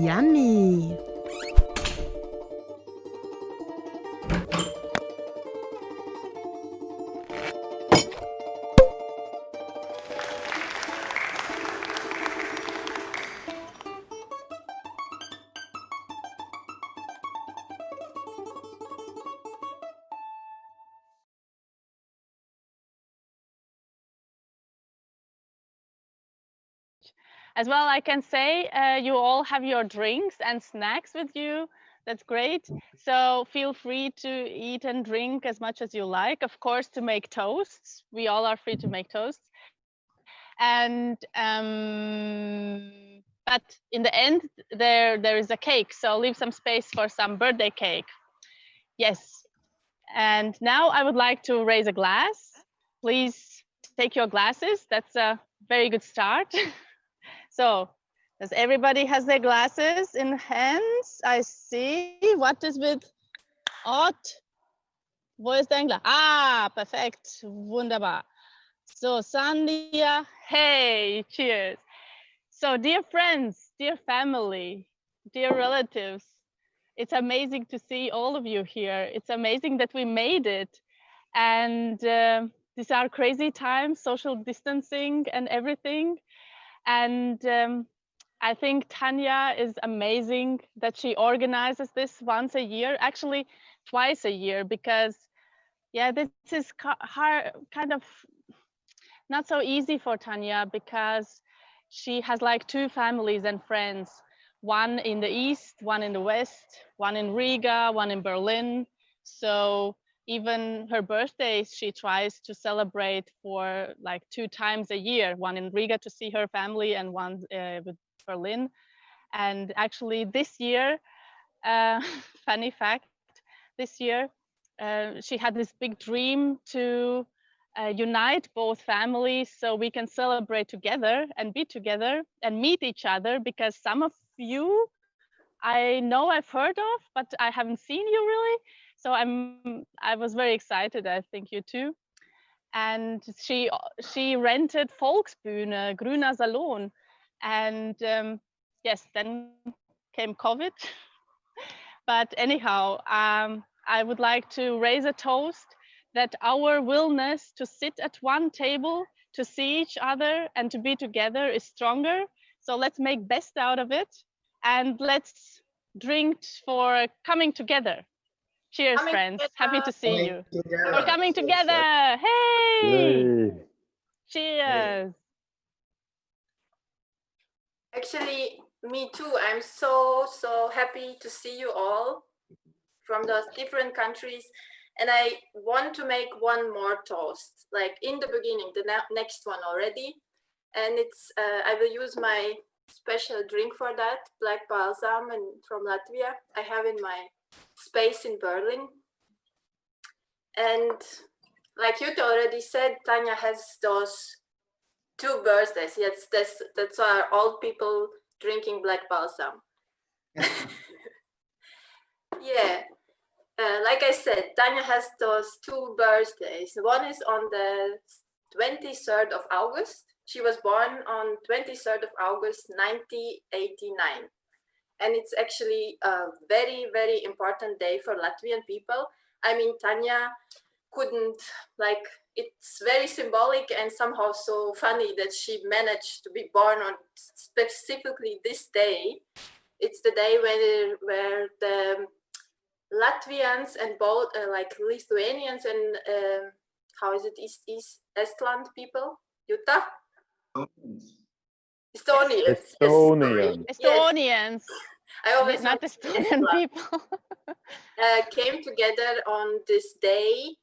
Yummy! As well, I can say you all have your drinks and snacks with you. That's great. So feel free to eat and drink as much as you like. Of course, to make toasts. We all are free to make toasts. And but in the end, there is a cake. So leave some space for some birthday cake. Yes. And now I would like to raise a glass. Please take your glasses. That's a very good start. So, does everybody has their glasses in hands? I see. What is with Ott? Wo ist dein Glas? Ah, perfekt. Wunderbar. So, Sandia, hey, cheers. So, dear friends, dear family, dear relatives, it's amazing to see all of you here. It's amazing that we made it. And these are crazy times, social distancing and everything. And I think Tanya is amazing that she organizes this once a year, actually twice a year, because yeah, this is kind of not so easy for Tanya because she has like two families and friends, one in the east, one in the west, one in Riga, one in Berlin. So even her birthdays, she tries to celebrate for like 2 times a year, one in Riga to see her family and one with Berlin. And actually this year, funny fact, this year, she had this big dream to unite both families so we can celebrate together and be together and meet each other, because some of you I know I've heard of, but I haven't seen you really. So I was very excited. I think you too. And she rented Volksbühne, Grüner Salon, and yes, then came COVID. But anyhow, I would like to raise a toast that our willingness to sit at one table, to see each other and to be together is stronger. So let's make best out of it, and let's drink for coming together. Cheers, friends. Happy to see you. We're coming together. Hey! Yay. Cheers. Actually, me too. I'm so happy to see you all from those different countries. And I want to make one more toast, like in the beginning, the next one already. And it's, I will use my special drink for that, black balsam and from Latvia. I have in my space in Berlin. And like Jutta already said, Tanya has those 2 birthdays. Yes, that's why old people drinking black balsam. Yeah, like I said, Tanya has those 2 birthdays. One is on the 23rd of August. She was born on 23rd of August, 1989. And it's actually a very, very important day for Latvian people. I mean, Tanya couldn't, like, it's very symbolic and somehow so funny that she managed to be born on specifically this day. It's the day where the Latvians and both like Lithuanians and how is it, East Estland people? Jutta? Estonians. Estonian. Estonians. I always Not Estonian people. came together on this day,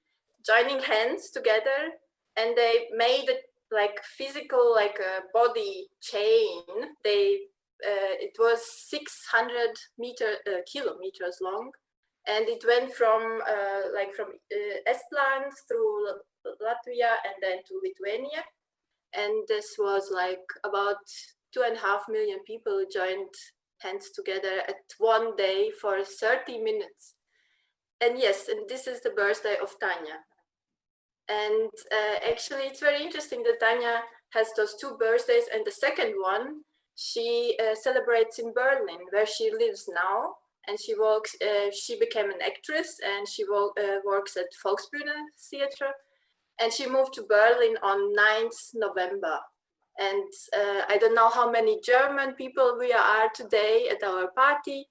joining hands together, and they made it like physical, like a body chain. They it was 600 kilometers long, and it went from Estland through Latvia and then to Lithuania. And this was like about 2.5 million people joined hands together at one day for 30 minutes. And yes, and this is the birthday of Tanya. And actually, it's very interesting that Tanya has those two birthdays, and the second one she celebrates in Berlin, where she lives now. And she works. She became an actress, and she works at Volksbühne Theater. And she moved to Berlin on 9th November. And I don't know how many German people we are today at our party,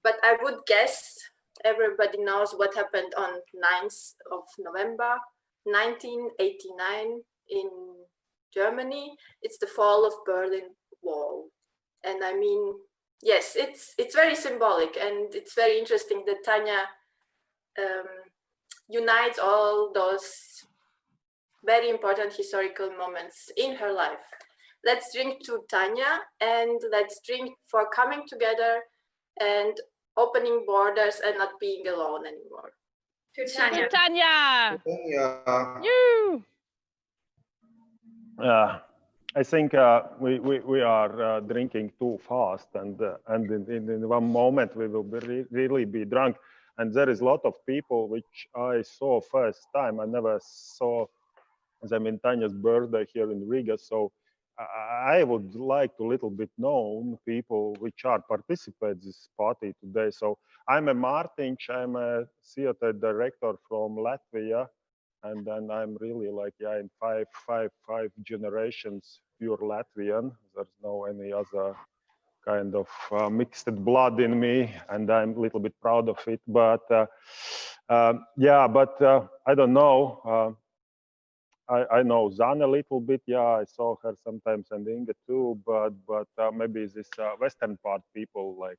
but I would guess everybody knows what happened on 9th of November 1989 in Germany. It's the fall of Berlin Wall. And I mean, yes, it's very symbolic, and it's very interesting that Tanya unites all those very important historical moments in her life. Let's drink to Tanya, and let's drink for coming together and opening borders and not being alone anymore. To Tanya. Tanya. Yeah. You. I think we are drinking too fast, and in one moment we will really be drunk. And there is a lot of people which I saw first time. I never saw them in Tanya's birthday here in Riga. So I would like to little bit know people which are participate this party today. So I'm a Martinch, I'm a theater director from Latvia. And then I'm really like, yeah, in five generations, pure Latvian. There's no any other kind of mixed blood in me, and I'm a little bit proud of it. But yeah, but I don't know. I know Zan a little bit. Yeah, I saw her sometimes, and Inge too. But maybe this Western part people, like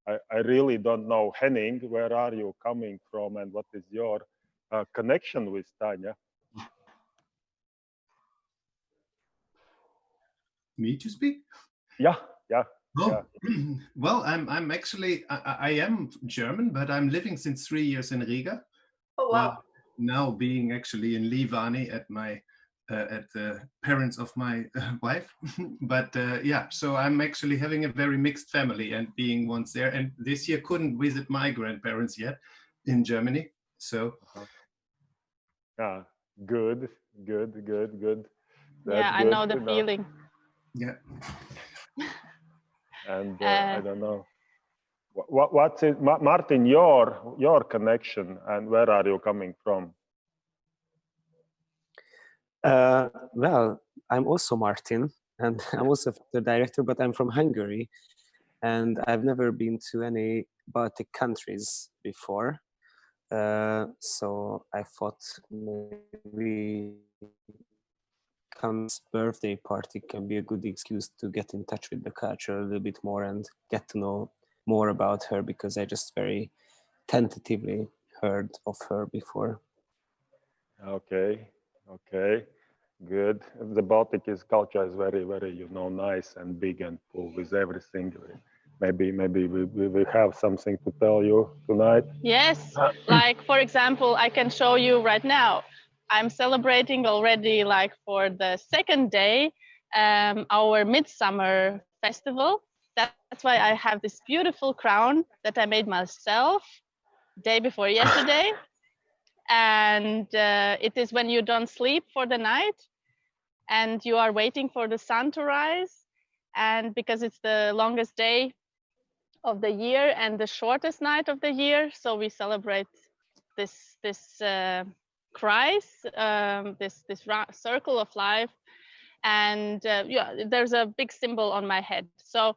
I really don't know. Henning, where are you coming from, and what is your connection with Tanya? Me to speak? Yeah. Oh, yeah. Well, I'm actually I am German, but I'm living since 3 years in Riga. Oh wow! Now being actually in Livani at my at the parents of my wife. But yeah, so I'm actually having a very mixed family and being once there. And this year couldn't visit my grandparents yet in Germany. So yeah, good. Yeah, I know the feeling. Yeah. And I don't know. What's it, Martin? Your connection, and where are you coming from? Well, I'm also Martin, and I'm also the director, but I'm from Hungary, and I've never been to any Baltic countries before. So I thought maybe Cam's birthday party can be a good excuse to get in touch with the culture a little bit more and get to know more about her, because I just very tentatively heard of her before. Okay, good. The Baltic culture is very, nice and big and full with everything. Maybe we have something to tell you tonight. Yes, like for example, I can show you right now. I'm celebrating already, like for the second day, our midsummer festival. That's why I have this beautiful crown that I made myself day before yesterday. And it is when you don't sleep for the night and you are waiting for the sun to rise. And because it's the longest day of the year and the shortest night of the year, so we celebrate this this circle of life. And yeah, there's a big symbol on my head. So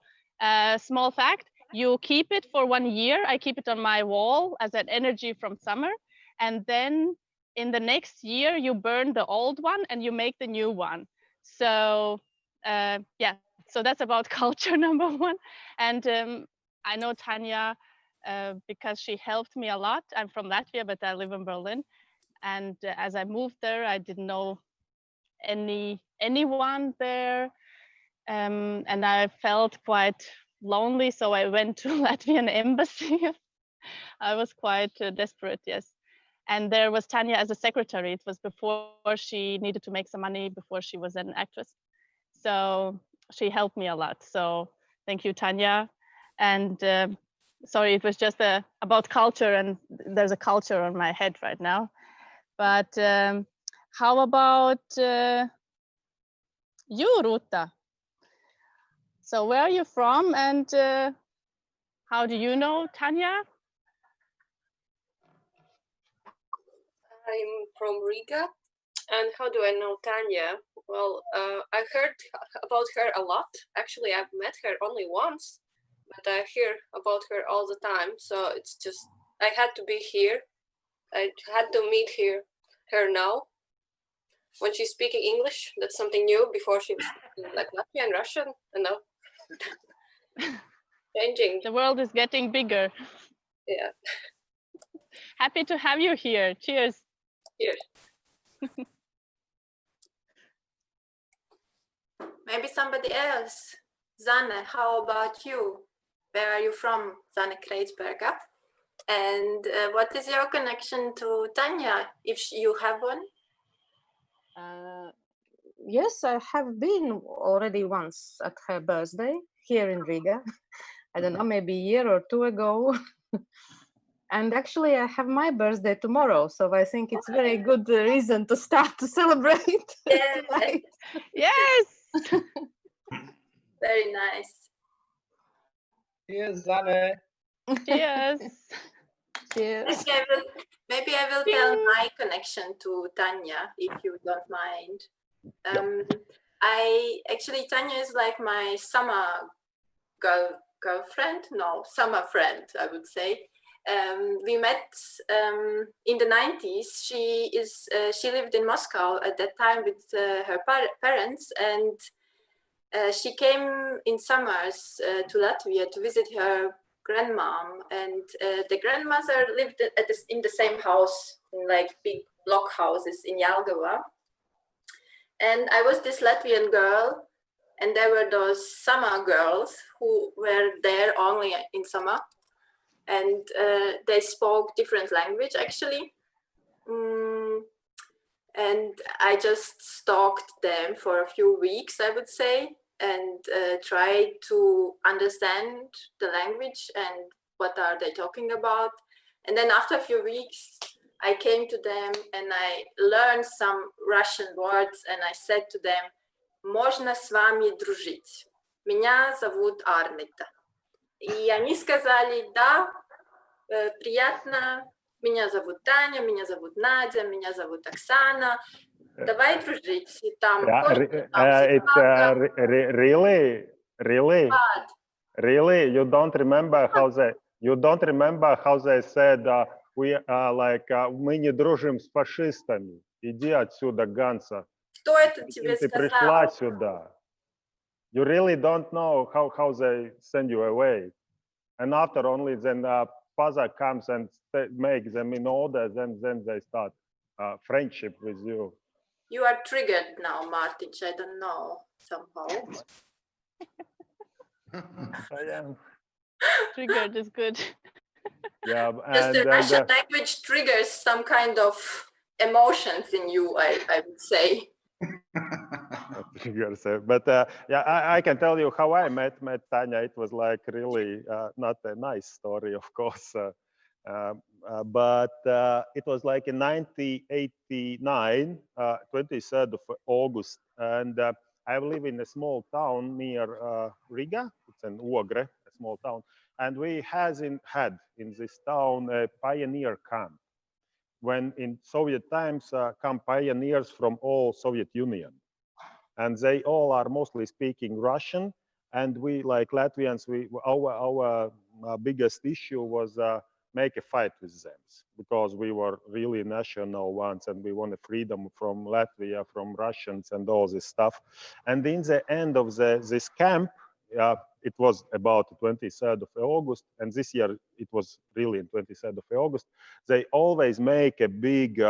small fact, you keep it for 1 year. I keep it on my wall as an energy from summer, and then in the next year you burn the old one and you make the new one. So yeah, so that's about culture number one. And I know Tanya because she helped me a lot. I'm from Latvia, but I live in Berlin. And as I moved there, I didn't know anyone there. And I felt quite lonely. So I went to Latvian embassy. I was quite desperate, yes. And there was Tanya as a secretary. It was before she needed to make some money, before she was an actress. So she helped me a lot. So thank you, Tanya. And sorry, it was just about culture, and there's a culture on my head right now. But how about, you, Ruta. So where are you from, and how do you know Tanya? I'm from Riga. And how do I know Tanya? Well, I heard about her a lot. Actually, I've met her only once, but I hear about her all the time. So it's just, I had to be here. I had to meet her now. When she's speaking English, that's something new. Before she was speaking like Latvian, Russian, and now changing. The world is getting bigger. Yeah. Happy to have you here. Cheers. Cheers. Maybe somebody else. Zane, how about you? Where are you from, Zane Kreisberger? And what is your connection to Tanya, if you have one? Yes, I have been already once at her birthday here in Riga. I don't know, maybe a year or two ago. And actually, I have my birthday tomorrow, so I think it's a very good reason to start to celebrate tonight. Yes! Very nice. Cheers, Zane. Cheers. Cheers. Maybe I will tell my connection to Tanya, if you don't mind. Tanya is like my summer girlfriend, no, summer friend, I would say. We met in the 90s. She lived in Moscow at that time with her parents, and she came in summers to Latvia to visit her grandmom, and the grandmother lived in the same house, in like big block houses in Jelgava. And I was this Latvian girl, and there were those summer girls who were there only in summer, and they spoke different language actually. And I just stalked them for a few weeks, I would say, and tried to understand the language and what are they talking about. And then after a few weeks, I came to them and I learned some Russian words, and I said to them, «Можно с вами дружить? Меня зовут Армита». И они сказали, да, приятно, меня зовут Таня, меня зовут Надя, меня зовут Оксана. Давай дружить. И там really, you don't remember how they said we мы не дружим с фашистами. Иди отсюда, Ганса. Кто это тебе Ты сказал? пришла сюда. You really don't know how they send you away. And after only then father comes and makes them in order, then they start friendship with you. You are triggered now, Martin. I don't know, somehow. I am. Triggered is good. Yeah, Just the Russian language triggers some kind of emotions in you, I would say. But yeah, I can tell you how I met Tanya. It was like really not a nice story, of course, but it was like in 1989, 23rd of August, and I live in a small town near Riga. It's in Ogre, a small town, and we had in this town a pioneer camp. When in Soviet times come pioneers from all Soviet Union, and they all are mostly speaking Russian. And we, like Latvians, our biggest issue was make a fight with them, because we were really national ones and we wanted freedom from Latvia, from Russians and all this stuff. And in the end of this camp, it was about the 23rd of August, and this year it was really in 23rd of August. They always make a big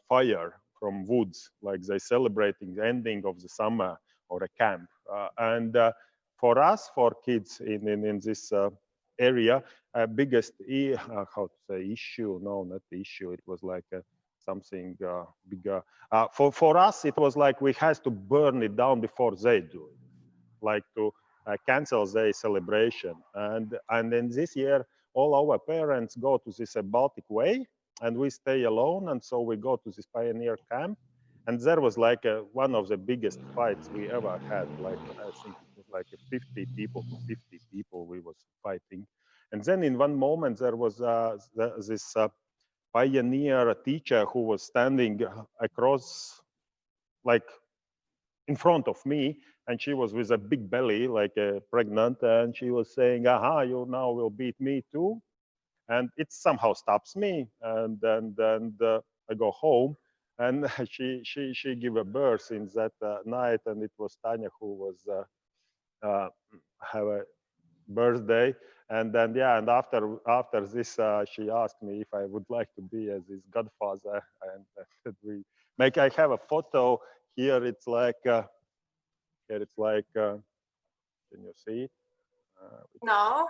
fire from woods, like they celebrating the ending of the summer or a camp. And for us, for kids in this area, biggest how to say issue? No, not the issue. It was like something bigger. For us, it was like we had to burn it down before they do it, like to cancel their celebration. And then this year, all our parents go to this Baltic Way, and we stay alone. And so we go to this pioneer camp, And there was like one of the biggest fights we ever had. Like I think it was like 50 people to 50 people we was fighting. And then in one moment there was this pioneer teacher who was standing across, like in front of me, and she was with a big belly, like pregnant, and she was saying, "Aha, you now will beat me too." And it somehow stops me, and then I go home, and she gave a birth in that night, and it was Tanya who was have a birthday. And then and after this she asked me if I would like to be as his godfather, and I have a photo here. It's like here it's like can you see it? No.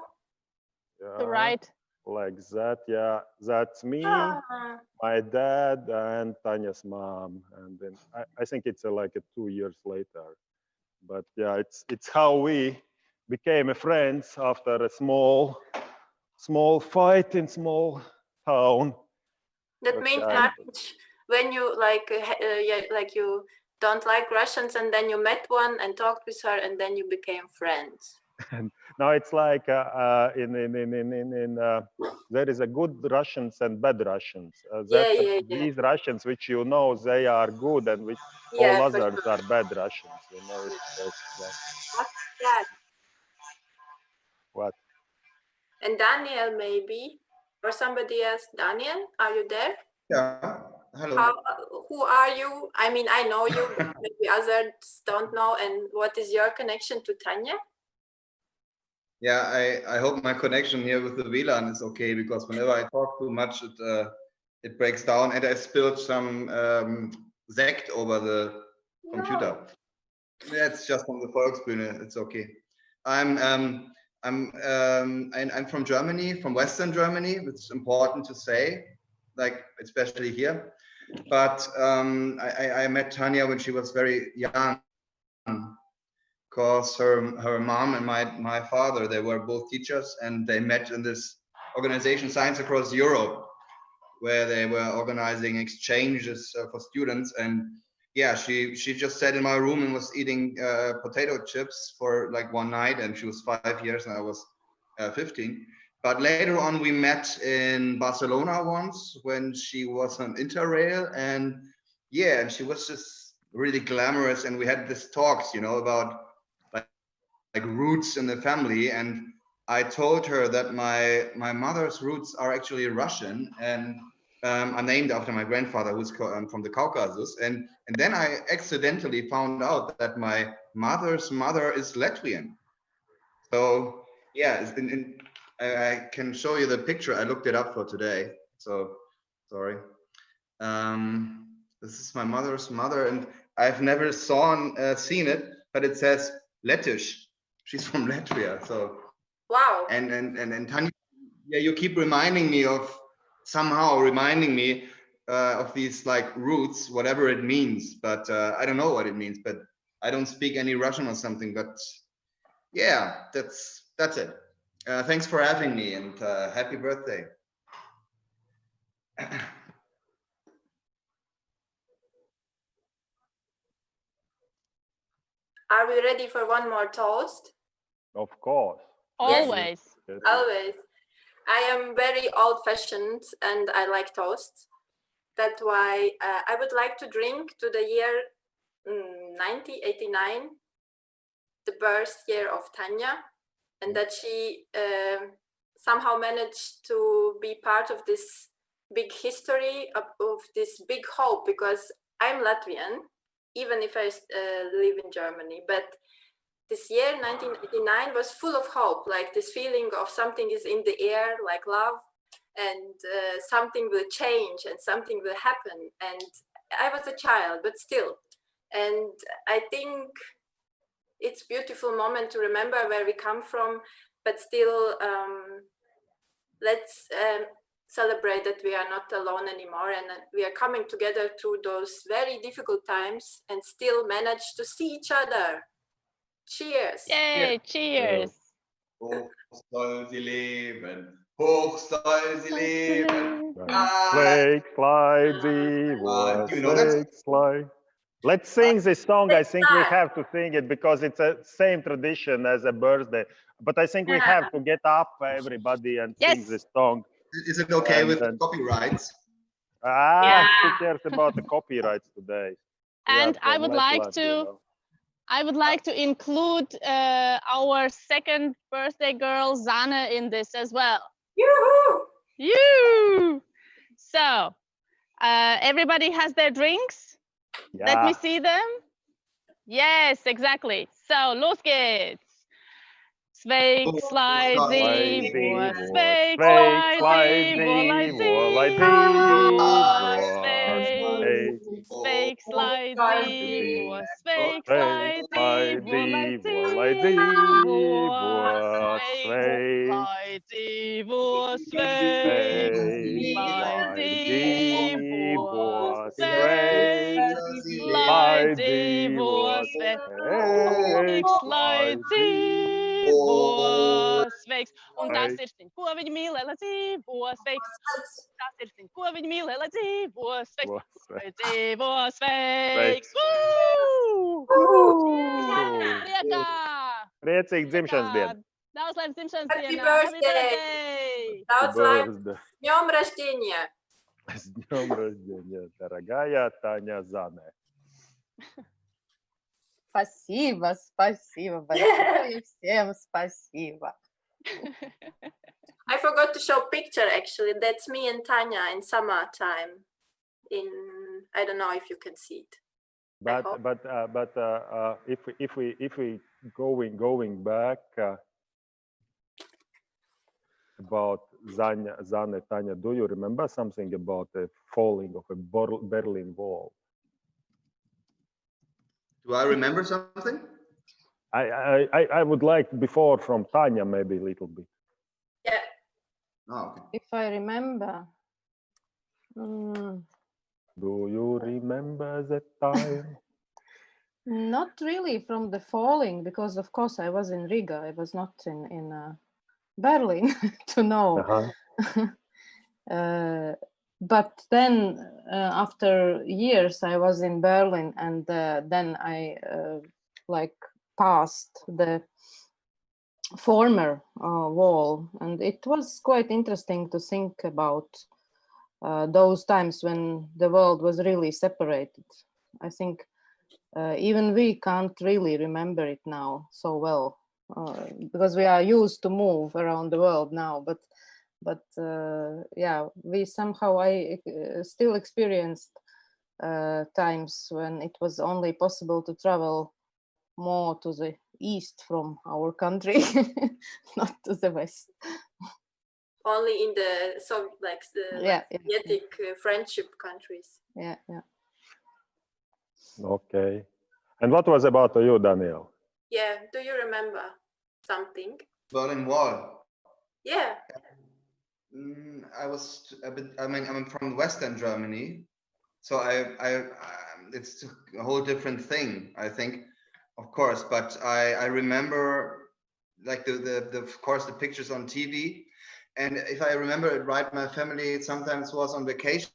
To right. Like that. Yeah, that's me, Ah. my dad, and Tanya's mom. And then I think it's like 2 years later. But yeah, it's how we became friends after a small fight in small town. That But means yeah, much when you like like you don't like Russians, and then you met one and talked with her, and then you became friends. and now it's like there is a good Russians and bad Russians. These Russians which you know they are good, and which all others are bad Russians. You know, What's that? What? And Daniel, maybe, or somebody else. Daniel, are you there? Yeah. Hello. Who are you? I mean, I know you, but maybe others don't know. And what is your connection to Tanya? Yeah, I hope my connection here with the WLAN is okay, because whenever I talk too much, it breaks down, and I spilled some Sekt over the computer. That's just on the Volksbühne. It's okay. I'm from Germany, from Western Germany, which is important to say, like especially here. But I met Tanya when she was very young, because her mom and my father, they were both teachers, and they met in this organization Science Across Europe, where they were organizing exchanges for students. And yeah, she just sat in my room and was eating potato chips for like one night, and she was 5 years and I was 15. But later on we met in Barcelona once when she was on Interrail, and yeah, and she was just really glamorous, and we had this talks, you know, about like roots in the family. And I told her that my mother's roots are actually Russian, and I'm named after my grandfather, who's from the Caucasus. And then I accidentally found out that my mother's mother is Latvian. So yeah, I can show you the picture. I looked it up for today. So sorry. This is my mother's mother, and I've never seen it, but it says Lettish. She's from Latvia. So wow. And Tanya, yeah, you keep reminding me of these like roots, whatever it means. But I don't know what it means. But I don't speak any Russian or something. But yeah, that's it. Thanks for having me, and happy birthday. Are we ready for one more toast? Of course. Always. Yes. Always. I am very old-fashioned and I like toasts. That's why I would like to drink to the year 1989, the birth year of Tanya, and that she somehow managed to be part of this big history of this big hope, because I'm Latvian, even if I live in Germany. But this year, 1989, was full of hope, like this feeling of something is in the air, like love, and something will change and something will happen. And I was a child, but still. And I think it's a beautiful moment to remember where we come from, but still let's celebrate that we are not alone anymore, and we are coming together through those very difficult times and still manage to see each other. Cheers! Yay, cheers! Hoch soll sie leben, hoch soll sie leben. Flake, fly, thee, Do you know that? fly. Let's sing this song. I let's think we start. have to sing it because it's a same tradition as a birthday. But I think we have to get up, everybody, and sing Yes. this song. Is it okay And with then- copyrights? Who cares about the copyrights today? We And are I from would like Lapland, to you know. I would like to include our second birthday girl, Zana, in this as well. Yoo-hoo! You. So, everybody has their drinks. Let me Yeah. see them. Yes, exactly. So, los geht's. Sveik, slidey, boa, sveik, slidey, boa, sveik, slidey, boa, sveik, slidey, boa, slidey, boa, sveik, slidey, boa, sveik, slidey, boa, sveik, slidey, boa, sveiks. Un tas ir simt, ko viņi mīl, lai dzīvo, sveiks. Tas ir simt, ko viņi mīl, lai dzīvo, sveiks. Lai dzīvo, sveiks. Priekā! Priecīgi dzimšanas diena. Daudz laimes dzimšanas Happy dienā. Happy birthday! birthday! Daudz laimes! Birthday. Днем рождения! С днем рождения, дорогая Таня Зане. Спасибо, спасибо большое, всем спасибо. I forgot to show picture actually. That's me and Tanya in summertime. I don't know if you can see it. But if we going back about Zane, Tanya, do you remember something about the falling of a Berlin Wall? Do I remember something? I would like before from Tanya maybe a little bit. Yeah. Oh, okay. If I remember. Do you remember that time? Not really from the falling, because of course I was in Riga. I was not in Berlin to know. But then after years I was in Berlin, and then I like passed the former wall, and it was quite interesting to think about those times when the world was really separated. I think even we can't really remember it now so well, because we are used to move around the world now, but yeah, we somehow I still experienced times when it was only possible to travel more to the east from our country, not to the west. Only in the Soviet friendship countries. Yeah. Okay. And what was about you, Daniel? Yeah. Do you remember something? Berlin Wall. Yeah. I was a bit. I mean, I'm from Western Germany, so it's a whole different thing, I think, of course. But I remember, like of course the pictures on TV, and if I remember it right, my family sometimes was on vacation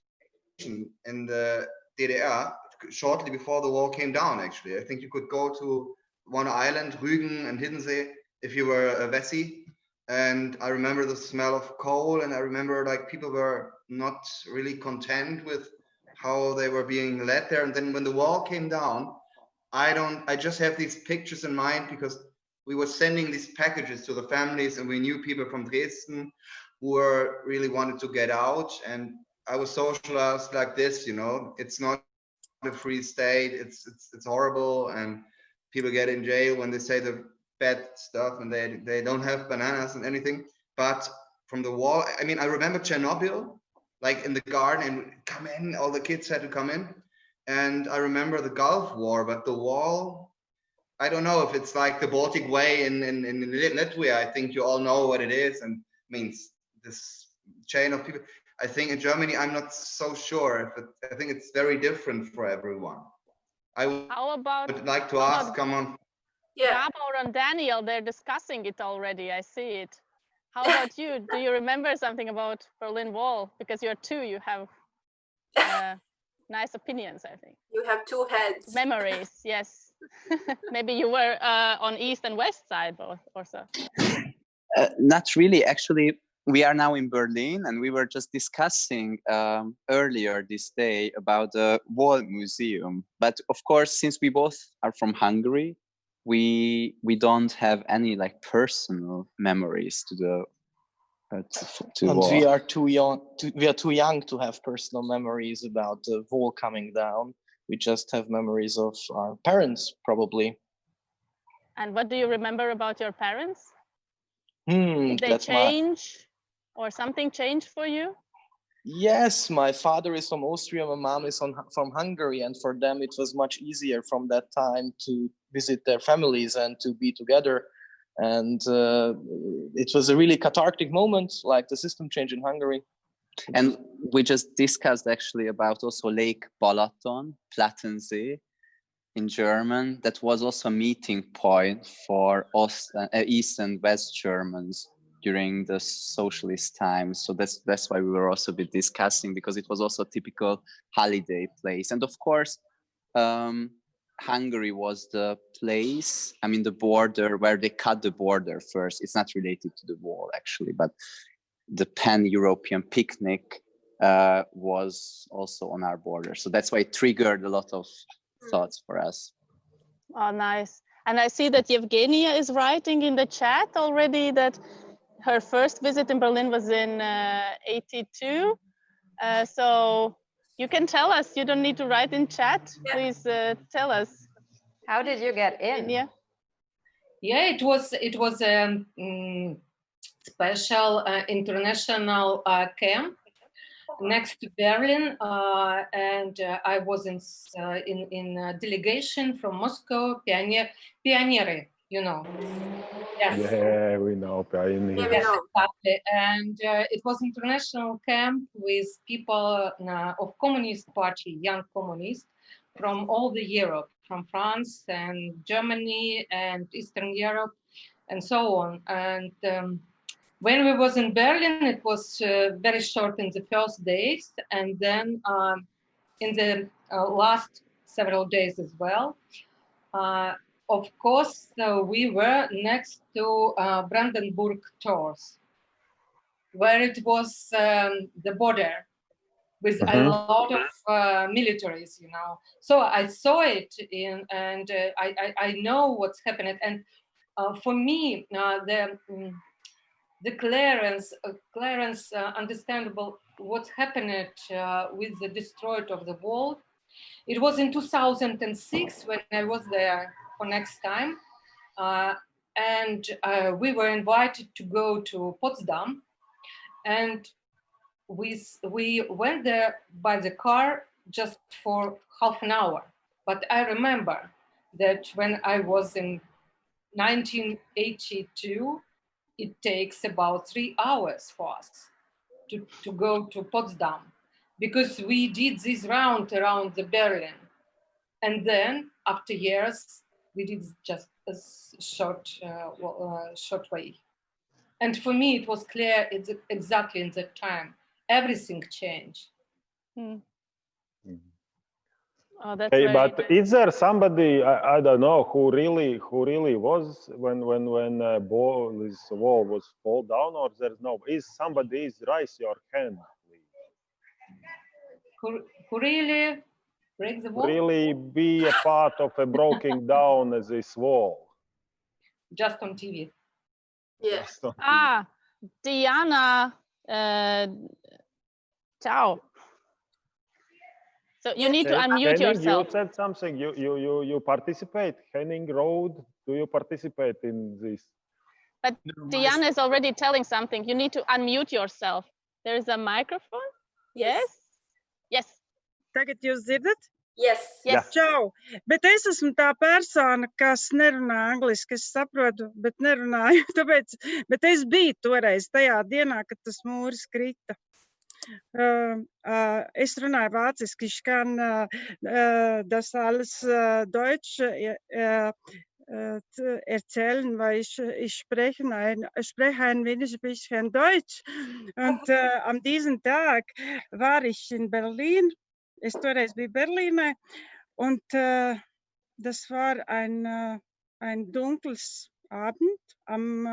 in the DDR shortly before the wall came down. Actually, I think you could go to one island, Rügen and Hiddensee, if you were a Wessie. And I remember the smell of coal, and I remember like people were not really content with how they were being led there. And then when the wall came down, I just have these pictures in mind, because we were sending these packages to the families, and we knew people from Dresden who were really wanted to get out. And I was socialized like this, you know, it's not a free state, it's horrible, and people get in jail when they say the bad stuff, and they don't have bananas and anything. But from the wall, I mean, I remember Chernobyl, like in the garden, and come in, all the kids had to come in. And I remember the Gulf War, but the wall, I don't know if it's like the Baltic Way in Latvia. I think you all know what it is, and means this chain of people. I think in Germany, I'm not so sure. I think it's very different for everyone. I would like to ask, come on. Yeah. Gabor and Daniel, they're discussing it already. I see it. How about you? Do you remember something about Berlin Wall? Because you're two, you have nice opinions, I think. You have two heads. Memories, yes. Maybe you were on east and west side both also. Not really. Actually, we are now in Berlin, and we were just discussing earlier this day about the Wall Museum. But of course, since we both are from Hungary, we don't have any like personal memories to the and wall. we are too young. We are too young to have personal memories about the wall coming down. We just have memories of our parents, probably. And what do you remember about your parents? Did they change or something changed for you? Yes, my father is from Austria, my mom is from Hungary, and for them it was much easier from that time to visit their families and to be together. And it was a really cathartic moment, like the system change in Hungary. And we just discussed actually about also Lake Balaton, Plattensee in German. That was also a meeting point for East and West Germans during the socialist times. So that's why we were also a bit discussing, because it was also a typical holiday place. And of course, Hungary was the place, I mean, the border where they cut the border first. It's not related to the wall actually, but the pan-European picnic was also on our border. So that's why it triggered a lot of thoughts for us. Oh, nice. And I see that Yevgenia is writing in the chat already that her first visit in Berlin was in 82. So you can tell us, you don't need to write in chat. Yeah. Please tell us. How did you get in? Yeah, it was special international camp next to Berlin, and I was in a delegation from Moscow, Pioneers, you know. Yes. Yeah, we know Pioneers. Yes, exactly. And it was international camp with people of Communist Party, young communists from all the Europe, from France and Germany and Eastern Europe and so on. And when we was in Berlin, it was very short in the first days, and then in the last several days as well. Of course, we were next to Brandenburg Tors, where it was the border with a lot of militaries, you know. So I saw it and I know what's happening. And for me, the clearance understandable what's happening with the destroyed of the wall. It was in 2006 when I was there for next time, and we were invited to go to Potsdam, and we went there by the car just for half an hour. But I remember that when I was in 1982, it takes about 3 hours for us to go to Potsdam, because we did this round around the Berlin. And then after years, we did just a short way. And for me, it was clear it's exactly in that time, everything changed. Mm. Oh, that's hey, but nice. is there somebody I don't know who really was when this wall was fall down, or there's no? Is somebody raise your hand, please? Who really break the wall? Really be a part of a breaking down this wall? Just on TV. Yeah. Diana. Ciao. So you need to unmute Henning, yourself. You said something. You participate. Henning Road. Do you participate in this? But Diana is already telling something. You need to unmute yourself. There is a microphone. Yes. Yes. Tagad jūs dzirdat? Yes. Yes. Čau. Bet es esmu tā persona, kas nerunā angliski. Es saprotu, bet nerunāju. Bet es biju toreiz tajā dienā, kad tas mūris krita. Es runāju vāciski. Ich kann das alles Deutsch erzählen, weil ich spreche ein wenig bisschen Deutsch. Und an diesem Tag war ich in Berlin Es toreiz biju Berlīnē, und das war ein dunkles Abend am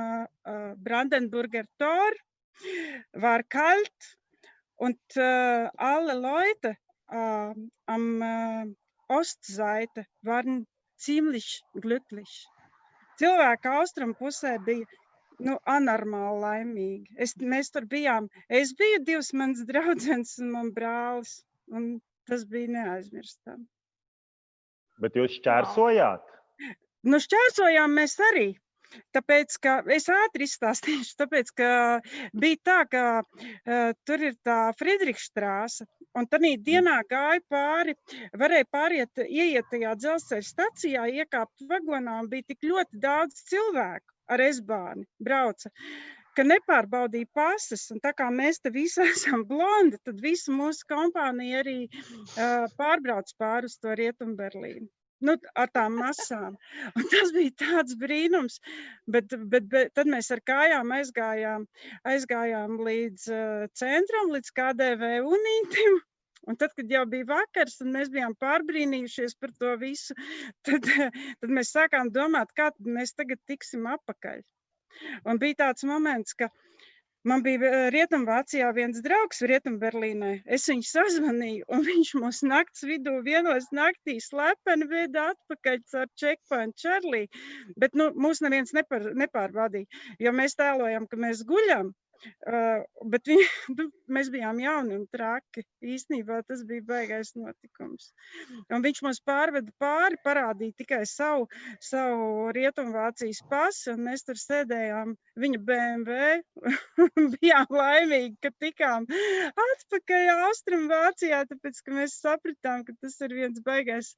Brandenburger Tor, war kalt und alle Leute am Ostseite waren ziemlich glücklich. Cilvēki austrumu pusē bija anormāli laimīgi. Mēs tur bijām. Es biju 2 manas draudzenes un man brālis, un tas bija neaizmirstami. Bet jūs šķērsojāt? Šķērsojām mēs arī. Tāpēc, ka es ātri izstāstīšu, tāpēc, ka bija tā, ka tur ir tā Friedrichstraße, un tanī dienā gāja pāri, varēja pāriet, ieiet tajā dzelzceļa stacijā, iekāpt vagonā, un bija tik ļoti daudz cilvēku ar S-bāni brauca, ka nepārbaudīja pases, un tā kā mēs te visi esam blondi, tad visu mūsu kompānija arī pārbrauc pāri uz to Rietumu Berlīnu. Ar tām masām. Un tas bija tāds brīnums, bet tad mēs ar kājām aizgājām līdz centram, līdz KDV unītim, un tad, kad jau bija vakars, un mēs bijām pārbrīnījušies par to visu, tad mēs sākām domāt, kā tad mēs tagad tiksim apakaļ. Un bija tāds moments, ka man bija Rietumvācijā viens draugs Rietumberlīnē. Es viņu sazvanīju, un viņš mūs nakts vidū 1 naktī slepeni veda atpakaļ caur Checkpoint Charlie. Bet mūs neviens nepārbaudīja, jo mēs tēlojam, ka mēs guļam. Bet mēs bijām jauni un traki. Īstenībā tas bija baigais notikums. Un viņš mums pārveda pāri, parādīja tikai savu Rietumvācijas pasi, un mēs tur sēdējām viņa BMW. Bijām laimīgi, ka tikām atpakaļ Austrumvācijā, tāpēc, ka mēs sapratām, ka tas ir viens baigais,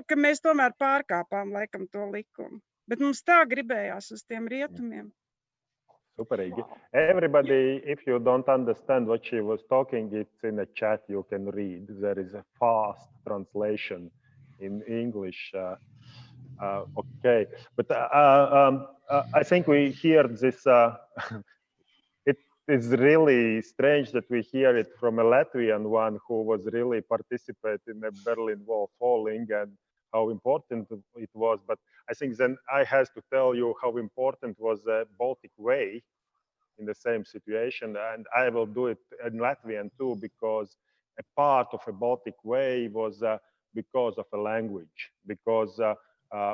ka mēs tomēr pārkāpām laikam to likumu. Bet mums tā gribējās uz tiem rietumiem. Superīgi. Everybody, if you don't understand what she was talking, it's in a chat you can read. There is a fast translation in English. Okay, but I think we hear this. It is really strange that we hear it from a Latvian one who was really participating in the Berlin Wall falling and how important it was. But I think then I have to tell you how important was the Baltic Way in the same situation. And I will do it in Latvian too, because a part of a Baltic Way was because of a language, because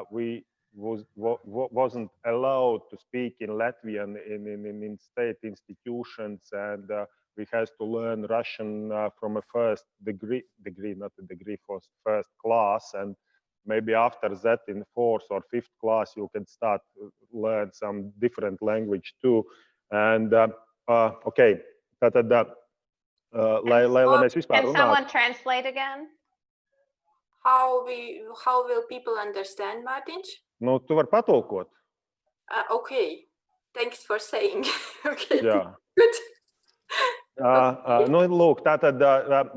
we wasn't allowed to speak in Latvian in state institutions, and we had to learn Russian from a first degree, not a degree, first class, and maybe after that in 4th or 5th class you can start to learn some different language too. And okay, tātad lai mēs vispār runātu. Can someone translate again? How will people understand, Mārtiņš? Tu vari patulkot. Okay, thanks for saying. Okay, Jā. good. Lūk, tātad,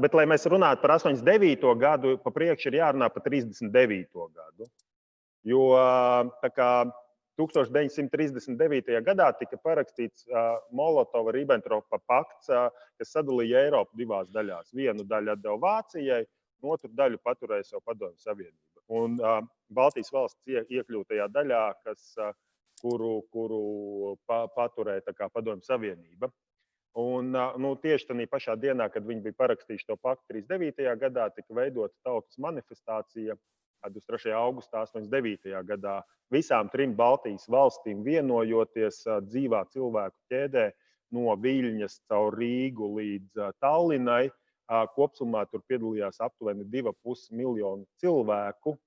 bet lai mēs runātu par 89. gadu, pa priekšu ir jārunā par 39. gadu. Jo tā kā 1939. gadā tika parakstīts Molotova-Ribbentropa pakts, kas sadalīja Eiropu 2 daļās. Vienu daļu atdeva Vācijai, otru daļu paturēja savu Padomju Savienību. Un Baltijas valsts iekļūta tajā daļā, kuru paturēja tā kā Padomju Savienība. Un tieši tādā pašā dienā, kad viņi bija parakstījuši to paktu 39. gadā, tika veidota tautas manifestācija 23. augustā 89. gadā. Visām 3 Baltijas valstīm vienojoties dzīvā cilvēku ķēdē no Viļņas caur Rīgu līdz Tallinai. Kopsumā tur piedalījās aptuveni 2,5 miljonu cilvēku.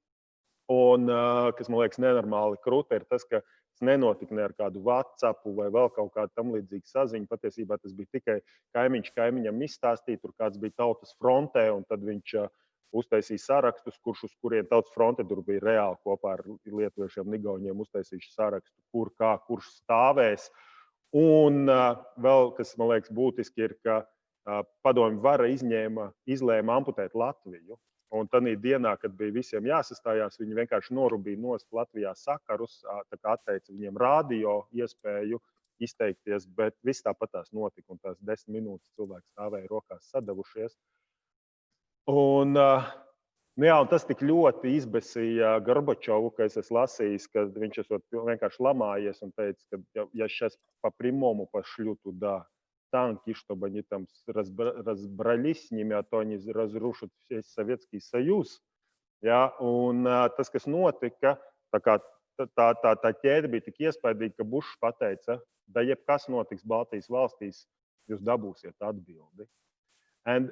Un, kas man liekas nenormāli krūti, ir tas, ka tas nenotika ne ar kādu WhatsAppu vai vēl kaut kādu tam līdzīgu saziņu. Patiesībā tas bija tikai kaimiņš kaimiņam izstāstīt, tur kāds bija tautas frontē, un tad viņš uztaisīja sarakstus, kurš uz kurien tautas fronte tur bija reāli kopā ar lietuviešiem, nigauņiem uztaisījuši sarakstu, kurš stāvēs. Un vēl, kas man liekas būtiski, ir, ka padomju vara izlēma amputēt Latviju. Un tādā dienā, kad bija visiem jāsastājās, viņi vienkārši norubīja nost Latvijā sakarus, tā kā atteica viņiem radio iespēju izteikties, bet viss tāpat tās notika, un tās 10 minūtes cilvēki stāvēja rokās sadavušies. Un, nu jā, un tas tik ļoti izbesīja Gorbačovu, ka es esmu lasījis, ka viņš esot vienkārši lamājies un teica, ka ja сейчас по прямому пошлю туда танки, чтобы они там разбрались с ними, а то они разрушат весь Советский Союз. Ja, un tas, kas notika, tā ķēde bija tik iespaidīga, ka Bušs pateica, da jebkas notiks Baltijas valstīs, jūs dabūsiet atbildi. And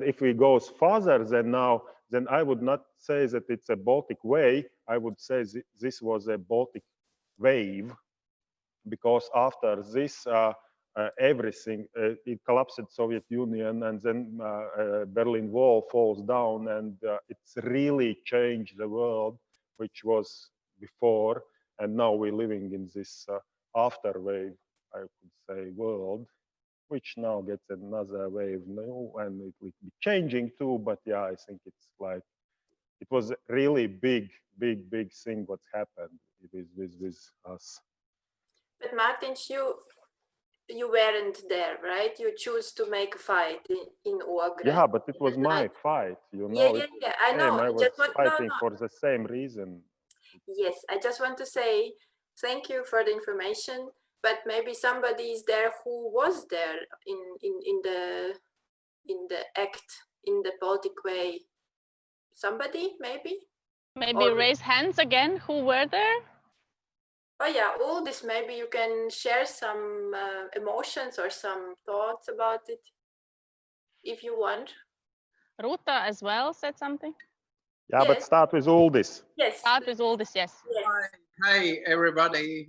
if we go further than now, then I would not say that it's a Baltic Way. I would say this was a Baltic wave, because after this, everything, it collapsed Soviet Union, and then Berlin Wall falls down, and it's really changed the world, which was before, and now we're living in this after wave, I could say, world, which now gets another wave now, and it will be changing too. But yeah, I think it's like it was a really big thing what's happened with us. But Martin, you weren't there, right? You choose to make a fight in Ogre. Yeah, but it was my fight, you know. Yeah, I know. I was fighting for the same reason. Yes, I just want to say thank you for the information. But maybe somebody is there who was there in the act, in the Baltic Way. Somebody, maybe? Maybe raise hands again who were there? Oh yeah, all this, maybe you can share some emotions or some thoughts about it, if you want. Ruta as well said something. Yeah, yes. But start with all this. Yes. Start with all this, yes. Hi everybody.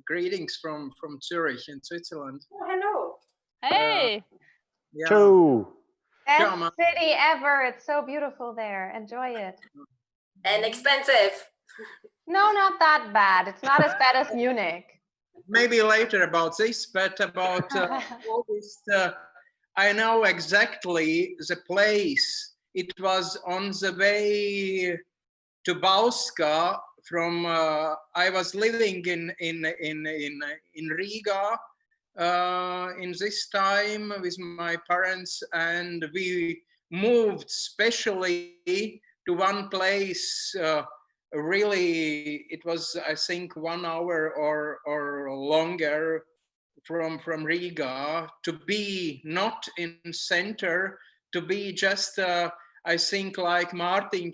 Greetings from Zurich in Switzerland. Oh, hello. Hey. Yeah. Ciao. Best city ever. It's so beautiful there. Enjoy it. And expensive. No, not that bad. It's not as bad as Munich. Maybe later about this, but about all this, I know exactly the place. It was on the way to Bauska. From I was living in Riga in this time with my parents, and we moved specially to one place. Really, it was, I think, 1 hour or longer from Riga, to be not in center, to be just I think, like Martin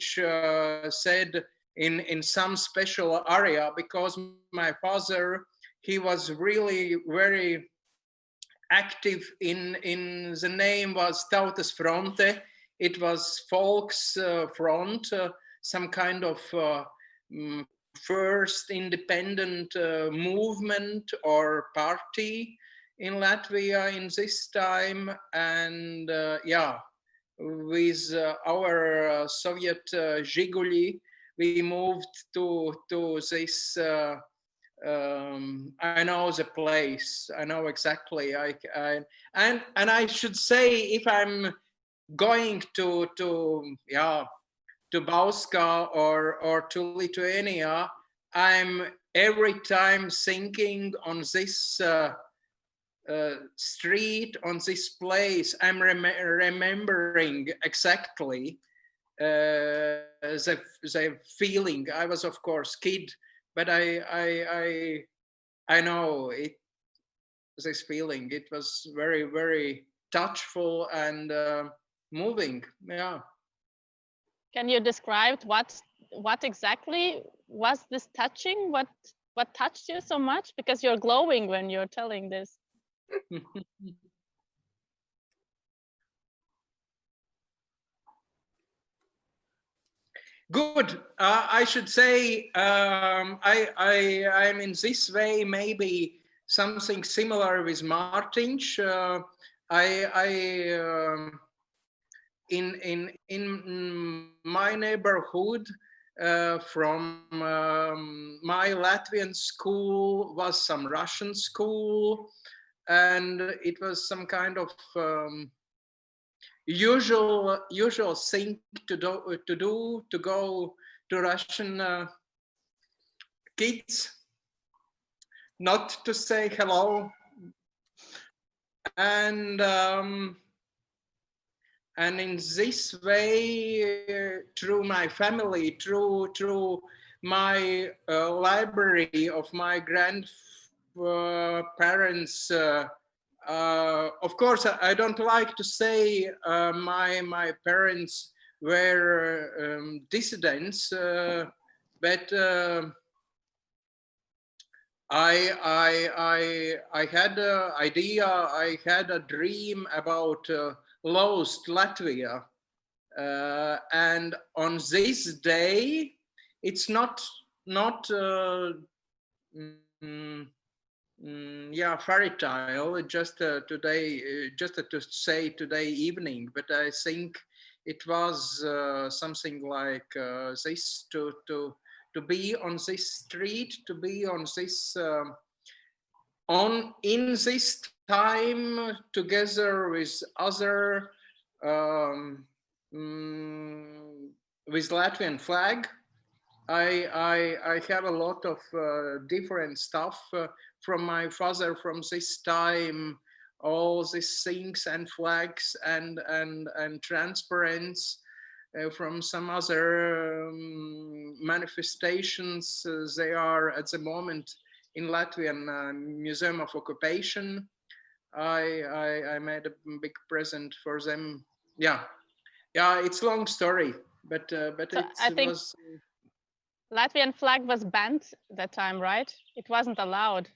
said, in some special area, because my father, he was really very active in the name was Tautas Fronte. It was Folks Front, some kind of first independent movement or party in Latvia in this time. And yeah, with our Soviet Zhiguli, we moved to this, I know the place, I know exactly, and I should say, if I'm going to Bauska or to Lithuania, I'm every time thinking on this street, on this place. I'm remembering exactly the feeling. I was, of course, kid, but I know it. This feeling, it was very, very touchful and moving. Yeah. Can you describe what exactly was this touching? What touched you so much? Because you're glowing when you're telling this. Good. I should say I'm in this way maybe something similar with Martin. In my neighborhood, from my Latvian school was some Russian school, and it was some kind of usual thing to go to Russian kids, not to say hello. And and in this way, through my family, through my library of my grandparents. Of course, I don't like to say my parents were dissidents, but I had an idea, I had a dream about lost Latvia, and on this day, it's not yeah, fairy tale, just today, just to say today evening, but I think it was something like this, to be on this street, to be on this in this time together with other with Latvian flag. I have a lot of different stuff from my father from this time, all these things and flags and transparents from some other manifestations. They are at the moment in Latvian Museum of Occupation. I made a big present for them. Yeah, it's a long story, but So it I think was. Latvian flag was banned that time, right? It wasn't allowed.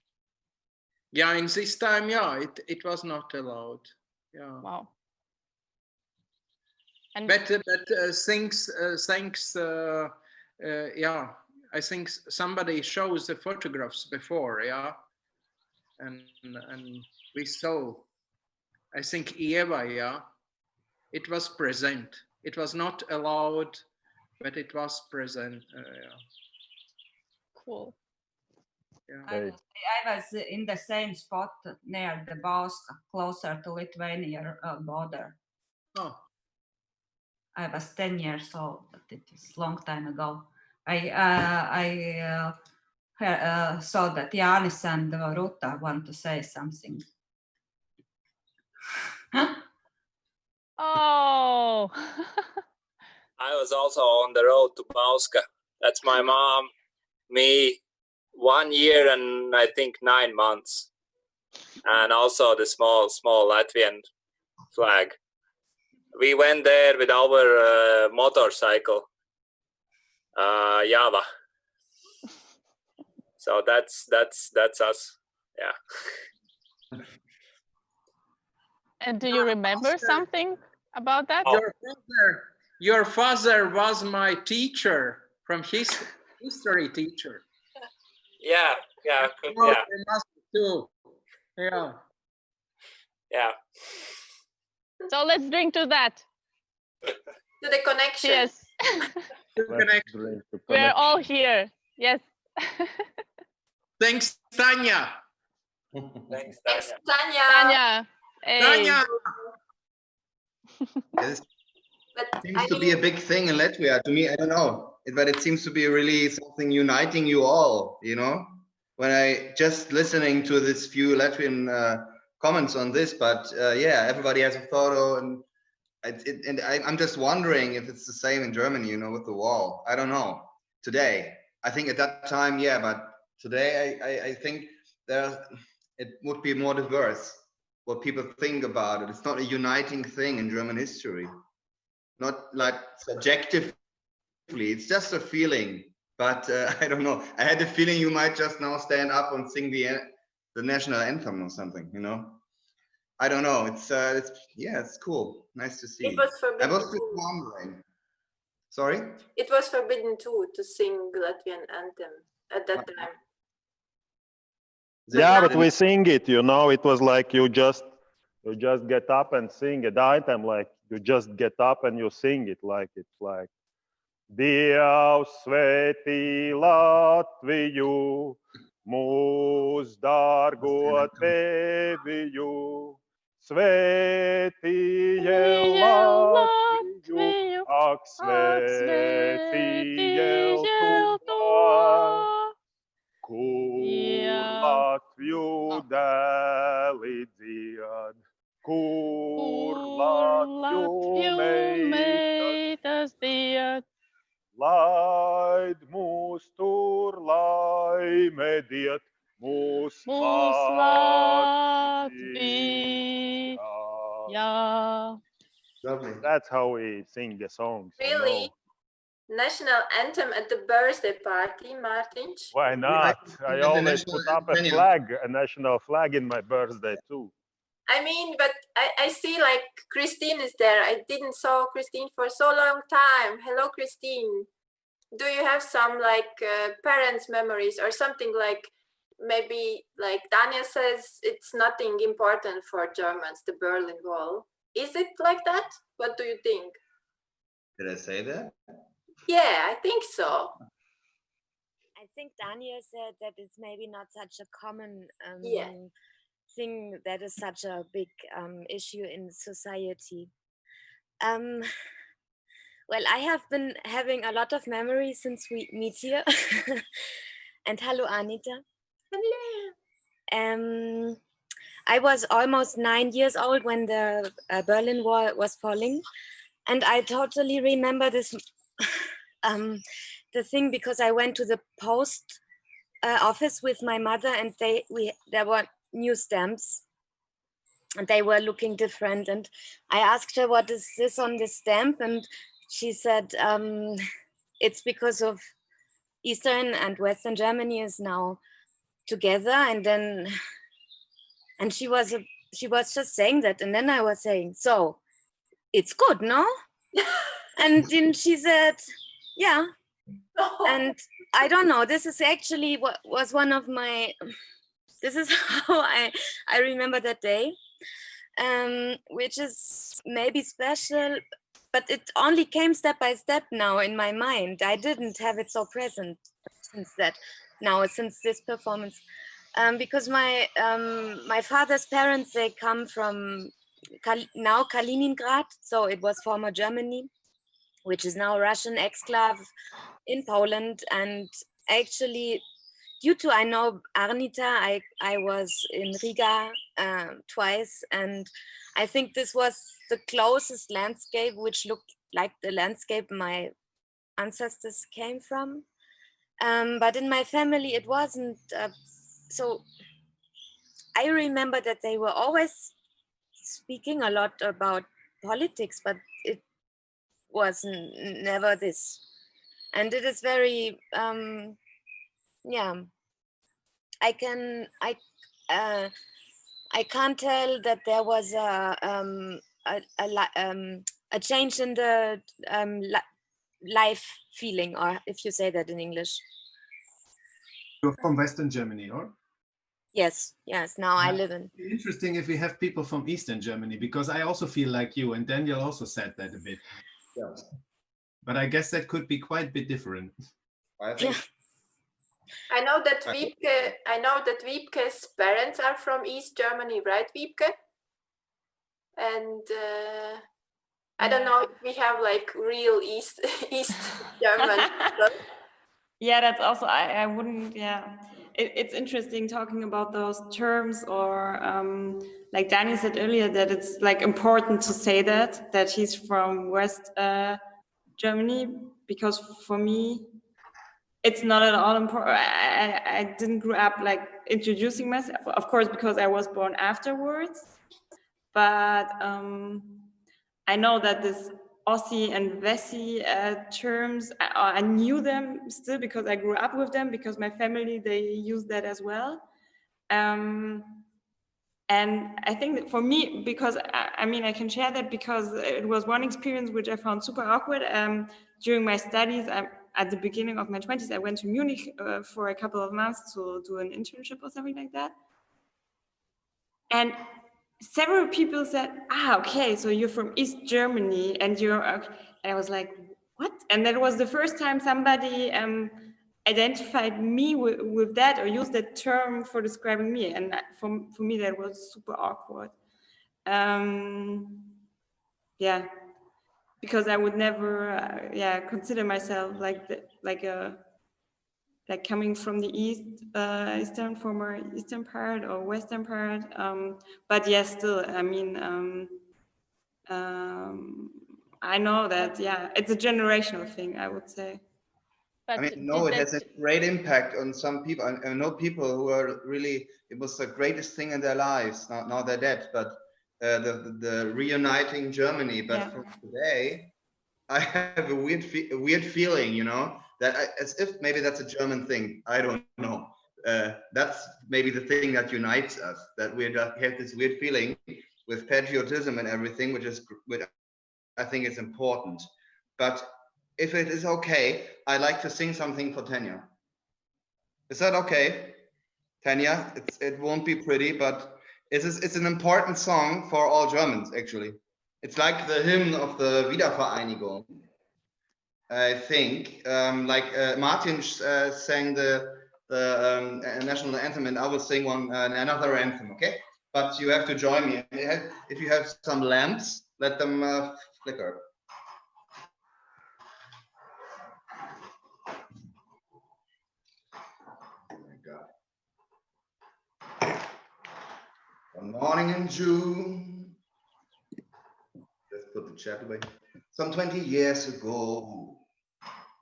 Yeah, in this time, yeah, it was not allowed. Yeah. Wow. And But thanks, yeah, I think somebody shows the photographs before, yeah, and we saw. I think Eva, yeah, it was present. It was not allowed, but it was present. Yeah. Cool. Yeah. I was in the same spot near the Bauska, closer to Lithuania border. Oh. I was 10 years old, but it is a long time ago. I saw that Janis and Ruta want to say something. Oh. I was also on the road to Bauska. That's my mom, me, 1 year and I think 9 months, and also the small Latvian flag. We went there with our motorcycle, Java. So that's us. Yeah. And do you remember something about that? Your father was my teacher from history teacher. Yeah. Too. Yeah. Yeah. So let's drink to that. To the connection. Yes. We're all here. Yes. Thanks, Tanya. Thanks, Tanya. Tanya. Hey. Tanya. Yes. Seems to be a big thing in Latvia. To me, I don't know, but it seems to be really something uniting you all. You know, when I just listening to this few Latvian comments on this, but yeah, everybody has a photo, and I'm just wondering if it's the same in Germany. You know, with the wall. I don't know. Today, I think at that time, yeah, but today, I think it would be more diverse what people think about it. It's not a uniting thing in German history. Not like subjectively, it's just a feeling. But I don't know. I had the feeling you might just now stand up and sing the national anthem or something. You know, I don't know. It's yeah, it's cool. Nice to see. It was forbidden. I was just wondering. Sorry. It was forbidden too to sing Latvian anthem at that time. Yeah, but we sing it. You know, it was like you just get up and sing it. That time, like you just get up and you sing it. Like it's like Dievs svētī Latviju, mūs dārgo Teviju, svētīja Latviju, ak svētīja to, kur Latviju dēli dzied, kur Latviju love you made us dear. Laid mūs tur laimē mūs Latvija. Yeah. Lovely. That's how we sing the songs. Really? National anthem at the birthday party, Martin? Why not? I always put up a flag, a national flag in my birthday too. I mean, but I see like Christine is there. I didn't saw Christine for so long time. Hello, Christine. Do you have some like parents' memories or something like maybe like Tanya says it's nothing important for Germans, the Berlin Wall. Is it like that? What do you think? Did I say that? Yeah, I think so. I think Tanya said that it's maybe not such a common Yeah. thing that is such a big issue in society. Well, I have been having a lot of memories since we meet here. And hello, Anita. Hello. I was almost 9 years old when the Berlin Wall was falling. And I totally remember this, the thing, because I went to the post office with my mother and there were new stamps and they were looking different. And I asked her, what is this on the stamp? And she said, it's because of Eastern and Western Germany is now together. And she was just saying that. And then I was saying, so it's good, no? And then she said, yeah. And I don't know, this is actually what was one of my, this is how I remember that day, which is maybe special, but it only came step by step now in my mind. I didn't have it so present since this performance, because my father's parents, they come from now Kaliningrad, so it was former Germany, which is now Russian exclave in Poland. And actually, due to I know Arnita, I was in Riga twice, and I think this was the closest landscape which looked like the landscape my ancestors came from. But in my family, it wasn't. So I remember that they were always speaking a lot about politics, but it was never this. And it is very, yeah. I can't tell that there was a change in the life feeling, or if you say that in English. You're from Western Germany, or? Yes. Now I live in. Interesting if we have people from Eastern Germany, because I also feel like you, and Daniel also said that a bit. Yeah. But I guess that could be quite a bit different. I think. I know that Wiebke's parents are from East Germany, right, Wiebke? And I don't know if we have like real East German people. Yeah, that's also, I wouldn't, yeah. It's interesting talking about those terms, or like Danny said earlier, that it's like important to say that he's from West Germany, because for me, it's not at all important. I didn't grow up like introducing myself, of course, because I was born afterwards. But I know that this Aussie and Wessie terms, I knew them still because I grew up with them, because my family, they use that as well. And I think that for me, because I mean, I can share that because it was one experience which I found super awkward. During my studies, at the beginning of my 20s, I went to Munich for a couple of months to do an internship or something like that. And several people said, okay, so you're from East Germany and you're, and I was like, what? And that was the first time somebody identified me with that, or used that term for describing me. And for me, that was super awkward. Yeah, because I would never, consider myself like coming from the former Eastern part or Western part. But yes, still, I mean, I know that, yeah, it's a generational thing, I would say. I mean, no, it has a great impact on some people. I know people who are really, it was the greatest thing in their lives. Now they're dead, but the reuniting Germany. But from today, I have a weird feeling, you know, that as if maybe that's a German thing. I don't know. That's maybe the thing that unites us, that we have this weird feeling with patriotism and everything, which I think is important. But if it is okay, I'd like to sing something for Tanya. Is that okay, Tanya? It won't be pretty, but it's an important song for all Germans, actually. It's like the hymn of the Wiedervereinigung, I think. Martin sang the national anthem, and I will sing another anthem, okay? But you have to join me. If you have some lamps, let them flicker. One morning in June, let's put the chat away. Some 20 years ago,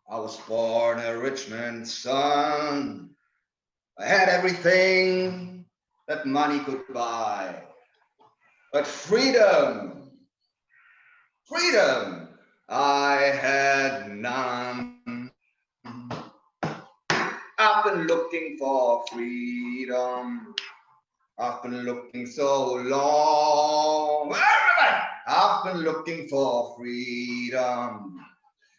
I was born a rich man's son. I had everything that money could buy. But freedom, I had none. I've been looking for freedom. I've been looking so long. I've been looking for freedom.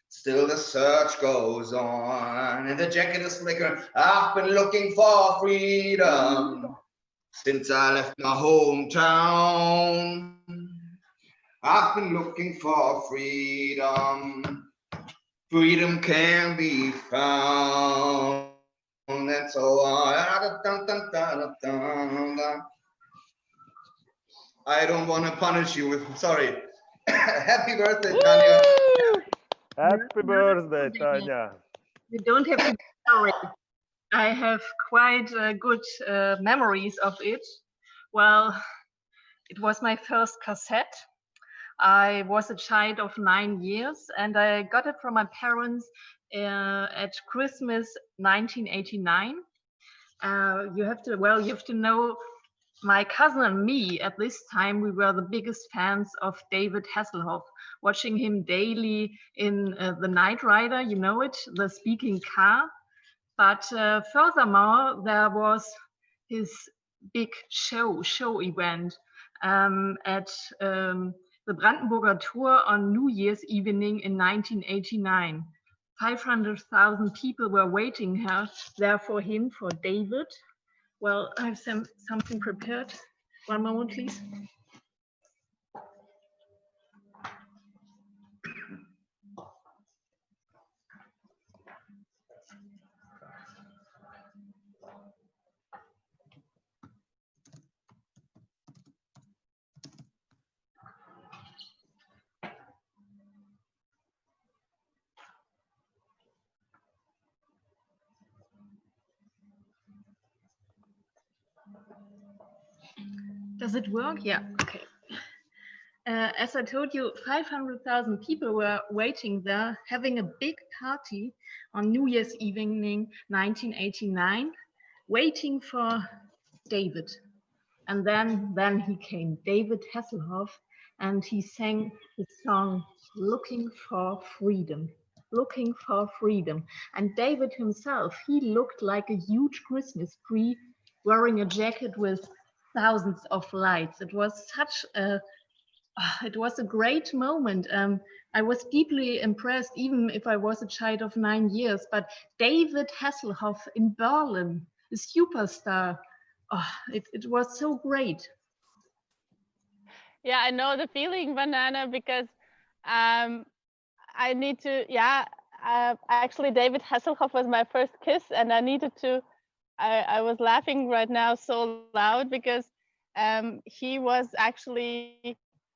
Still the search goes on, and the jacket is flickering. I've been looking for freedom since I left my hometown. I've been looking for freedom. Freedom can be found. And so I don't want to punish you with, sorry. Happy birthday, Tanya. Happy birthday, Tanya. You don't have to be sorry. I have quite good memories of it. Well, it was my first cassette. I was a child of 9 years, and I got it from my parents at Christmas 1989. You have to know, my cousin and me at this time, we were the biggest fans of David Hasselhoff, watching him daily in The Knight Rider, you know it, the speaking car. But furthermore, there was his big show event at the Brandenburger Tor on New Year's evening in 1989. 500,000 people were waiting there for him, for David. Well, I have something prepared. One moment, please. Does it work? Yeah, okay. As I told you, 500,000 people were waiting there, having a big party on New Year's evening 1989, waiting for David. And then he came, David Hasselhoff, and he sang the song, Looking for Freedom. Looking for freedom. And David himself, he looked like a huge Christmas tree, wearing a jacket with thousands of lights. It was it was a great moment. I was deeply impressed, even if I was a child of 9 years. But David Hasselhoff in Berlin, a superstar, it was so great. Yeah, I know the feeling, Banana, because I need to, actually David Hasselhoff was my first kiss, and I needed to, I was laughing right now so loud because he was actually,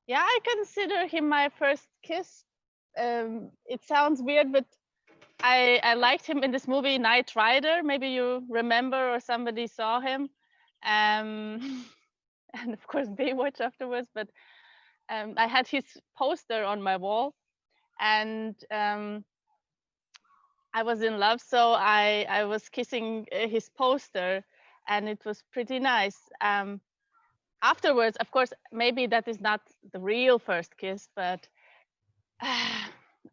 I consider him my first kiss. It sounds weird, but I liked him in this movie Knight Rider. Maybe you remember or somebody saw him. And of course Baywatch afterwards. But I had his poster on my wall, and I was in love, so I was kissing his poster, and it was pretty nice. Afterwards, of course, maybe that is not the real first kiss, but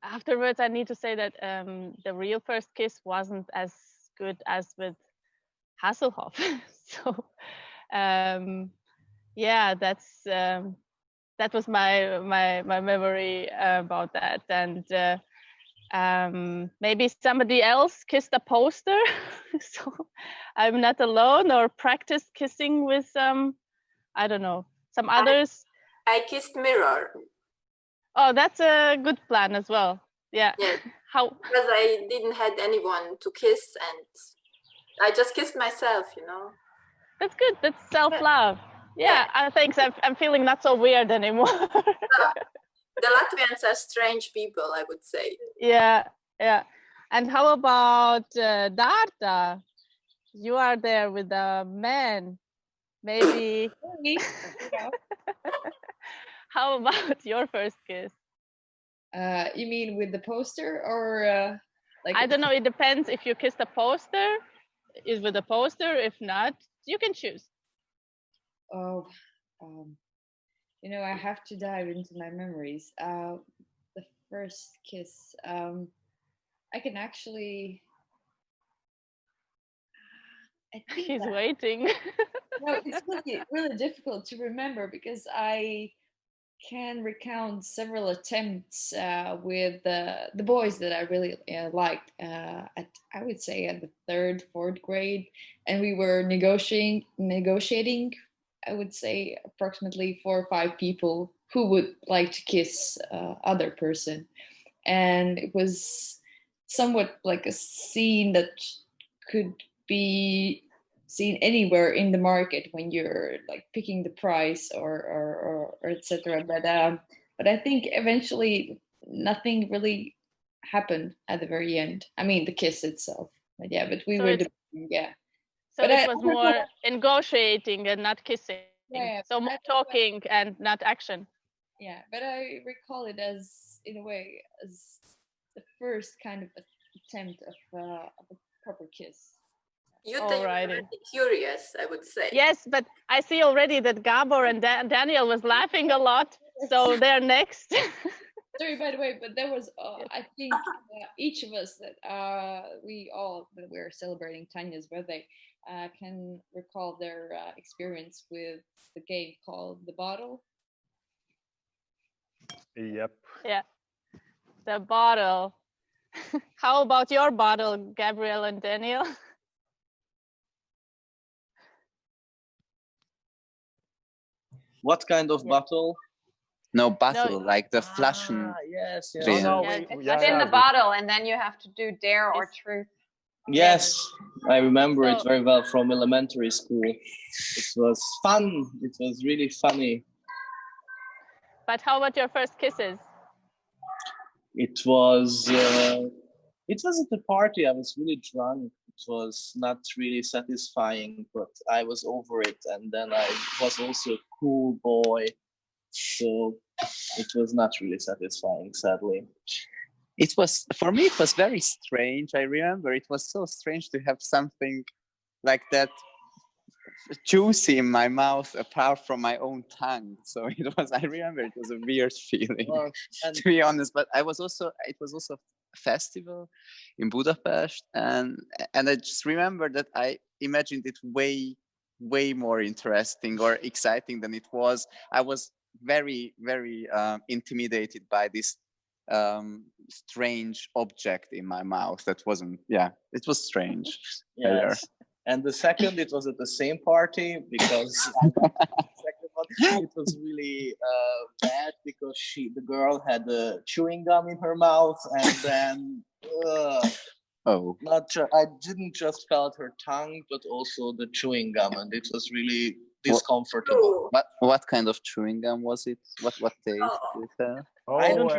afterwards, I need to say that the real first kiss wasn't as good as with Hasselhoff. So, yeah, that was my memory about that, and maybe somebody else kissed a poster, so I'm not alone, or practiced kissing with I don't know, some others. I kissed mirror. Oh, that's a good plan as well. Yeah. Yeah. How? Because I didn't had anyone to kiss, and I just kissed myself, you know. That's good. That's self-love. Yeah, I think I'm feeling not so weird anymore. The Latvians are strange people, I would say. Yeah, yeah. And how about Darta? You are there with a man. Maybe. How about your first kiss? You mean with the poster, or like? I don't know. It depends. If you kissed a poster, is with a poster. If not, you can choose. Oh, you know, I have to dive into my memories. The first kiss. I can actually. I think he's waiting. No, it's really difficult to remember because I can recount several attempts with the boys that I really liked at, I would say, at the 3rd, 4th grade, and we were negotiating, I would say, approximately 4 or 5 people who would like to kiss other person, and it was somewhat like a scene that could be seen anywhere in the market when you're like picking the price or etc. But I think eventually nothing really happened at the very end. I mean, the kiss itself, but yeah, but we So were it's- yeah. So But it was more negotiating and not kissing. Yeah, so more talking and not action. Yeah, but I recall it as, in a way, as the first kind of attempt of a proper kiss. Jutta, you were very curious, I would say. Yes, but I see already that Gabor and Daniel was laughing a lot, so they're next. Sorry, by the way, but there was, I think, each of us that we all, when we're celebrating Tanya's birthday, can recall their experience with the game called The Bottle. Yep. Yeah, the bottle. How about your bottle, Gabriel and Daniel? What kind of bottle? No, battle, like the Flaschen. Yes, yes. Drehen. No, it's in the bottle, and then you have to do dare or truth. Yes, I remember it very well from elementary school. It was fun. It was really funny. But how about your first kisses? It was at a party. I was really drunk. It was not really satisfying, but I was over it. And then I was also a cool boy, so it was not really satisfying, sadly. It was, for me, it was very strange. I remember it was so strange to have something like that juicy in my mouth apart from my own tongue. So it was, I remember it was a weird feeling, to be honest. But it was also a festival in Budapest, and I just remember that I imagined it way more interesting or exciting than it was. I was very intimidated by this strange object in my mouth that wasn't, it was strange. Yes. And the second, it was at the same party because it was really bad because the girl had a chewing gum in her mouth, and then I didn't just felt her tongue, but also the chewing gum, and it was really discomfortable. What kind of chewing gum was it? What taste did it have? I don't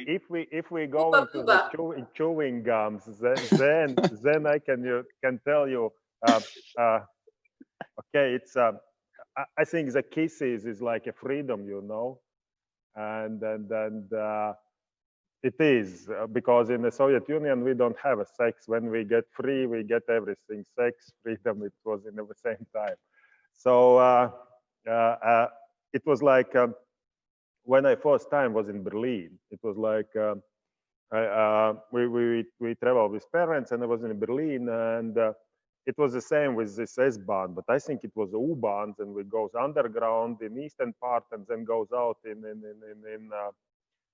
If we go into the chewing gums, then I can tell you. Okay, it's I think the kisses is like a freedom, you know. and it is because in the Soviet Union we don't have a sex. When we get free, we get everything. Sex, freedom. It was in the same time. So it was like when I first time was in Berlin. It was like we traveled with parents, and I was in Berlin, and it was the same with this S-Bahn, but I think it was the U-Bahn, and it goes underground in eastern part and then goes out in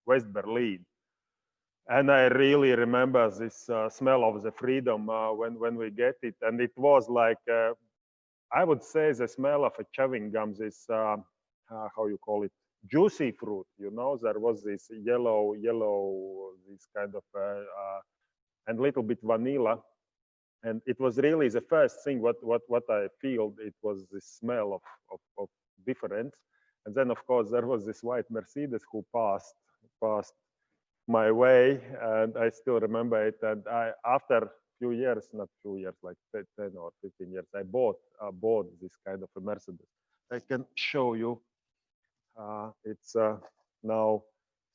West Berlin. And I really remember this smell of the freedom when we get it, and it was like I would say the smell of a chewing gum. This how you call it, juicy fruit. You know, there was this yellow, this kind of and little bit vanilla. And it was really the first thing what I feel. It was the smell of difference. And then of course there was this white Mercedes who passed my way, and I still remember it. And I, after a few years, not few years, like 10 or 15 years, I bought this kind of a Mercedes. I can show you. It's now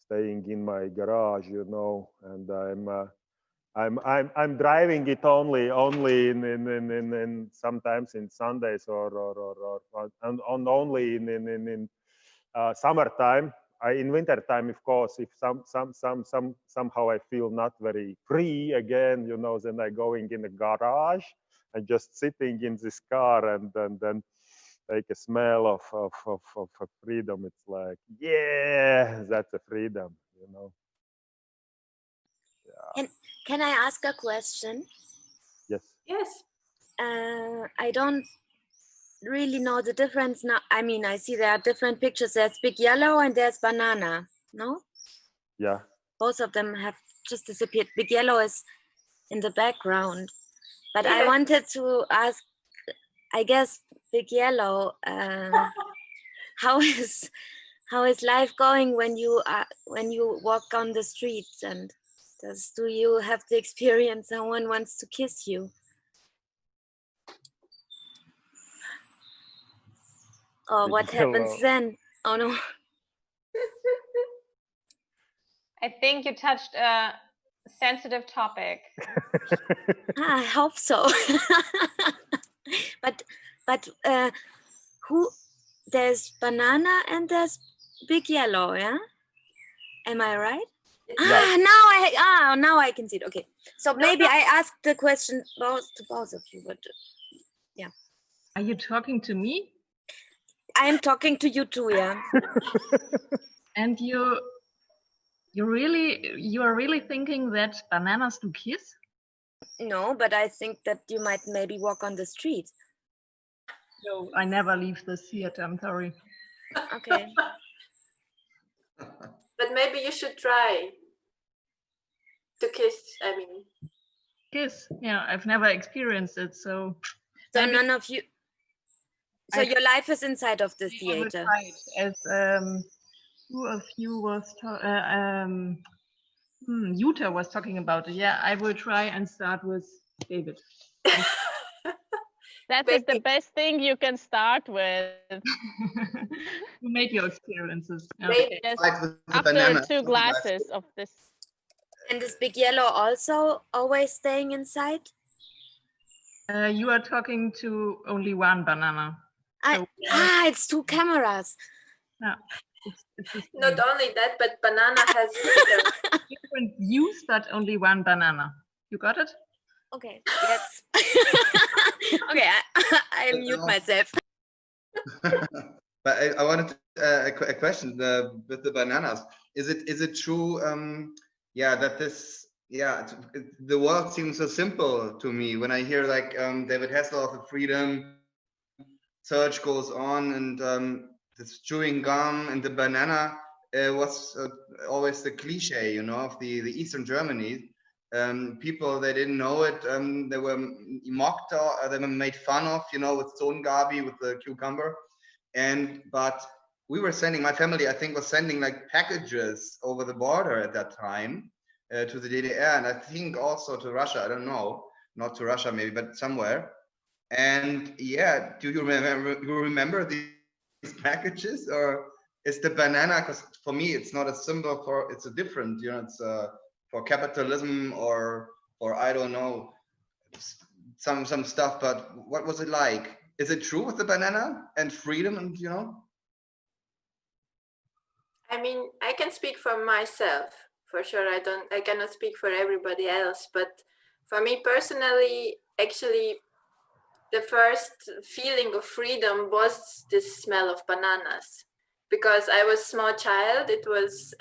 staying in my garage, you know, and I'm driving it only in sometimes in Sundays or only in summertime. In winter time, of course, if somehow I feel not very free again, you know, then I going in the garage and just sitting in this car and then take a smell of freedom. It's like, yeah, that's a freedom, you know. And can I ask a question? Yes. Yes. I don't really know the difference now. I mean, I see there are different pictures. There's big yellow and there's banana, no? Yeah. Both of them have just disappeared. Big yellow is in the background. But I wanted to ask, I guess, big yellow, how is life going when you walk on the streets, and do you have the experience someone wants to kiss you? Or what happens then? Oh no. I think you touched a sensitive topic. I hope so. but who? There's banana and there's big yellow, yeah? Am I right? Yeah. Now I can see it. Okay, so maybe I asked the question to both of you, but yeah. Are you talking to me? I am talking to you too, yeah. And you are really thinking that bananas do kiss? No, but I think that you might maybe walk on the street. No, I never leave the theater, I'm sorry. Okay. But maybe you should try to kiss, I mean. Kiss, yeah, I've never experienced it, so none of you. So your life is inside of the theater. As two of you was Jutta was talking about it. Yeah, I will try and start with David. That is the best thing you can start with. You make your experiences. Okay. Yes, after 2 glasses of this. And is big yellow also always staying inside? You are talking to only one banana. It's 2 cameras. Yeah. Not only that, but banana has different views, but only one banana. You got it? Okay. Yes. Okay, I mute myself. But I wanted a question with the bananas. Is it true? That the world seems so simple to me when I hear like David Hasselhoff, the freedom search goes on, and this chewing gum and the banana was always the cliche, you know, of the Eastern Germany. People, they didn't know it. They were mocked, or they were made fun of, you know, with Zongabi, with the cucumber. But we were sending, my family, I think, was sending like packages over the border at that time to the DDR, and I think also to Russia. I don't know, not to Russia maybe, but somewhere. And yeah, do you remember these packages, or is the banana, because for me it's not a symbol for, it's a different, you know, it's for capitalism or I don't know, some stuff. But what was it like? Is it true with the banana and freedom and, you know? I mean, I can speak for myself for sure. I cannot speak for everybody else, but for me personally, actually, the first feeling of freedom was the smell of bananas, because I was a small child. It was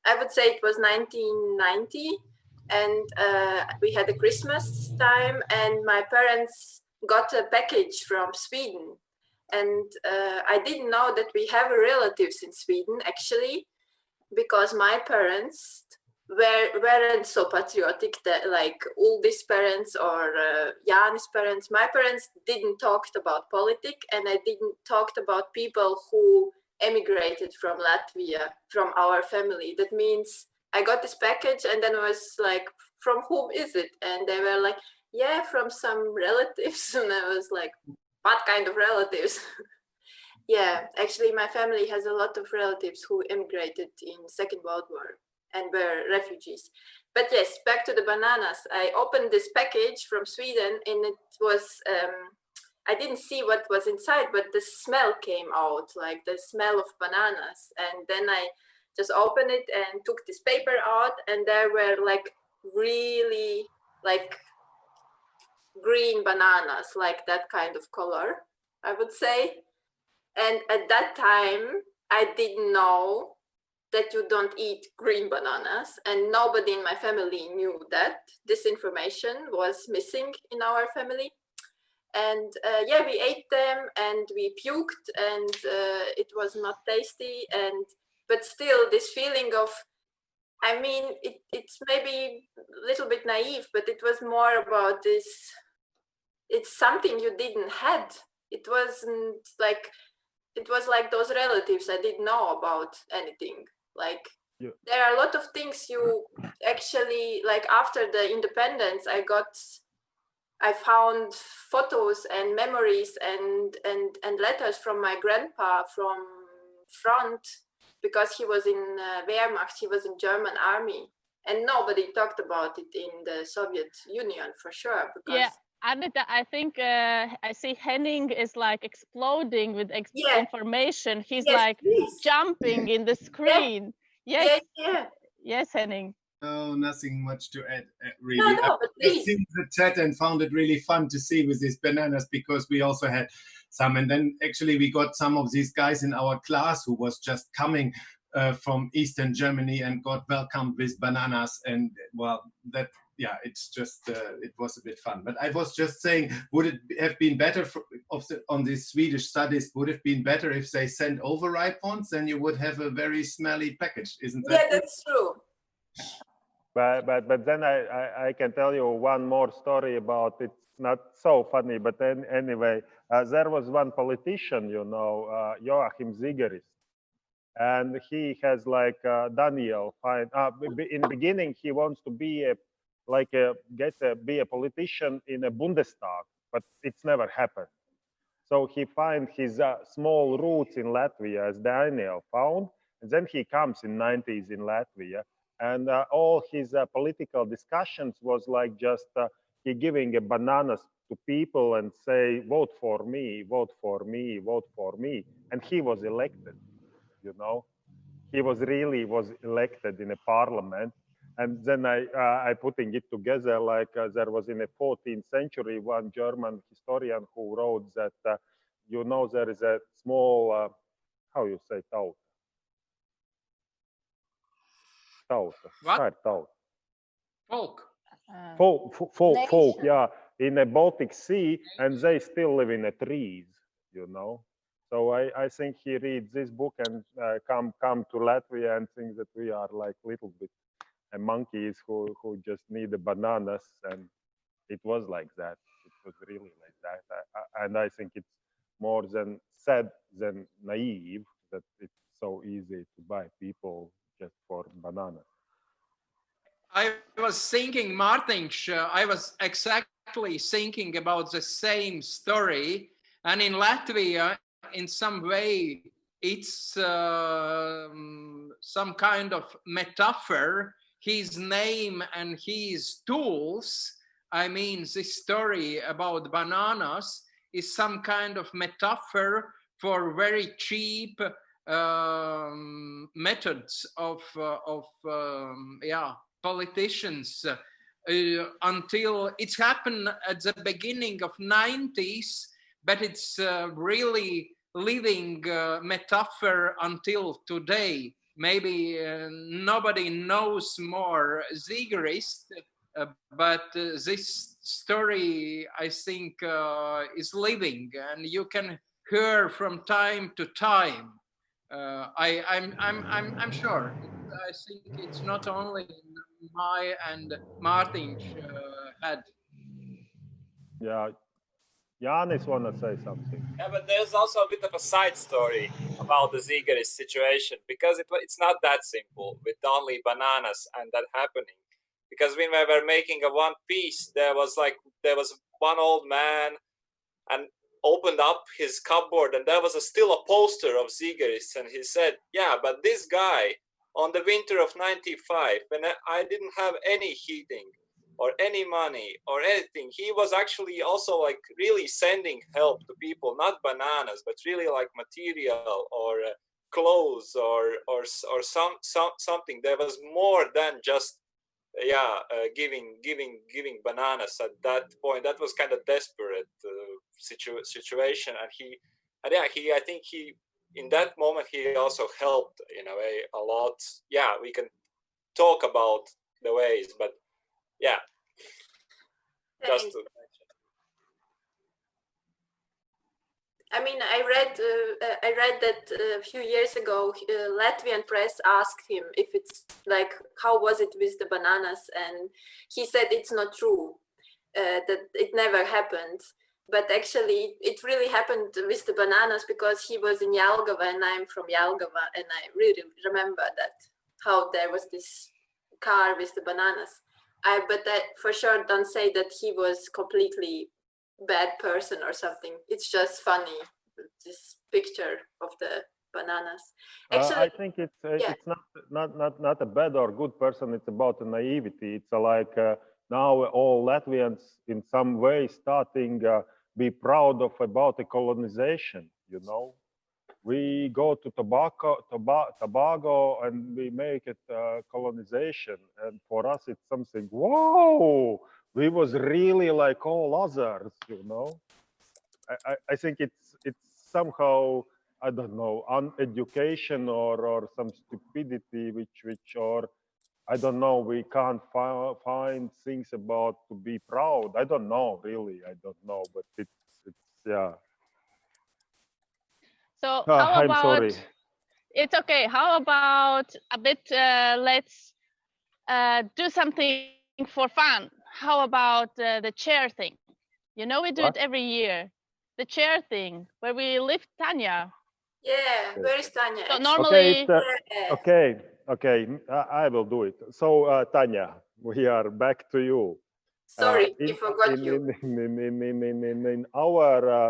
I would say it was 1990, and we had a Christmas time, and my parents got a package from Sweden. And I didn't know that we have relatives in Sweden, actually, because my parents weren't so patriotic that like Uldi's parents or Jani's parents. My parents didn't talk about politics, and I didn't talk about people who emigrated from Latvia, from our family. That means I got this package, and then I was like, from whom is it? And they were like, yeah, from some relatives. And I was like, what kind of relatives? Yeah, actually my family has a lot of relatives who immigrated in Second World War and were refugees. But yes, back to the bananas. I opened this package from Sweden, and it was, I didn't see what was inside, but the smell came out, like the smell of bananas. And then I just opened it and took this paper out, and there were like really like green bananas, like that kind of color, I would say. And at that time, I didn't know that you don't eat green bananas, and nobody in my family knew that. This information was missing in our family. And yeah, we ate them and we puked, and it was not tasty. But still, this feeling of, I mean, it's maybe a little bit naive, but it was more about this. It's something you didn't had. It wasn't like, it was like those relatives I didn't know about anything. Like, yeah. There are a lot of things you actually, like after the independence, I found photos and memories and letters from my grandpa from front, because he was in Wehrmacht, he was in German army, and nobody talked about it in the Soviet Union for sure. Because yeah. Anita, I think I see Henning is like exploding with information. He's like jumping in the screen. Yes. Yes, Henning. Oh, nothing much to add, really. I've just seen the chat and found it really fun to see with these bananas, because we also had some. And then actually we got some of these guys in our class who was just coming from Eastern Germany and got welcomed with bananas. And well, that, yeah, it's just, it was a bit fun. But I was just saying, would it have been better on these Swedish studies, would it have been better if they sent overripe ones? Then you would have a very smelly package, isn't that? Yeah, that's true. But then I can tell you one more story about, it's not so funny, but then anyway, there was one politician, you know, Joachim Zigeris. And he has like Daniel, in the beginning, he wants to be be a politician in a Bundestag, but it's never happened. So he finds his small roots in Latvia, as Daniel found, and then he comes in 90s in Latvia, and all his political discussions was like just he giving bananas to people and say, vote for me, vote for me, vote for me, and he was elected. You know, he was elected in a parliament. And then I putting it together, like there was in the 14th century, one German historian who wrote that, you know, there is a small, how you say, taut? Taut. What? Taut. Folk. Folk, yeah, in the Baltic Sea, and they still live in the trees, you know. So I think he reads this book and come to Latvia and thinks that we are like little bit monkeys who just need the bananas, and it was like that. It was really like that. And I think it's more than sad than naive that it's so easy to buy people just for bananas. I was thinking, Martin, I was exactly thinking about the same story. And in Latvia, in some way, it's some kind of metaphor. His name and his tools, I mean, this story about bananas is some kind of metaphor for very cheap methods of politicians until it's happened at the beginning of 90s, but it's really living metaphor until today. Maybe nobody knows more Zigerist, but this story, I think, is living, and you can hear from time to time. I'm sure. I think it's not only in my and Martin's head. Yeah, Janis wanna say something. Yeah, but there's also a bit of a side story about the Zigerist situation, because it's not that simple with only bananas and that happening. Because when we were making a one piece, there was one old man and opened up his cupboard, and there was still a poster of Zigerist, and he said, yeah, but this guy on the winter of 95, when I didn't have any heating or any money or anything, he was actually also like really sending help to people, not bananas, but really like material or clothes or something. There was more than just giving bananas at that point. That was kind of desperate situation, and I think he in that moment he also helped in a way a lot. Yeah, we can talk about the ways, but yeah, just to mention. I mean, I read that a few years ago, Latvian press asked him if it's like, how was it with the bananas? And he said it's not true, that it never happened. But actually, it really happened with the bananas, because he was in Jelgava and I'm from Jelgava, and I really remember that, how there was this car with the bananas. But I for sure don't say that he was completely bad person or something. It's just funny, this picture of the bananas. Actually, I think it's not a bad or good person. It's about naivety. It's like now all Latvians in some way starting be proud of about the colonization. You know, we go to Tobago and we make it colonization, and for us it's something. Whoa, we was really like all others. You know, I think it's somehow, I don't know, uneducation or some stupidity, which or I don't know. We can't find things about to be proud. I don't know, really. I don't know, but it's yeah. So how I'm about? sorry. It's okay. How about a bit? Let's do something for fun. How about the chair thing? You know, we do What? it every year. The chair thing, where we lift Tanya. yeah, where is Tanya? So Actually? normally, Okay. I will do it. So Tanya, we are back to you. Sorry, I forgot you. In our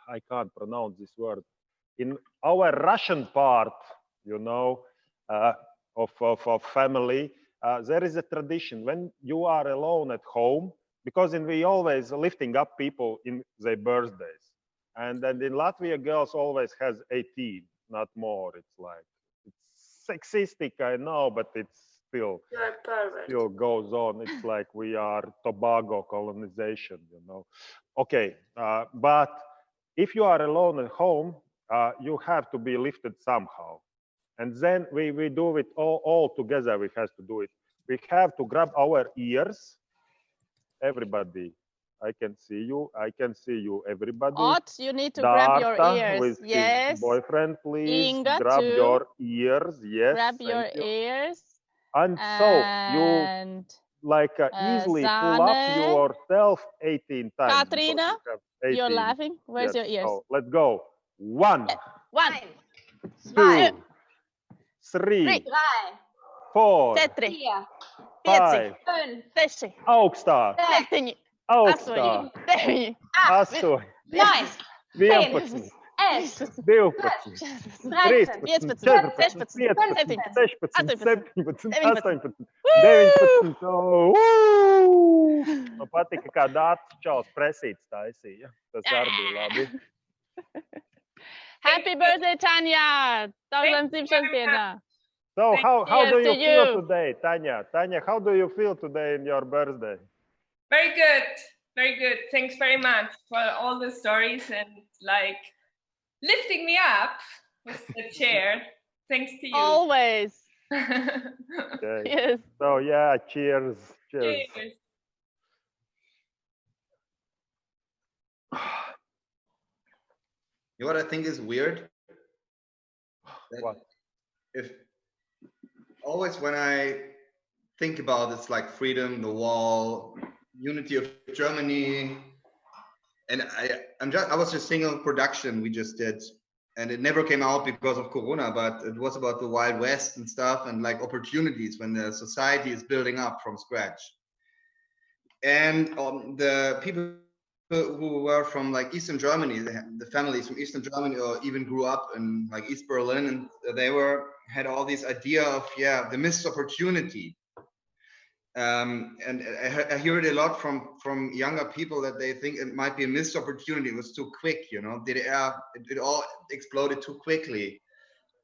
I can't pronounce this word. In our Russian part, you know, of family, there is a tradition when you are alone at home, because we always lifting up people in their birthdays, and then in Latvia, girls always has 18, not more. It's like it's sexistic, I know, but it's still goes on. It's like we are Tobago colonization, you know. Okay, but if you are alone at home, you have to be lifted somehow. And then we do it all together. We have to do it. We have to grab our ears. Everybody, I can see you. I can see you. Everybody. Ot, you need to grab your ears. With Yes. his boyfriend, please. Inga grab too. your ears. Yes. Grab your ears. And so you like easily pull up yourself 18 times. Katrina, you you're laughing. Where's your ears? So let's go. 1, 2, 3, 4, 5, 6, augstāk, 7, augstāk, 8, 9, 8, 11, 12, 13, 14, 15, 16, 17, 18, 19. Oh, man patika, kā dāts čaus presīts taisīja. Tas arī bija labi. Happy birthday, Tanya! Tavs dzimšanas dienā. So how do you feel today, Tanya? Tanya, how do you feel today in your birthday? Very good, very good. Thanks very much for all the stories and like lifting me up with the chair. Thanks to you. Always. Okay. Yes. So yeah, cheers. Cheers. Cheers. You know what I think is weird? What? If always when I think about it's like freedom, the wall, unity of Germany, and I was just thinking of production we just did, and it never came out because of Corona, but it was about the Wild West and stuff, and like opportunities when the society is building up from scratch. And the people who were from like Eastern Germany, the families from Eastern Germany, or even grew up in like East Berlin, and they had all this idea of the missed opportunity. And I hear it a lot from younger people that they think it might be a missed opportunity. It was too quick, you know. It all exploded too quickly,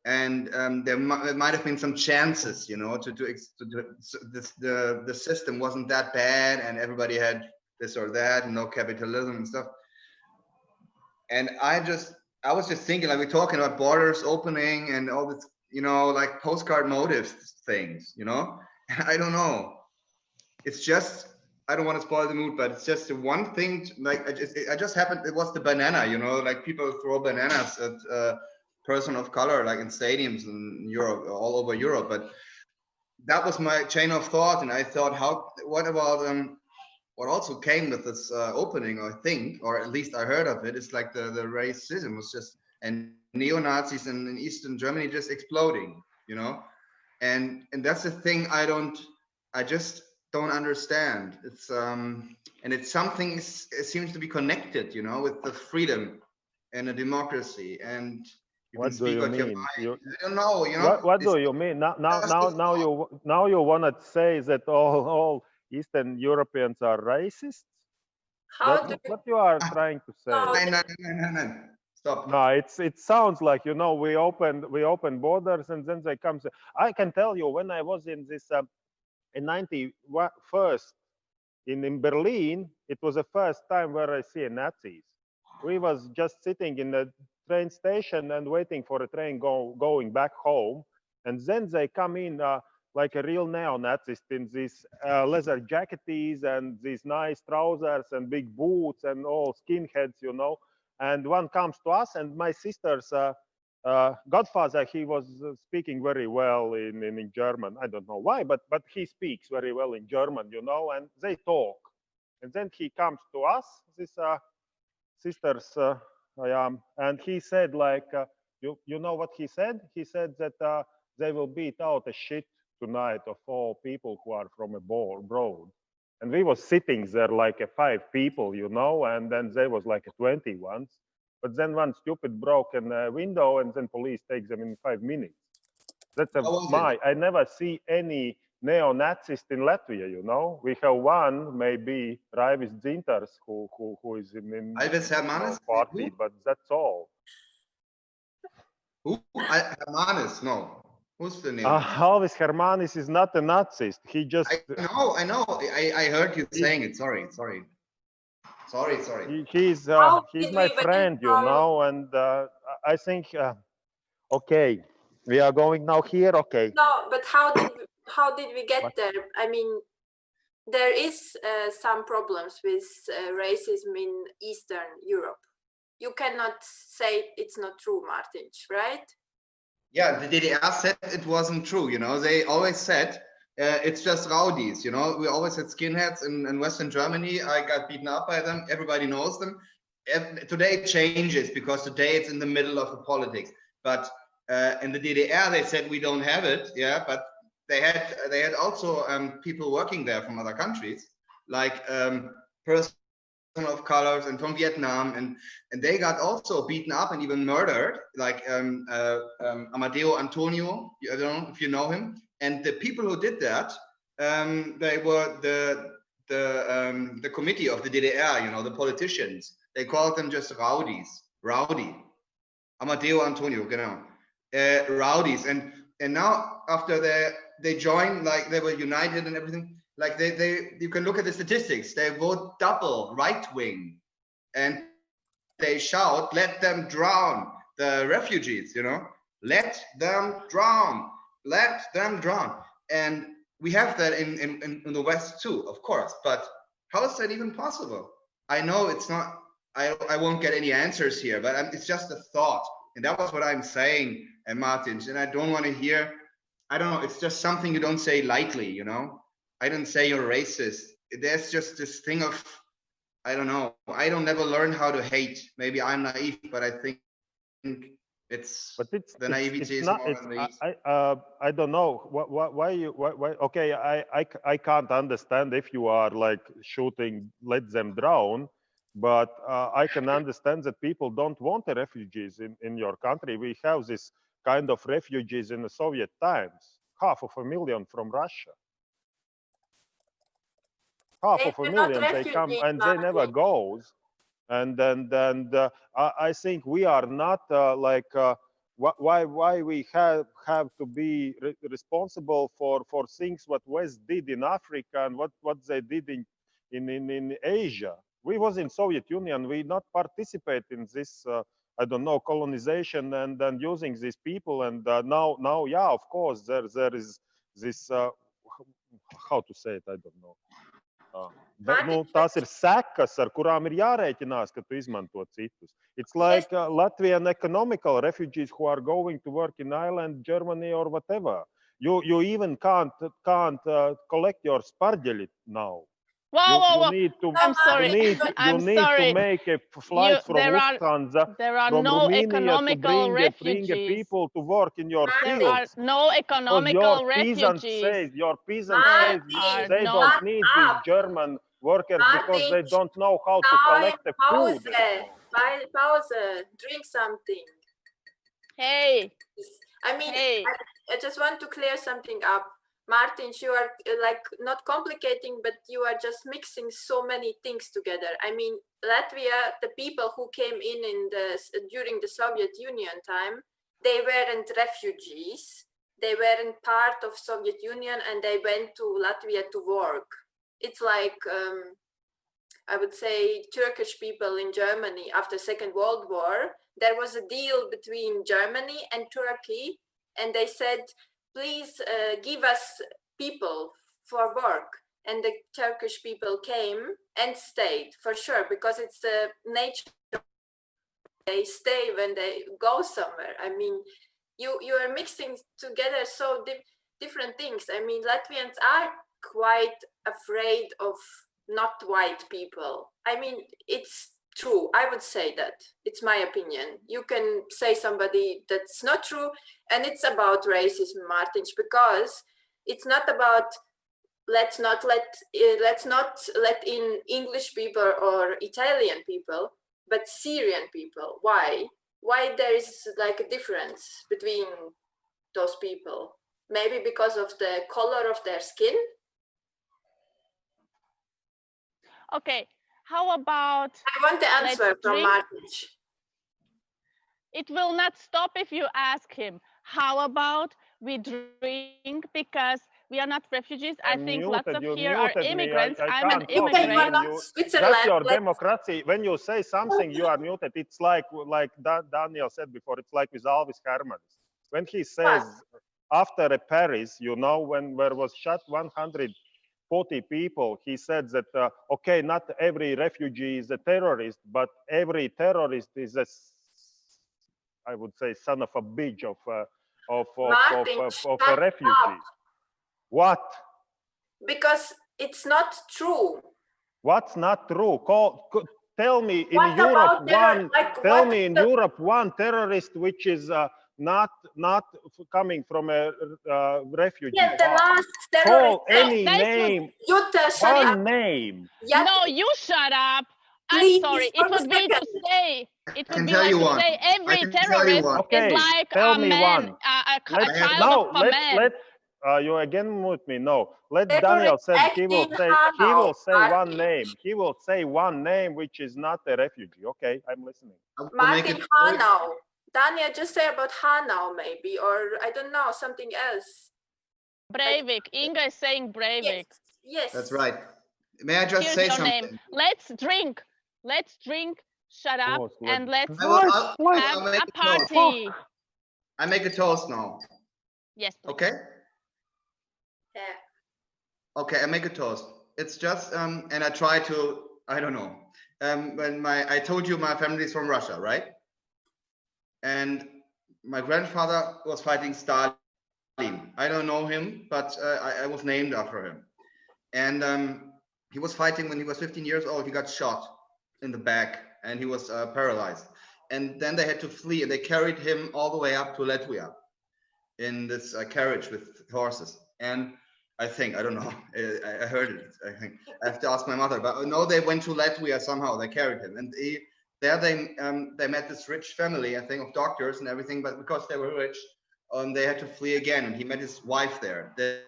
and there might have been some chances, you know, the system wasn't that bad, and everybody had this or that, and no capitalism and stuff. And I was just thinking, like, we're talking about borders opening and all this, you know, like postcard motives things, you know. I don't know. It's just, I don't want to spoil the mood, but it's just the one thing, like, I just happened, it was the banana, you know, like people throw bananas at person of color, like in stadiums in Europe, all over Europe. But that was my chain of thought. And I thought, what about, what also came with this opening, I think, or at least I heard of it, is like the racism was just, and neo-Nazis in Eastern Germany just exploding, you know. And that's the thing I just don't understand. It's and it's something, it seems to be connected, you know, with the freedom and the democracy, and you what can speak do you what your mean? mind. I don't know, you know. What do you mean? Now you want to say that all Eastern Europeans are racist? What you are trying to say? No. Stop. No, it sounds like, you know, we open borders and then they come. I can tell you, when I was in this in 91st in Berlin, it was the first time where I see Nazis. We was just sitting in the train station and waiting for a train going back home, and then they come in like a real neo-Nazist in these leather jackets and these nice trousers and big boots and all skinheads, you know. And one comes to us, and my sister's godfather, he was speaking very well in German. I don't know why, but he speaks very well in German, you know, and they talk. And then he comes to us, this sister's, and he said, like, you know what he said? He said that they will beat out a shit tonight of all people who are from abroad. And we was sitting there like 5 people, you know, and then there was like 20 ones. But then one stupid broken window, and then police takes them in 5 minutes. That's I never see any neo-Nazist in Latvia, you know. We have one, maybe Raivis Dzintars, who is in party, but that's all. Who? Hermanis, no. Who's the name? Alvis Hermanis is not a Nazist. He just. I know. I heard you saying it. Sorry. He's my friend, you know, and I think. Okay, we are going now here. Okay. No, but how did we get there? I mean, there is some problems with racism in Eastern Europe. You cannot say it's not true, Martin, right? Yeah, the DDR said it wasn't true, you know. They always said it's just rowdies, you know. We always had skinheads in Western Germany. I got beaten up by them. Everybody knows them. Today it changes because today it's in the middle of the politics. But in the DDR they said we don't have it, yeah. But they had also people working there from other countries, like person of colors and from Vietnam, and they got also beaten up and even murdered, like Amadeo Antonio. I don't know if you know him. And the people who did that, they were the committee of the DDR, you know, the politicians. They called them just rowdies, rowdy. Amadeo Antonio, genau. Rowdies. And now after they joined, like they were united and everything, like you can look at the statistics. They vote double right wing, and they shout, "Let them drown, the refugees," you know, "Let them drown, let them drown." And we have that in the West too, of course. But how is that even possible? I know it's not. I won't get any answers here, but it's just a thought, and that was what I'm saying, Martin. And I don't want to hear. I don't know. It's just something you don't say lightly, you know. I didn't say you're racist. There's just this thing of, I don't know. I don't never learn how to hate. Maybe I'm naive, but I think it's the naivety is more than the I don't know why. Okay, I can't understand if you are like shooting, let them drown, but I can understand that people don't want the refugees in your country. We have this kind of refugees in the Soviet times, 500,000 from Russia. 500,000 they come and they never goes, and I think we are not why we have to be responsible for things what West did in Africa and what they did in Asia. We was in Soviet Union. We not participate in this I don't know, colonization and using these people, and now yeah, of course there is this how to say it, I don't know. Bet, nu, tās ir sekas, ar kurām ir jārēķinās, ka tu izmanto citus. It's like Latvian economical refugees who are going to work in Ireland, Germany, or whatever. You even can't collect your spargeli now. Whoa. You need to, I'm sorry. You need to make a flight from Lufthansa, from no Romania economical to bring people to work in your fields. There are no economical refugees. Your peasants say they don't need these German workers because they don't know how to collect the food. Pause. Drink something. Hey. I mean, I just want to clear something up. Martin, you are like not complicating, but you are just mixing so many things together. I mean, Latvia, the people who came in during the Soviet Union time, they weren't refugees. They weren't part of Soviet Union, and they went to Latvia to work. It's like, I would say, Turkish people in Germany after Second World War. There was a deal between Germany and Turkey, and they said, please give us people for work. And the Turkish people came and stayed for sure, because it's the nature. They stay when they go somewhere. I mean, you are mixing together so different things. I mean, Latvians are quite afraid of not white people. I mean, it's true. I would say that. It's my opinion. You can say somebody that's not true, and it's about racism, Martins, because it's not about let's not let in English people or Italian people, but Syrian people. Why? Why there is like a difference between those people? Maybe because of the color of their skin? Okay. How about... I want the answer from Martin. It will not stop if you ask him. How about we drink, because we are not refugees. I think lots of here are immigrants. I'm an immigrant. That's your democracy. When you say something, you are muted. It's like Daniel said before, it's like with Alvis Hermans. When he says, after Paris, you know, when there was shot 140 people, he said that, okay, not every refugee is a terrorist, but every terrorist is a, I would say, son of a bitch of a refugee. What? Because it's not true. What's not true? Tell me in Europe one. Tell me in Europe one terrorist which is not coming from a refugee. Yeah, the last terrorist. Call any name. Jutta, shut one up. name. No, you shut up. I'm sorry. It would be to say. It would be like to say every terrorist is like tell a me man, one. a child of a man. You again mute me. No, let They were Daniel said he will acting say one name. He will say one name which is not a refugee. Okay, I'm listening. Martin Hanau. Daniel, just say about Hanau maybe, or I don't know, something else. Breivik. Inga is saying Breivik. Yes. That's right. May I just Here's say your something? name. Let's drink. Let's drink. Shut up and let's I'll have make a party. I make a toast now. Yes, please. Okay. Yeah. Okay, I make a toast. It's just and I try to, I don't know. When I told you my family is from Russia, right? And my grandfather was fighting Stalin. I don't know him, but I was named after him. And he was fighting when he was 15 years old. He got shot in the back and he was paralyzed. And then they had to flee and they carried him all the way up to Latvia in this carriage with horses. And I think, I don't know, I heard it, I think. I have to ask my mother, but no, they went to Latvia somehow, they carried him. And there they met this rich family, I think, of doctors and everything, but because they were rich, they had to flee again. And he met his wife there, the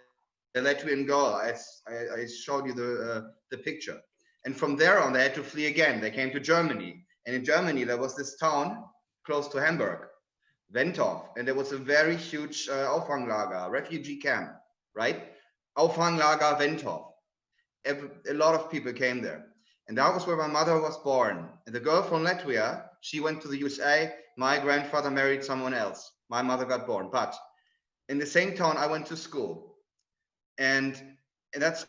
Latvian girl. I showed you the picture. And from there on, they had to flee again. They came to Germany. And in Germany, there was this town close to Hamburg, Wentorf. And there was a very huge Auffanglager, refugee camp, right? Auffanglager Wentorf. A lot of people came there. And that was where my mother was born. And the girl from Latvia, she went to the USA. My grandfather married someone else. My mother got born. But in the same town, I went to school. And in that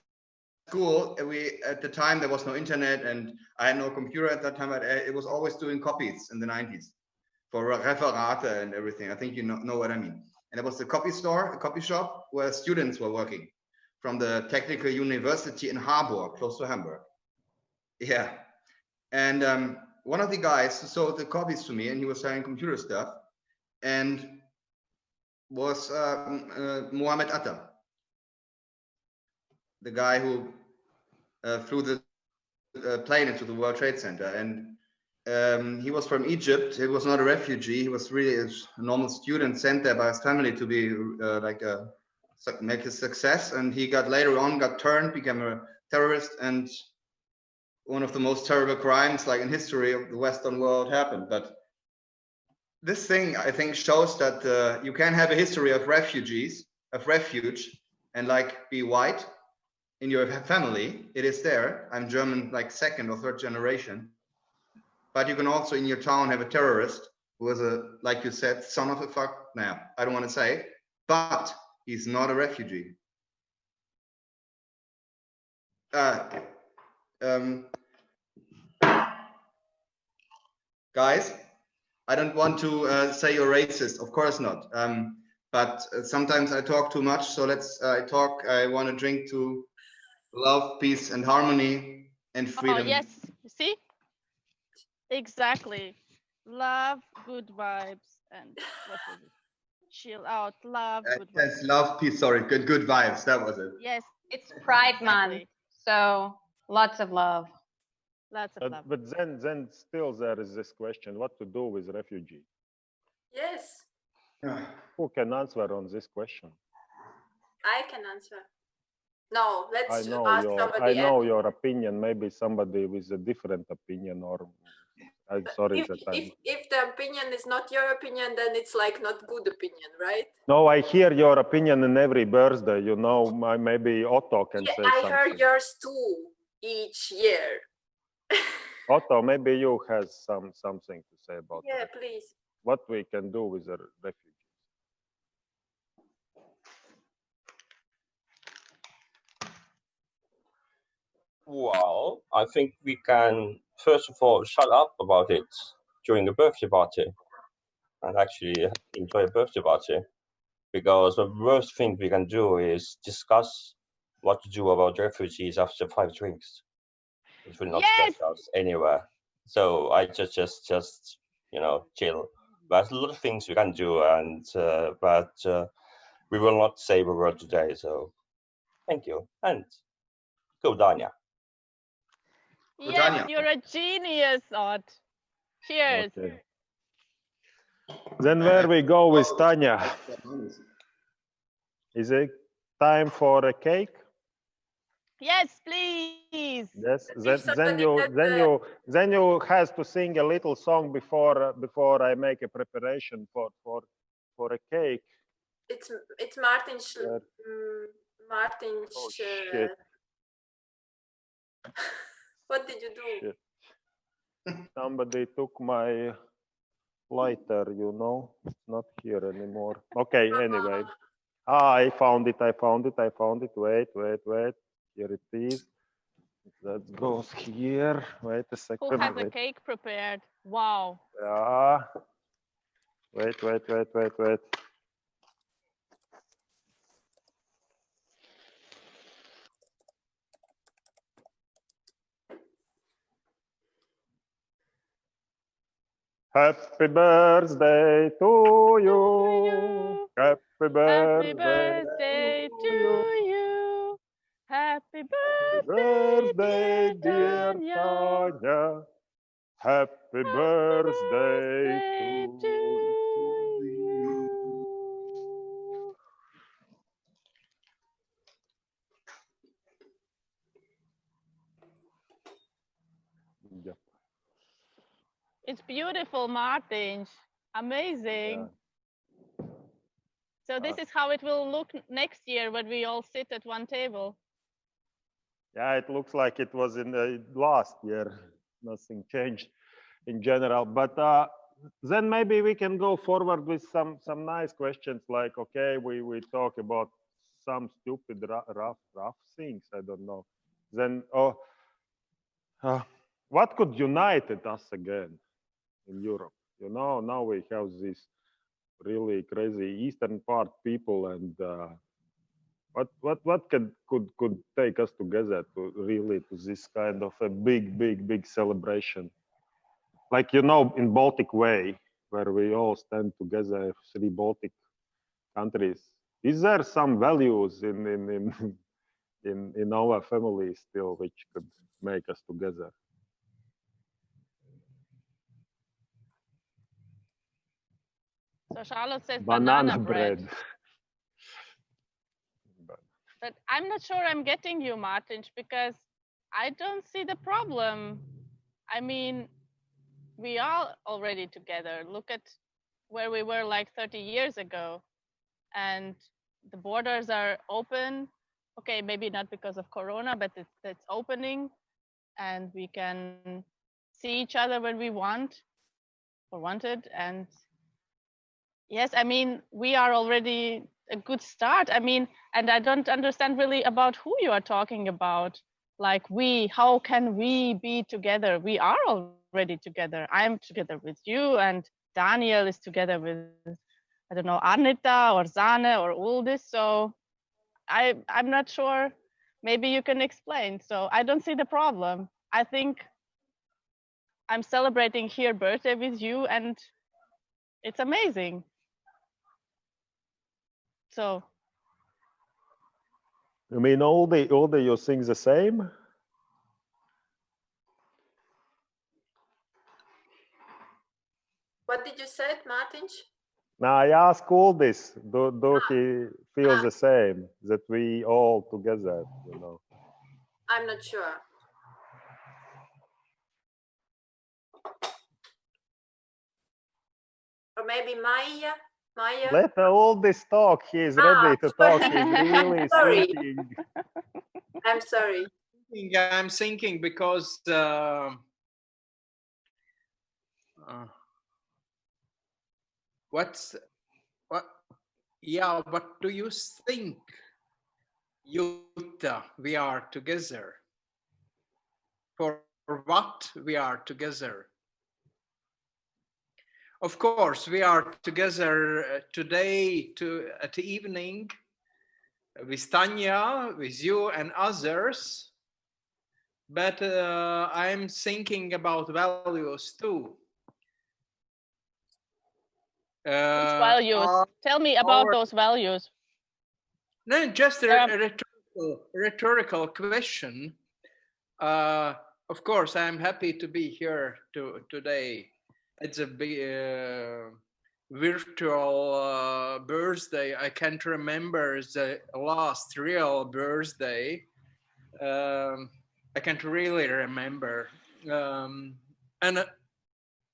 school, at the time, there was no internet and I had no computer at that time, but it was always doing copies in the 90s for Referate and everything. I think you know what I mean. And there was a copy store, a copy shop where students were working from the Technical University in Harburg, close to Hamburg. Yeah. And one of the guys sold the copies to me and he was selling computer stuff and was Mohammed Atta, the guy who flew the plane into the World Trade Center. And he was from Egypt. He was not a refugee. He was really a normal student sent there by his family to be make a success. And he later on got turned, became a terrorist, and one of the most terrible crimes like in history of the Western world happened. But this thing, I think, shows that you can have a history of refuge, and like be white in your family. It is there. I'm German, like second or third generation. But you can also in your town have a terrorist who was like you said, son of a fuck. Now, I don't want to say, but he's not a refugee. Guys, I don't want to say you're racist. Of course not. But sometimes I talk too much. So I want to drink to love, peace, and harmony and freedom. Oh, yes. You see? Exactly. Love, good vibes, and what was it? Chill out. Love, good vibes. Yes, love, peace. Sorry, good vibes. That was it. Yes. It's Pride Month, so lots of love. Lots of love. But then still there is this question: what to do with refugee? Yes. Who can answer on this question? I can answer. No, let's I ask know somebody else. your opinion. Maybe somebody with a different opinion, or I'm sorry If the opinion is not your opinion, then it's like not good opinion, right? No, I hear your opinion in every birthday. You know, maybe Otto can say I something. heard yours too each year. Otto, maybe you has something to say about Yeah, it. please. What we can do with the refugees. Well, I think we can first of all shut up about it during the birthday party and actually enjoy a birthday party, because the worst thing we can do is discuss what to do about refugees after 5 drinks. It will not get us anywhere. So I just chill. There's a lot of things we can do, and but we will not say the word today. So thank you, and go Tanya. Yes, you're a genius, Ott. Cheers. Okay. Then where we go with Tanya? Is it time for a cake? Yes, please. Yes. Then you has to sing a little song before I make a preparation for a cake. It's Martin's. Martin's. Oh, shit. What did you do? Shit. Somebody took my lighter, you know. It's not here anymore. Okay, anyway. I found it. Wait. Here it is. That goes here. Wait a second. Who has a cake prepared? Wow. Yeah. Wait. Happy birthday to you. Happy birthday to you. Happy birthday, dear Tanya. Happy birthday to you. Yeah. It's beautiful, Martin. Amazing. Yeah. So this is how it will look next year when we all sit at one table. Yeah, it looks like it was in the last year. Nothing changed in general. But then maybe we can go forward with some nice questions like, okay, we talk about some stupid rough things. I don't know. Then, what could unite us again in Europe? You know, now we have this really crazy Eastern part people, and what could take us together to really to this kind of a big celebration, like, you know, in Baltic Way, where we all stand together, 3 Baltic countries. Is there some values in our family still which could make us together? So Charlotte says banana bread. But I'm not sure I'm getting you, Martin, because I don't see the problem. I mean, we are already together. Look at where we were like 30 years ago. And the borders are open. Okay, maybe not because of Corona, but it's opening. And we can see each other when we want or wanted. And yes, I mean, we are already a good start. I mean, and I don't understand really about who you are talking about. Like how can we be together? We are already together. I'm together with you, and Daniel is together with, I don't know, Anita or Zane or Uldis. So I'm not sure. Maybe you can explain. So I don't see the problem. I think I'm celebrating here birthday with you, and it's amazing. So, I mean, all the you sing the same? What did you say, Martin? Now I ask all this. Do he feel the same, that we all together? You know. I'm not sure. Or maybe Maya. Let all this talk. He is ready to talk. He's really sorry. thinking. I'm sorry. I'm thinking because what? Yeah, what do you think, Jutta? We are together. For what we are together? Of course, we are together today at the evening with Tanya, with you and others. But I'm thinking about values too. Which values? Tell me about those values. No, just a rhetorical question. of course, I'm happy to be here today. It's a big virtual birthday. I can't remember the last real birthday. I can't really remember. And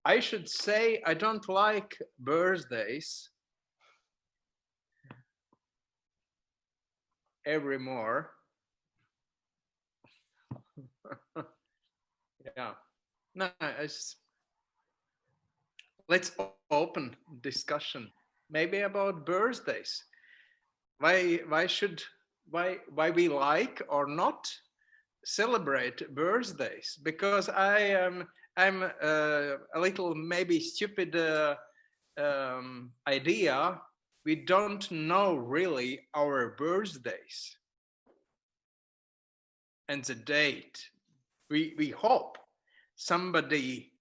I should say I don't like birthdays anymore. Yeah. No, let's open discussion maybe about birthdays. Why we like or not celebrate birthdays? Because I'm a little maybe stupid idea. We don't know really our birthdays and the date. We hope somebody,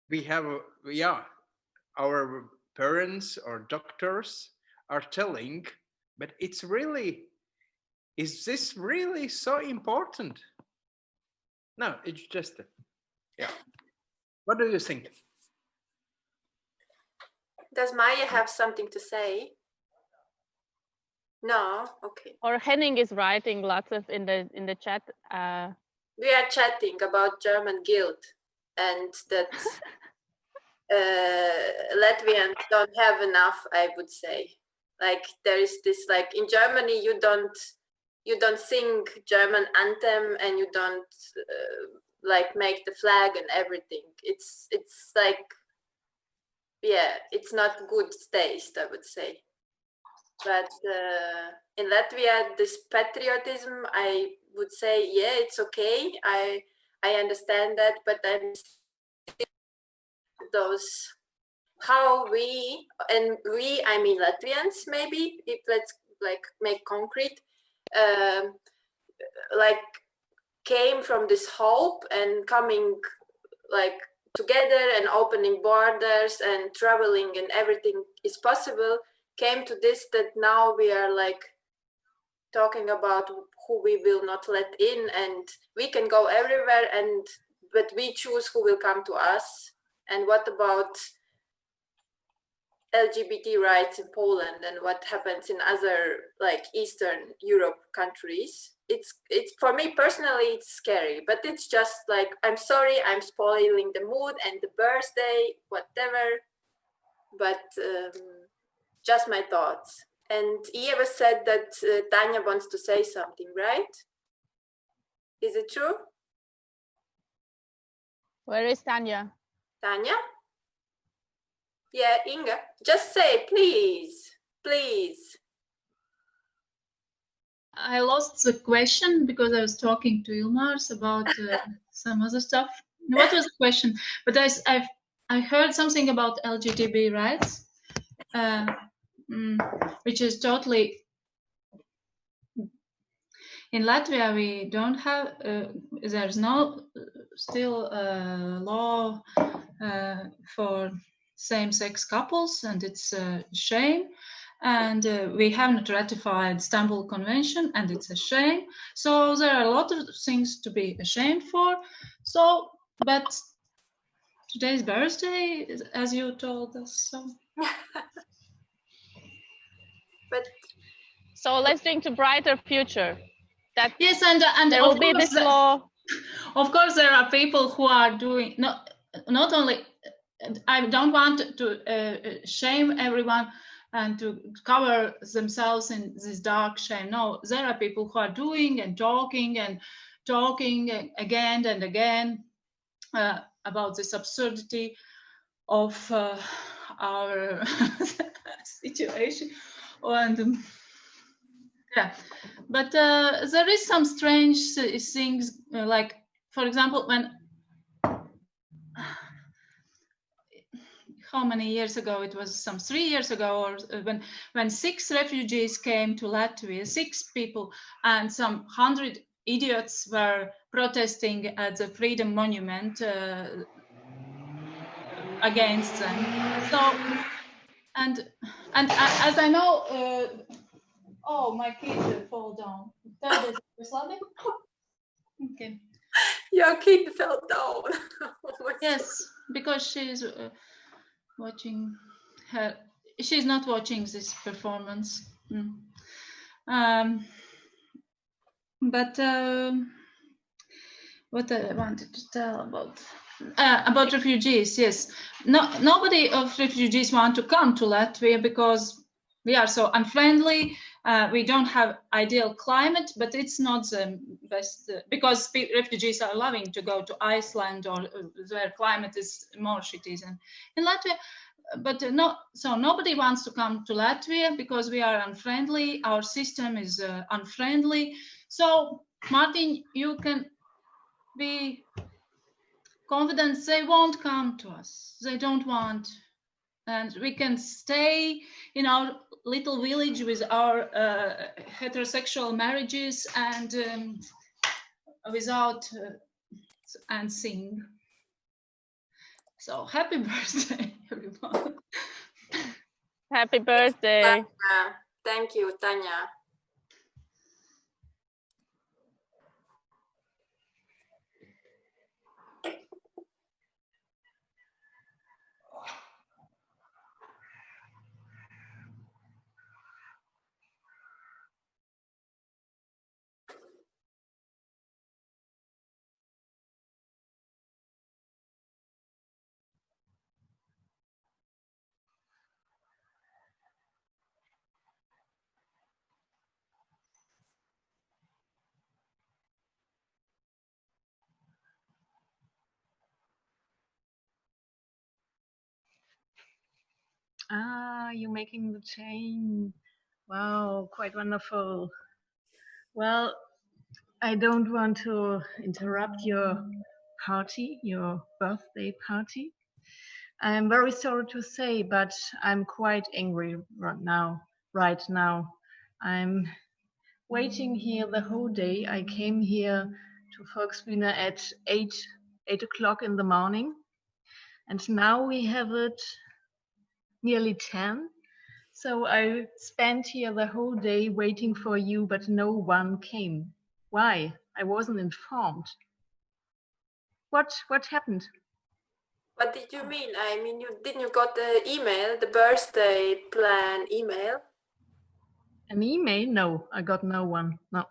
we have, our parents or doctors are telling, but it's really, is this really so important? No, it's just, yeah. What do you think? Does Maya have something to say? No, okay. Or Henning is writing lots of in the chat. We are chatting about German guilt and that Latvians don't have enough, I would say. Like there is this, like in Germany, you don't sing German anthem and you don't like make the flag and everything. It's like, yeah, it's not good taste, I would say. But in Latvia, this patriotism, I would say, yeah, it's okay. I understand that, but I'm still those how we, and we, I mean Latvians, maybe if let's like make concrete, like came from this hope and coming like together and opening borders and traveling and everything is possible, came to this that now we are like talking about who we will not let in, and we can go everywhere, and but we choose who will come to us. And what about LGBT rights in Poland and what happens in other like Eastern Europe countries? It's for me personally, it's scary, but it's just like, I'm sorry, I'm spoiling the mood and the birthday, whatever, but just my thoughts. And Eva said that Tanya wants to say something, right? Is it true? Where is Tanya? Tanya? Yeah, Inga, just say, please, please. I lost the question because I was talking to Ilmars about some other stuff. What was the question? But I heard something about LGBT rights, which is totally. In Latvia, we don't have. There's no still law for same-sex couples, and it's a shame. And we haven't ratified Istanbul Convention, and it's a shame. So there are a lot of things to be ashamed for. So, but today's birthday, as you told us, so. But so let's drink to brighter future. That yes, and there will be this law. Of course, there are people who are doing not only. I don't want to shame everyone and to cover themselves in this dark shame. No, there are people who are doing and talking again and again about this absurdity of our situation. And yeah, but there is some strange things, like, for example, when how many years ago, it was some 3 years ago, or when 6 refugees came to Latvia, 6 people, and some 100 idiots were protesting at the Freedom Monument against them. So, and as I know, oh, my kid fall down. Okay. Your kid fell down. Yes, because she's watching her. She's not watching this performance. But what I wanted to tell about refugees, yes. Nobody of refugees want to come to Latvia because we are so unfriendly. We don't have ideal climate, but it's not the best because refugees are loving to go to Iceland or their climate is more shitty than in Latvia. But so nobody wants to come to Latvia because we are unfriendly. Our system is unfriendly. So Martin, you can be confident they won't come to us. They don't want. And we can stay in our little village with our heterosexual marriages and without and sing. So happy birthday, everyone. Happy birthday. Thank you, Tanya. Ah, you're making the chain. Wow, quite wonderful. Well, I don't want to interrupt your party, your birthday party. I'm very sorry to say, but I'm quite angry right now. I'm waiting here the whole day. I came here to Volksbühne at 8 o'clock in the morning, and now we have it nearly 10. So I spent here the whole day waiting for you, but no one came. Why? I wasn't informed. What happened? What did you mean? I mean, you got the email, the birthday plan email? An email? No, I got no one. No.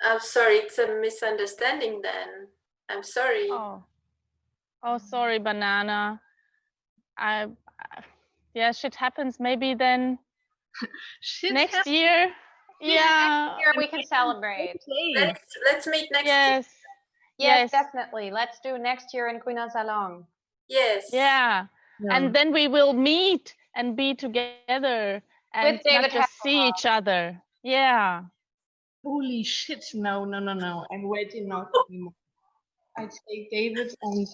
I'm sorry, it's a misunderstanding then. I'm sorry. Oh, sorry, Banana. Yeah, shit happens. Maybe then next year. Yeah. Next year we can celebrate. Let's meet next year. Yes, definitely. Let's do next year in Quina Salong. Yes. Yeah. And then we will meet and be together and with David not just see each other. Yeah. Holy shit. No. I'm waiting not anymore. I take David and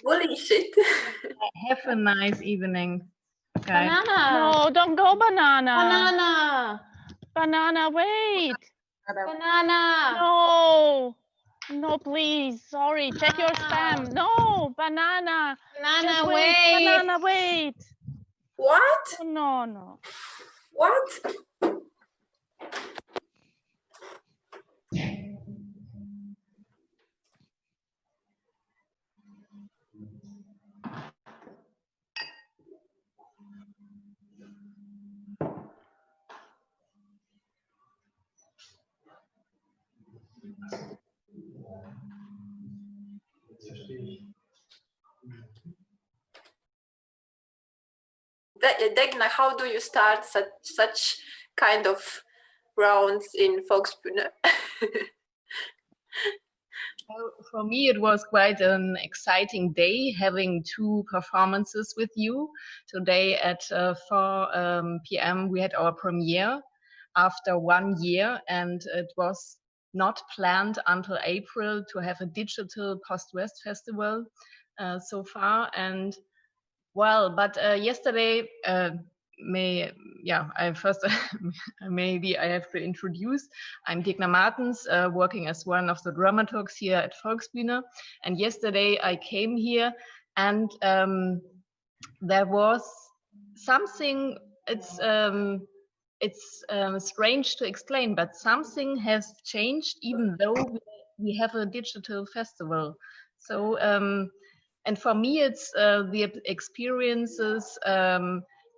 holy shit. Have a nice evening. Okay. Banana. No, don't go, Banana. Banana. Banana, wait. Banana. No, please. Sorry. Check your spam. No, Banana. Banana, Wait. wait. Banana, wait. What? Oh, no. What? Degna, how do you start such kind of rounds in Volksbühne? For me, it was quite an exciting day having two performances with you. Today at 4 p.m. we had our premiere after 1 year, and it was not planned until April to have a digital Post-West festival so far. And well, but yesterday, maybe I have to introduce. I'm Digna Martens, working as one of the dramaturgs here at Volksbühne. And yesterday I came here, and there was something. It's strange to explain, but something has changed, even though we have a digital festival. So and for me, it's the experiences,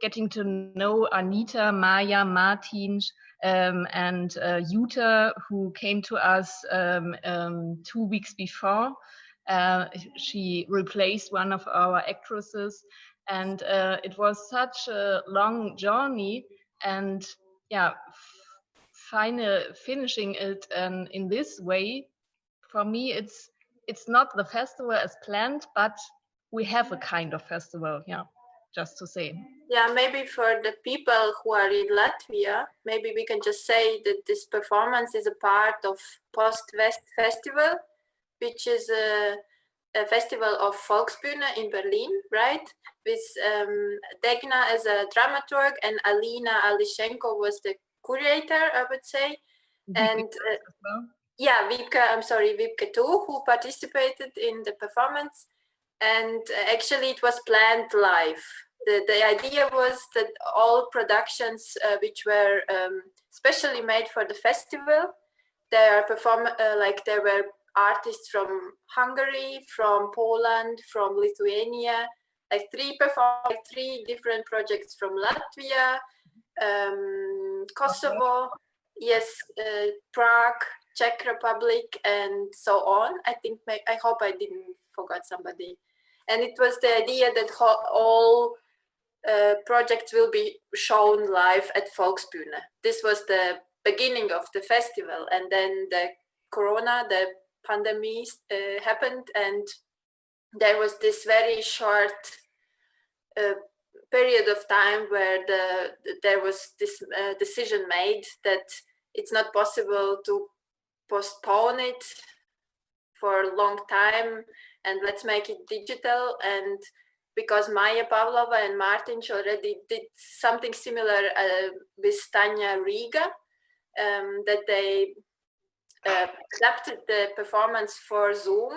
getting to know Anita, Maya, Martin, and Jutta, who came to us 2 weeks before. She replaced one of our actresses, and it was such a long journey. And yeah, finishing it in this way, for me, it's not the festival as planned, but we have a kind of festival. Yeah, just to say. Yeah, maybe for the people who are in Latvia, maybe we can just say that this performance is a part of Post-West Festival, which is a festival of Volksbühne in Berlin, right? With Degna as a dramaturg and Alina Alishenko was the curator, I would say. And yeah, Wipke too, who participated in the performance. And actually it was planned live. The idea was that all productions which were specially made for the festival, there were artists from Hungary, from Poland, from Lithuania, like three different projects from Latvia, Kosovo, yes, Prague, Czech Republic, and so on. I hope I didn't forget somebody. And it was the idea that all projects will be shown live at Volksbühne. This was the beginning of the festival, and then the pandemic happened, and there was this very short period of time where there was this decision made that it's not possible to postpone it for a long time, and let's make it digital. And because Maya Pavlova and Martin already did something similar with Tanya Riga, that they adapted the performance for Zoom.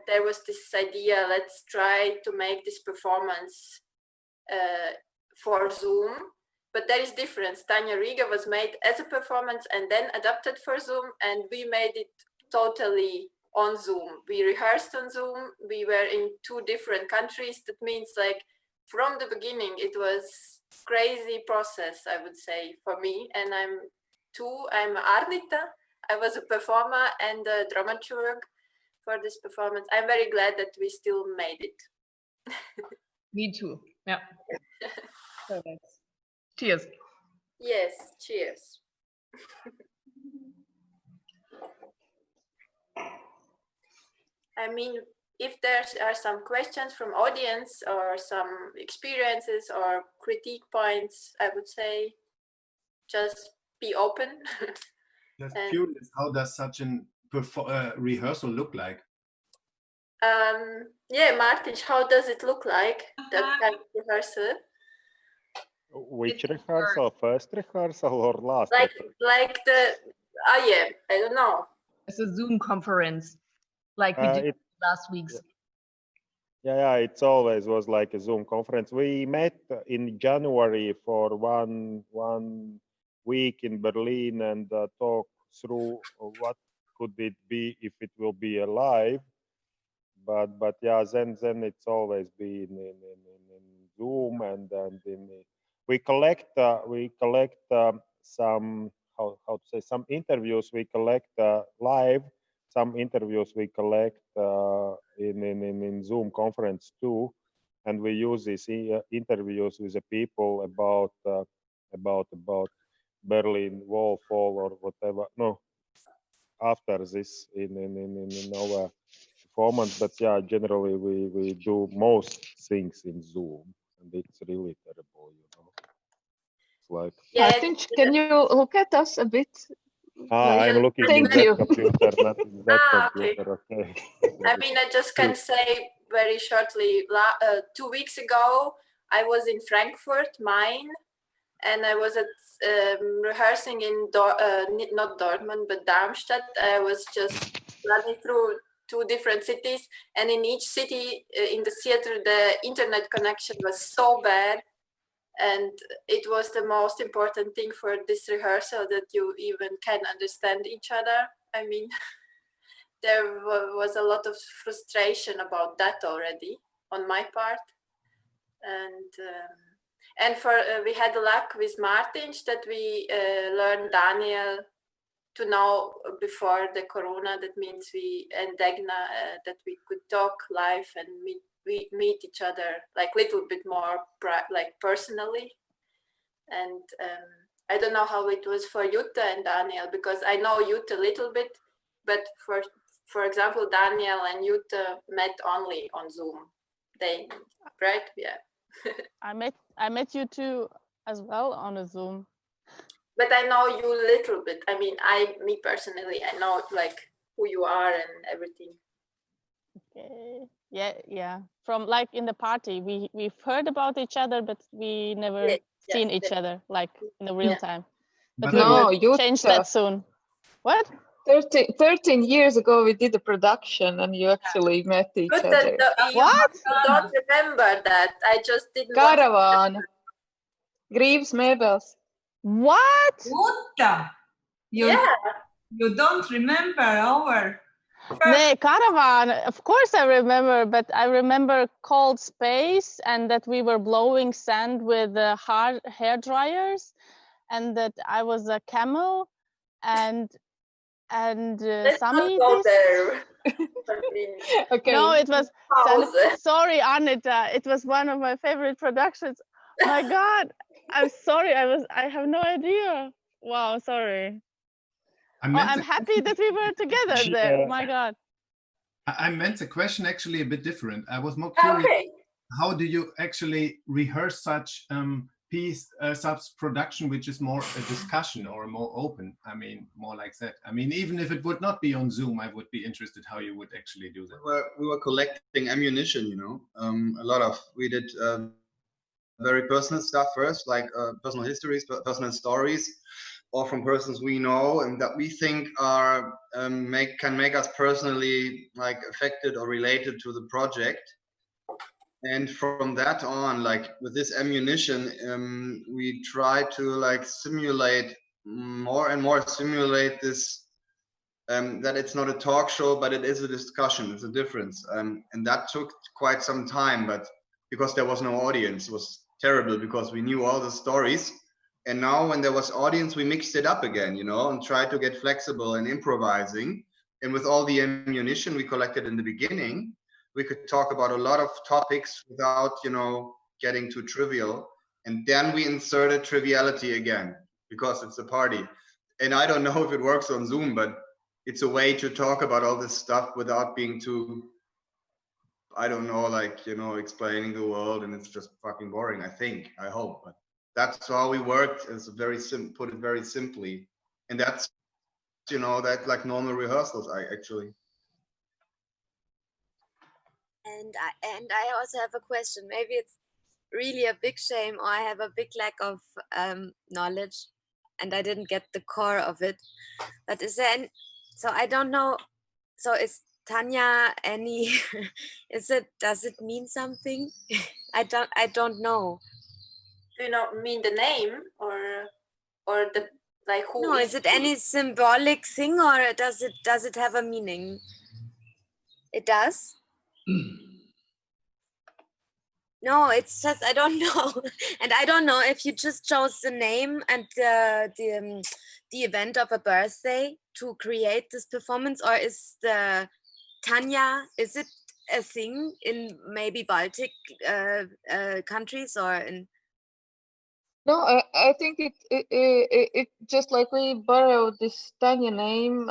There was this idea, let's try to make this performance for Zoom, but there is difference. Tanya Riga was made as a performance and then adapted for Zoom, and we made it totally on Zoom. We rehearsed on Zoom. We were in 2 different countries. That means like from the beginning, it was crazy process, I would say, for me. And I'm Arnita. I was a performer and a dramaturg for this performance. I'm very glad that we still made it. Me too. Yeah. Cheers. Yes, cheers. I mean, if there are some questions from audience or some experiences or critique points, I would say just be open. Just curious, how does such a rehearsal look like? Yeah, Martin, how does it look like, that kind of rehearsal? Which rehearsal? First rehearsal or last? Like yeah, I don't know. It's a Zoom conference, like we did last week's. Yeah, it's always was like a Zoom conference. We met in January for one week in Berlin and talk through what could it be if it will be alive. But yeah, then it's always been in Zoom and we collect some how to say, some interviews we collect live, some interviews we collect in Zoom conference too, and we use these interviews with the people about Berlin Wall fall or whatever. No, after this in our performance, but yeah, generally we do most things in Zoom, and it's really terrible, you know. It's like, Martin, can you look at us a bit? I'm looking in that computer, not in that computer. Okay. I mean, I just can say very shortly. 2 weeks ago, I was in Frankfurt, Main, and I was rehearsing in not Dortmund but Darmstadt. I was just running through 2 different cities, and in each city in the theater the internet connection was so bad, and it was the most important thing for this rehearsal, that you even can understand each other. I mean, there was a lot of frustration about that already on my part, and for we had luck with Martins that we learned Daniel to know before the corona. That means we and Dagna that we could talk live and meet each other like little bit more like personally. And I don't know how it was for Jutta and Daniel, because I know Jutta a little bit, but for example, Daniel and Jutta met only on Zoom. They, right? Yeah. I met you two as well on a Zoom. But I know you a little bit. I mean, me personally, I know like who you are and everything. Okay. Yeah. From like in the party, we've heard about each other, but we never seen each other like in the real time. But no, we will change that soon. What? 13 years ago, we did a production, and you actually met each other. What? I don't remember that. I just didn't. Caravan. Greaves Mabels. What? Jutta, you don't remember our Nee, Caravan. Of course I remember, but I remember cold space and that we were blowing sand with hair dryers, and that I was a camel, and Sami. Okay. No, it was. Sorry, Anita. It was one of my favorite productions. My God, I'm sorry. I have no idea. Wow, sorry. I'm happy that we were together there. My God. I meant the question actually a bit different. I was more curious. How do you actually rehearse such piece, such production, which is more a discussion or more open? I mean, more like that. I mean, even if it would not be on Zoom, I would be interested how you would actually do that. We were collecting ammunition, you know, we did very personal stuff first, like personal histories, personal stories, or from persons we know and that we think are can make us personally like affected or related to the project. And from that on, like with this ammunition, we try to like simulate more and more this that it's not a talk show, but it is a discussion. It's a difference, and that took quite some time, but because there was no audience, it was terrible because we knew all the stories. And now when there was audience, we mixed it up again, you know, and tried to get flexible and improvising. And with all the ammunition we collected in the beginning, we could talk about a lot of topics without, you know, getting too trivial. And then we inserted triviality again because it's a party. And I don't know if it works on Zoom, but it's a way to talk about all this stuff without being too, I don't know, like, you know, explaining the world, and it's just fucking boring, I hope. But that's how we worked. It's put it very simply. And that's, you know, that like normal rehearsals, actually. And I also have a question. Maybe it's really a big shame, or I have a big lack of knowledge, and I didn't get the core of it. But is there any, so I don't know. So is Tanya any? Does it mean something? I don't know. Do you mean the name or the like who? No, is it any symbolic thing, or does it have a meaning? It does. No, it's just I don't know, and I don't know if you just chose the name and the event of a birthday to create this performance, or is the Tanya? Is it a thing in maybe Baltic countries or in? No, I think it just like we borrowed this Tanya name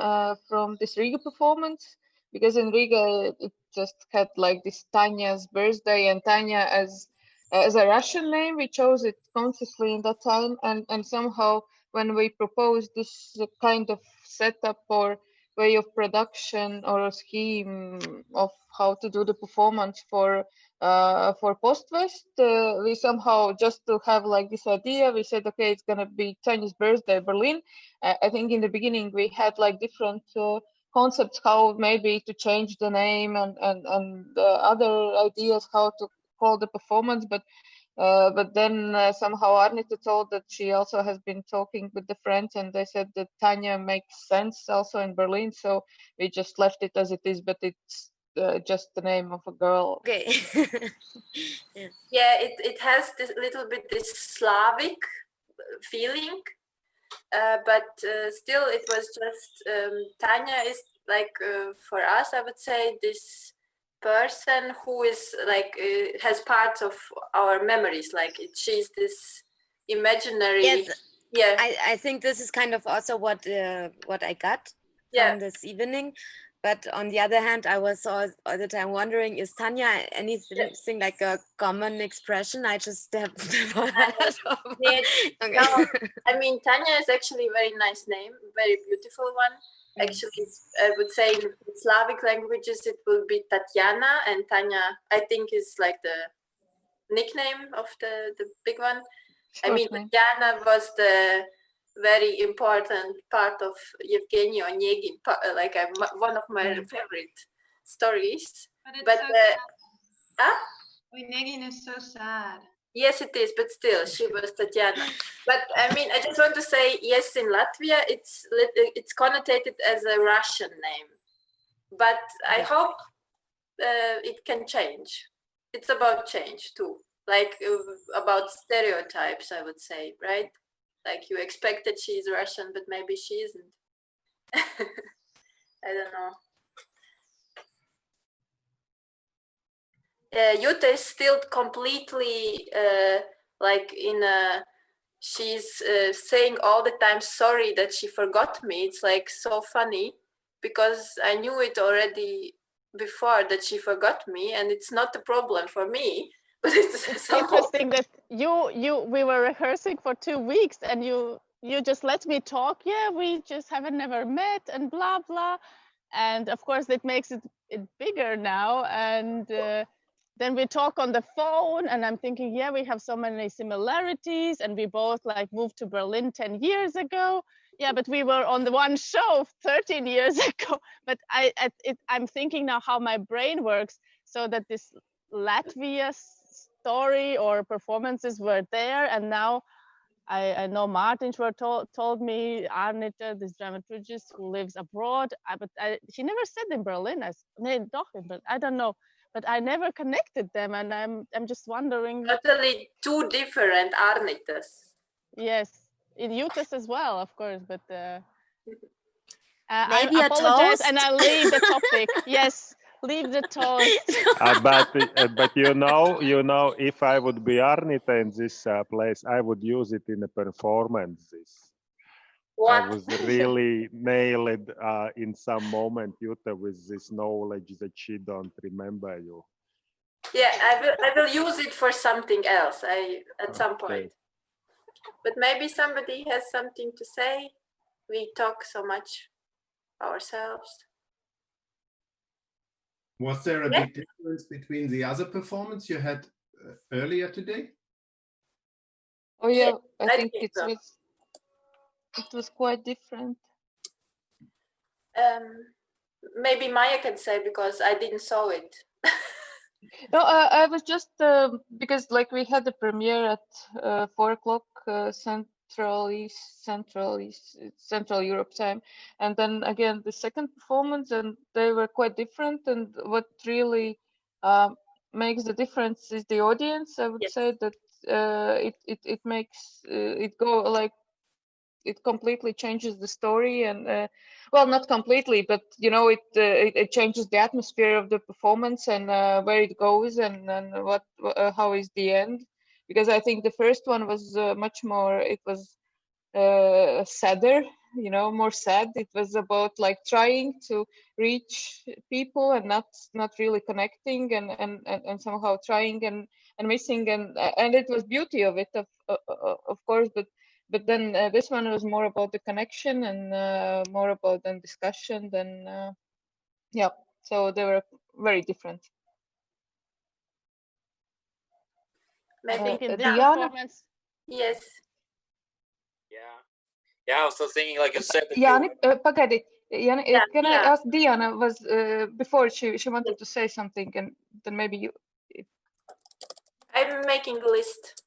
from this Riga performance, because in Riga it just had like this Tanya's birthday, and Tanya as a Russian name, we chose it consciously in that time, and somehow when we proposed this kind of setup or way of production or a scheme of how to do the performance for Post-West, we somehow, just to have like this idea, we said, okay, it's gonna be Tanya's birthday, Berlin. I think in the beginning we had like different concepts how maybe to change the name and other ideas how to call the performance, but But then somehow Arnita told that she also has been talking with the friends, and they said that Tanya makes sense also in Berlin, so we just left it as it is, but it's just the name of a girl. Okay. Yeah, it has this little bit this Slavic feeling, but still it was just Tanya is like for us, I would say, this person who is like has parts of our memories, like she's this imaginary. Yes. Yeah, I think this is kind of also what I got from this evening. But on the other hand, I was all the time wondering, is Tanya anything like a common expression? I just have never heard of. Okay. No, I mean, Tanya is actually a very nice name, very beautiful one. Actually, I would say in Slavic languages, it will be Tatiana, and Tanya, I think, is like the nickname of the big one. I mean, Tatiana was the very important part of Yevgeny Onegin, like one of my favorite stories. But so Onegin is so sad. Yes, it is, but still, she was Tatiana. But I mean, I just want to say, yes, in Latvia, it's connotated as a Russian name. But I hope it can change. It's about change too, like about stereotypes, I would say, right? Like you expect that she's Russian, but maybe she isn't. I don't know. Jutta is still completely like in a, she's saying all the time sorry that she forgot me. It's like so funny because I knew it already before that she forgot me, and it's not a problem for me. But it's so interesting that we were rehearsing for 2 weeks and you just let me talk. Yeah, we just haven't never met and blah blah, and of course that makes it bigger now. And then we talk on the phone, and I'm thinking, yeah, we have so many similarities, and we both like moved to Berlin 10 years ago. Yeah, but we were on the one show 13 years ago. But I'm thinking now how my brain works, so that this Latvia story or performances were there, and now I know Martin told me Arnita, this dramaturgist who lives abroad, but she never said in Berlin. I don't know, but I never connected them, and I'm just wondering. Totally two different Arnitas. Yes, in Jutas as well, of course, but maybe I apologize and I leave the topic. Yes. Leave the toast. But you know, if I would be Arnita in this place, I would use it in a performances. What? I was really nailed in some moment, Jutta, with this knowledge that she don't remember you. Yeah, I will use it for something else. At some point. But maybe somebody has something to say. We talk so much ourselves. Was there a big difference between the other performance you had earlier today? Oh yeah, I think it was quite different. Maybe Maya can say because I didn't saw it. No, I was just because like we had the premiere at 4 o'clock Central Europe time, and then again the second performance, and they were quite different. And what really makes the difference is the audience. I would say that it makes it go like it completely changes the story, and well, not completely, but you know, it changes the atmosphere of the performance and where it goes, and what how is the end. Because I think the first one was much more, it was sadder, you know, more sad. It was about like trying to reach people and not really connecting, and somehow trying and missing, and it was beauty of it, of course, but then this one was more about the connection and more about the discussion than yeah, so they were very different. Maybe in Diana? performance. Yes. Yeah, I was still thinking, like you said. Jani, pagaidi. Jani, can I ask Diana, was before she wanted to say something, and then maybe you. I'm making a list.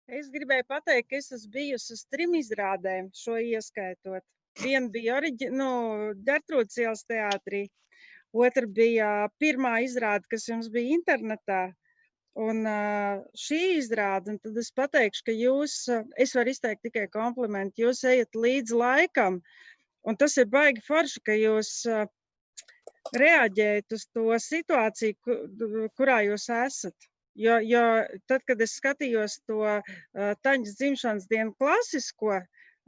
Es gribēju pateikt, ka es esmu bijusi uz 3 izrādēm, šo ieskaitot. Viena bija Ģertrūdes ielas teātrī, otra bija pirmā izrāde, kas jums bija internetā, un šī izrāde, un tad es pateikšu, ka jūs, es varu izteikt tikai komplimentu, jūs ejat līdz laikam, un tas ir baigi forši, ka jūs reaģējat uz to situāciju, kurā jūs esat. Jo tad, kad es skatījos to Taņas dzimšanas dienu klasisko,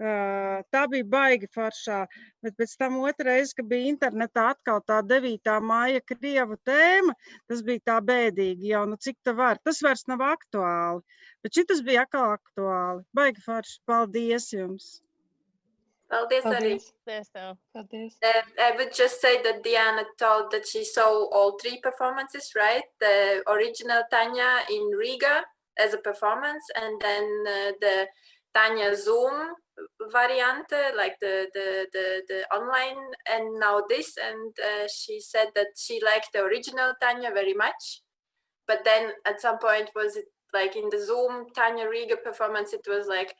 tā bija baigi foršā, bet pēc tam otrais, ka bija internetā atkal tā 9. māja krievu tēma, tas bija tā bēdīgi jau, cik tā var. Tas vairs nav aktuāli, bet šitas bija atkal aktuāli. Baigi forši, paldies jums! Paldies, arī. Paldies. I would just say that Diana told that she saw all 3 performances, right? The original Tanya in Riga as a performance, and then the Tanya Zoom variante, like the online, and now this. And she said that she liked the original Tanya very much, but then at some point, was it like in the Zoom Tanya Riga performance, it was like,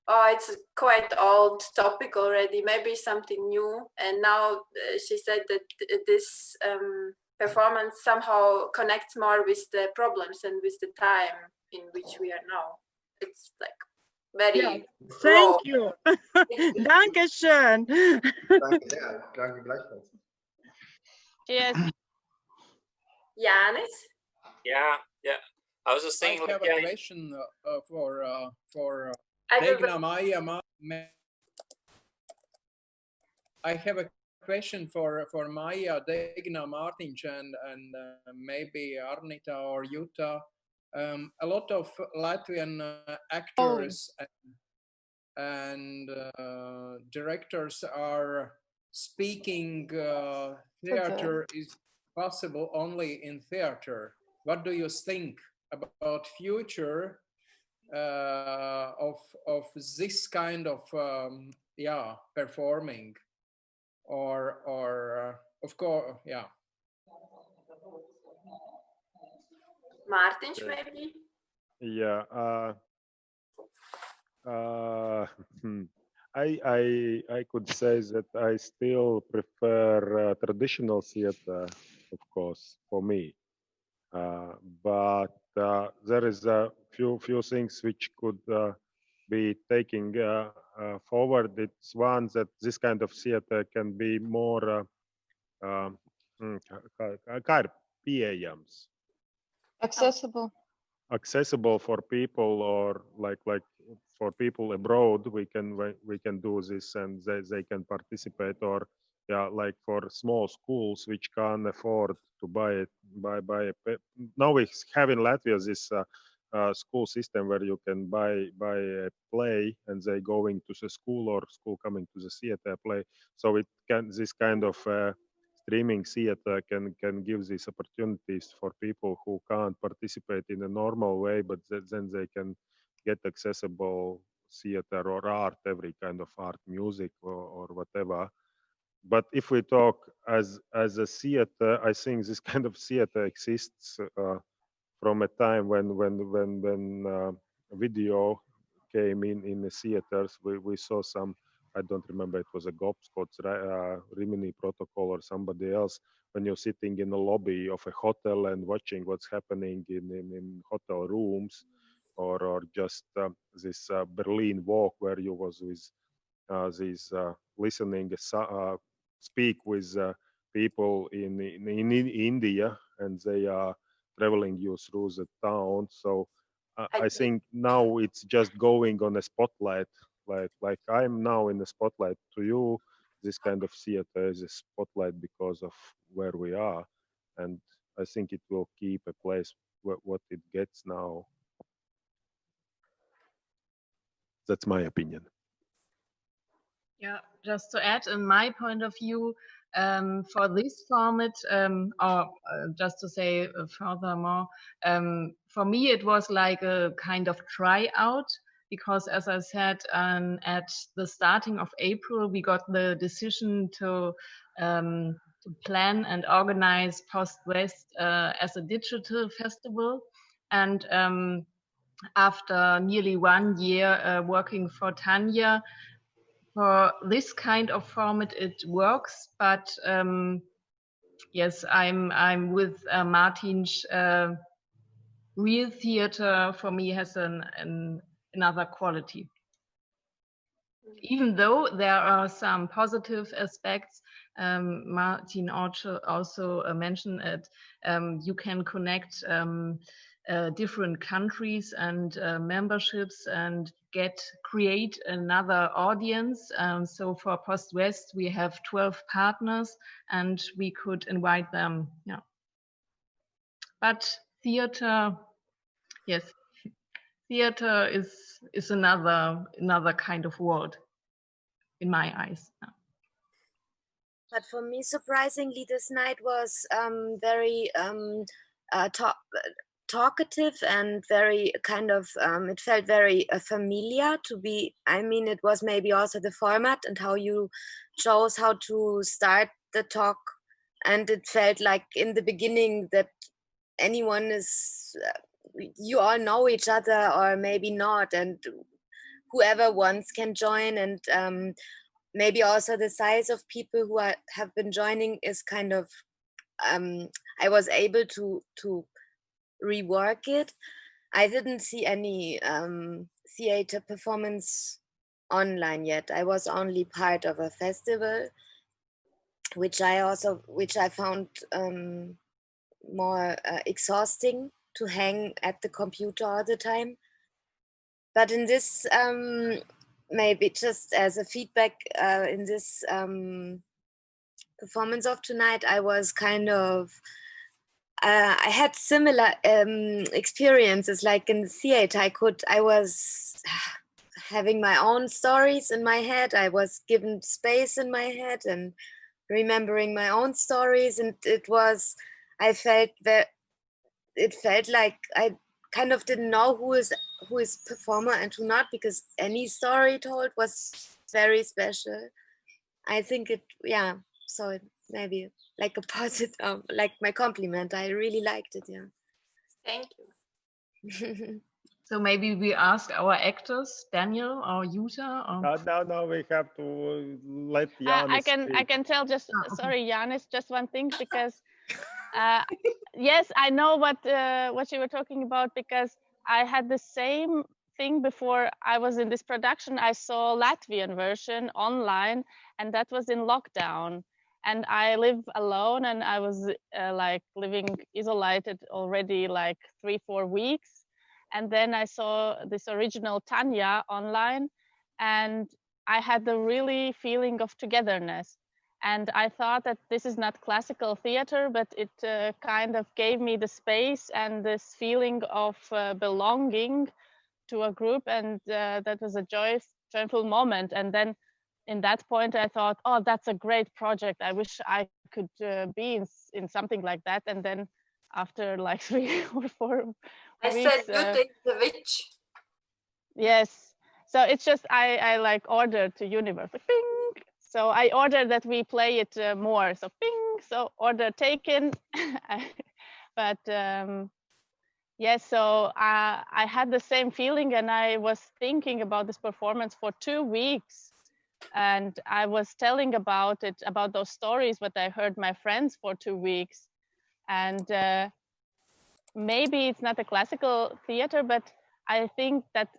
oh, it's quite old topic already, maybe something new. And now she said that this performance somehow connects more with the problems and with the time in which we are now. It's like very Thank you. Dankeschön. Danke gleichfalls. Yes. Janis? Yeah. I was just saying. I have a question for Degna Maja. I have a question for Maja, Degna, Martins, and maybe Arnita or Jutta. A lot of Latvian actors and directors are speaking theater is possible only in theater. What do you think about future of this kind of performing, or of course, Martins, maybe? Yeah. I could say that I still prefer traditional theater, of course, for me. But there is a few things which could be taking forward. It's one that this kind of theater can be more accessible for people, or like for people abroad. We can do this and they can participate, or like for small schools which can't afford to buy it. Now we have in Latvia this school system where you can buy a play and they going to the school, or school coming to the theater play. So it can, this kind of streaming theater can give these opportunities for people who can't participate in a normal way, but then they can get accessible theater or art, every kind of art, music or whatever. But if we talk as a theater, I think this kind of theater exists from a time when video came in the theaters. We saw some, I don't remember, it was a Gobscott's Rimini Protocol or somebody else, when you're sitting in the lobby of a hotel and watching what's happening in hotel rooms, or just this Berlin Walk where you was with these listening, speak with people in India, and they are traveling you through the town. So I think now it's just going on a spotlight, like I'm now in the spotlight to you. This kind of theater is a spotlight because of where we are, and I think it will keep a place what it gets now. That's my opinion. Yeah, just to add, in my point of view, for this format, or just to say furthermore, for me it was like a kind of tryout, because as I said, at the starting of April, we got the decision to plan and organize Post-West as a digital festival. And after nearly 1 year working for Tanya, for this kind of format, it works. But yes, I'm with Martin's real theater for me has another quality. Even though there are some positive aspects, Martin also mentioned it, you can connect different countries and memberships and create another audience. So for Post-West, we have 12 partners and we could invite them. Yeah. But theater, yes, theater is another kind of world in my eyes. But for me, surprisingly, this night was very talkative and very kind of, it felt very familiar to be. I mean, it was maybe also the format and how you chose how to start the talk. And it felt like in the beginning that anyone is, you all know each other or maybe not. And whoever wants can join. And maybe also the size of people who have been joining is kind of, I was able to rework it. I didn't see any theater performance online yet. I was only part of a festival, which I found more exhausting to hang at the computer all the time. But in this, maybe just as a feedback, in this performance of tonight, I was kind of, I had similar experiences like in the theater. I was having my own stories in my head. I was given space in my head and remembering my own stories. And I felt that it felt like I kind of didn't know who is performer and who not, because any story told was very special. I think so it maybe like a positive, like my compliment. I really liked it. Yeah. Thank you. So maybe we ask our actors, Daniel or Jutta. Or... No, we have to let Janis I can tell just, sorry, Janis, just one thing, because yes, I know what you were talking about, because I had the same thing before I was in this production. I saw Latvian version online, and that was in lockdown. And I live alone, and I was like living isolated already like 3-4 weeks. And then I saw this original Tanya online, and I had the really feeling of togetherness. And I thought that this is not classical theater, but it kind of gave me the space and this feeling of belonging to a group. And that was a joyful moment. And then in that point, I thought, oh, that's a great project. I wish I could be in something like that. And then after like 3 or 4 I weeks, said, you take the witch. Yes. So it's just, I like ordered to universe, like, ping. So I ordered that we play it more. So ping, so order taken. But yes, so I had the same feeling, and I was thinking about this performance for 2 weeks. And I was telling about it, about those stories, what I heard my friends for 2 weeks. And maybe it's not a classical theater, but I think that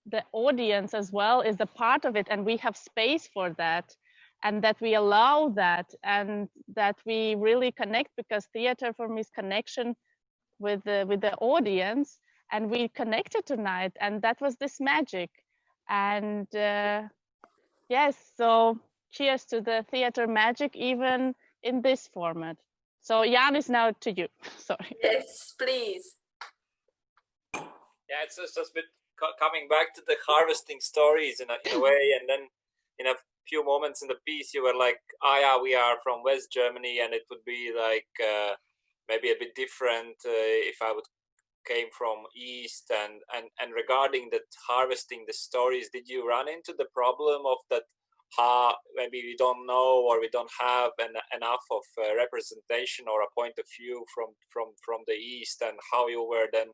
the audience as well is a part of it, and we have space for that, and that we allow that, and that we really connect, because theater for me is connection with the audience, and we connected tonight, and that was this magic. And yes, so cheers to the theater magic, even in this format. So Janis, now to you. Sorry. Yes, please. Yeah, it's just a bit coming back to the harvesting stories in a way, and then in a few moments in the piece you were like, yeah, we are from West Germany, and it would be like maybe a bit different if I came from East. And regarding that harvesting the stories, did you run into the problem of that how maybe we don't know or we don't have enough of representation or a point of view from the East, and how you were then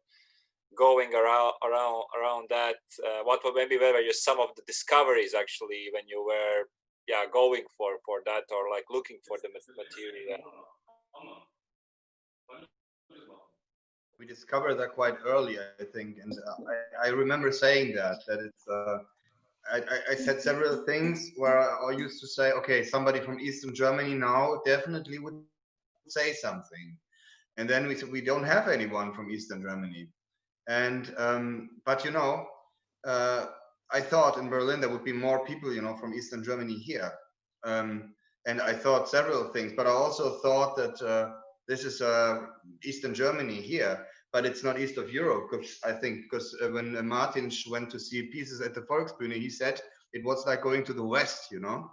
going around that. What were maybe were some of the discoveries actually when you were going for that, or like looking for the material? We discovered that quite early, I think, and I remember saying that it's. I said several things where I used to say, okay, somebody from Eastern Germany now definitely would say something, and then we said we don't have anyone from Eastern Germany, and but you know, I thought in Berlin there would be more people, you know, from Eastern Germany here, and I thought several things, but I also thought that this is Eastern Germany here, but it's not east of Europe, because I think when Martin went to see pieces at the Volksbühne, he said it was like going to the West, you know,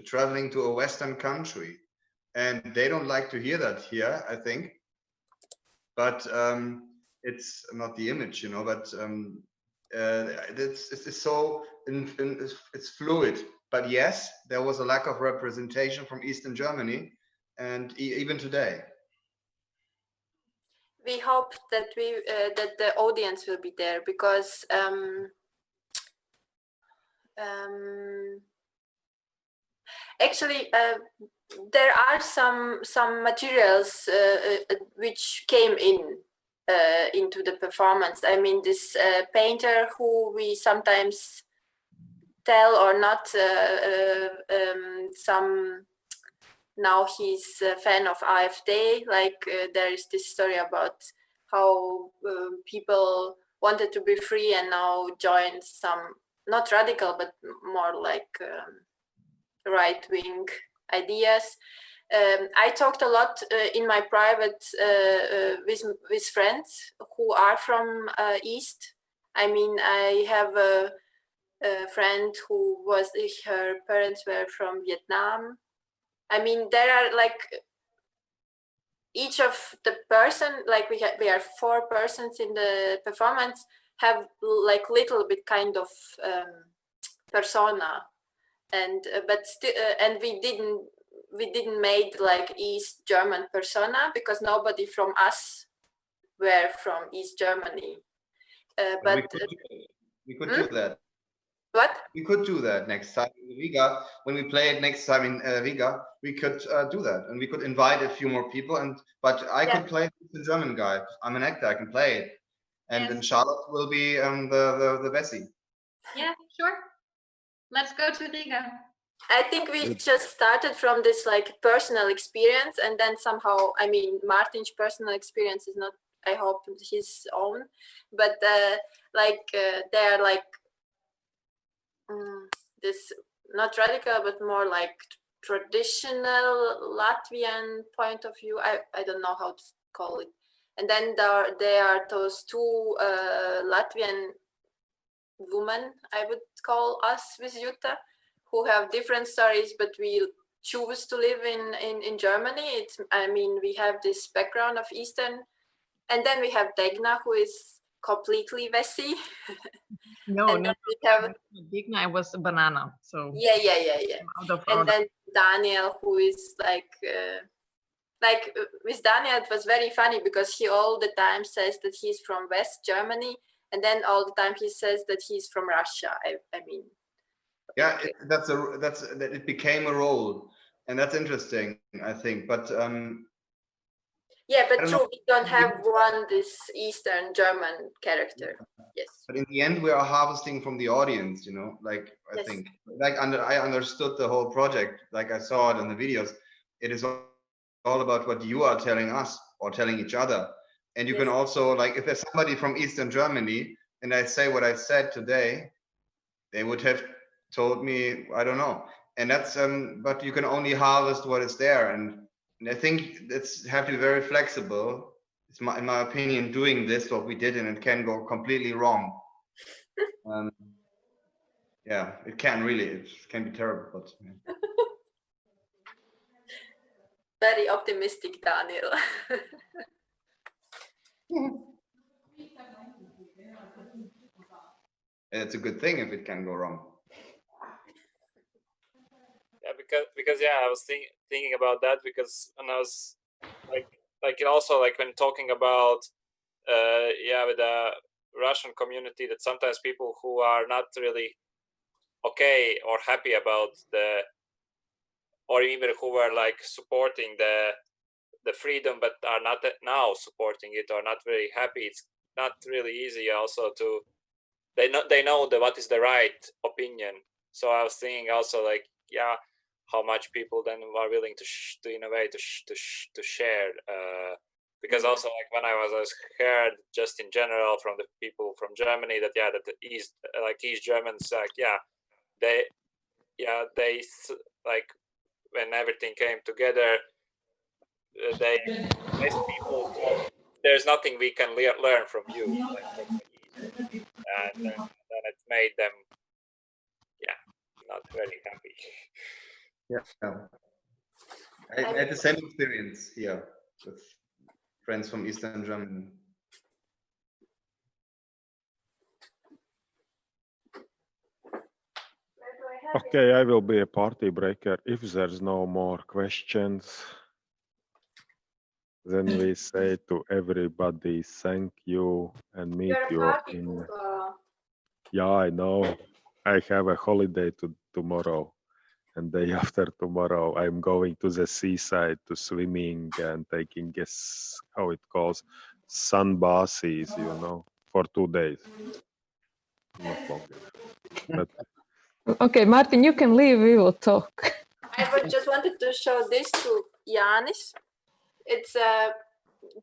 traveling to a Western country, and they don't like to hear that here, I think. But it's not the image, you know. But it's so it's fluid. But yes, there was a lack of representation from Eastern Germany, and even today. We hope that that the audience will be there, because actually there are some materials which came into the performance. I mean, this painter who we sometimes tell or not, now he's a fan of AfD. Like there is this story about how people wanted to be free and now joined some, not radical, but more like right-wing ideas. I talked a lot in my private with friends who are from East. I mean, I have a friend who was, her parents were from Vietnam. I mean, there are like each of the person, like we are 4 persons in the performance, have like little bit kind of persona, and but still, and we didn't make like East German persona, because nobody from us were from East Germany. But we could do that. What? We could do that next time in Riga. When we play it next time in Riga, we could do that, and we could invite a few more people. But I could play the German guy. I'm an actor. I can play it, and then Charlotte will be the Bessie. Yeah, sure. Let's go to Riga. I think we just started from this like personal experience, and then somehow, I mean, Martin's personal experience is not, I hope, his own, but they are like this, not radical, but more like traditional Latvian point of view. I don't know how to call it. And then there are those 2 Latvian women, I would call us with Jutta, who have different stories, but we choose to live in Germany. It's, I mean, we have this background of Eastern, and then we have Degna, who is completely Vessi. No, and then we have Degna, I was a banana. So yeah. And then Daniel, who is like with Daniel, it was very funny because he all the time says that he's from West Germany, and then all the time he says that he's from Russia. I mean. Yeah, it became a role, and that's interesting, I think. But yeah, but true, we don't have this Eastern German character. Yes. But in the end, we are harvesting from the audience, you know. Like I think, like I understood the whole project, like I saw it in the videos. It is all about what you are telling us or telling each other, and you can also, like, if there's somebody from Eastern Germany and I say what I said today, they would have told me, I don't know. And that's but you can only harvest what is there, and I think it's have to be very flexible. It's in my opinion, doing this what we did, and it can go completely wrong. Yeah, it can really. It can be terrible, but yeah. Very optimistic, Daniel. It's a good thing if it can go wrong. because yeah, I was thinking about that because when I was like also like when talking about with the Russian community, that sometimes people who are not really okay or happy about or even who were like supporting the freedom but are not now supporting it or not very happy, it's not really easy also to they know what is the right opinion. So I was thinking also like how much people then are willing to in a way to share because also like when I was heard just in general from the people from Germany that that the East Germans they like when everything came together they people thought, there's nothing we can learn from you like from the East, and then it made them not very happy. I had the same experience here with friends from Eastern Germany. Okay, I will be a party breaker. If there's no more questions, then we say to everybody, thank you and meet you in. Yeah, I know. I have a holiday tomorrow, and day after tomorrow, I'm going to the seaside to swimming and taking how it calls sun baths, for 2 days. Not longer. But Okay, Martin, you can leave. We will talk. I just wanted to show this to Janis. It's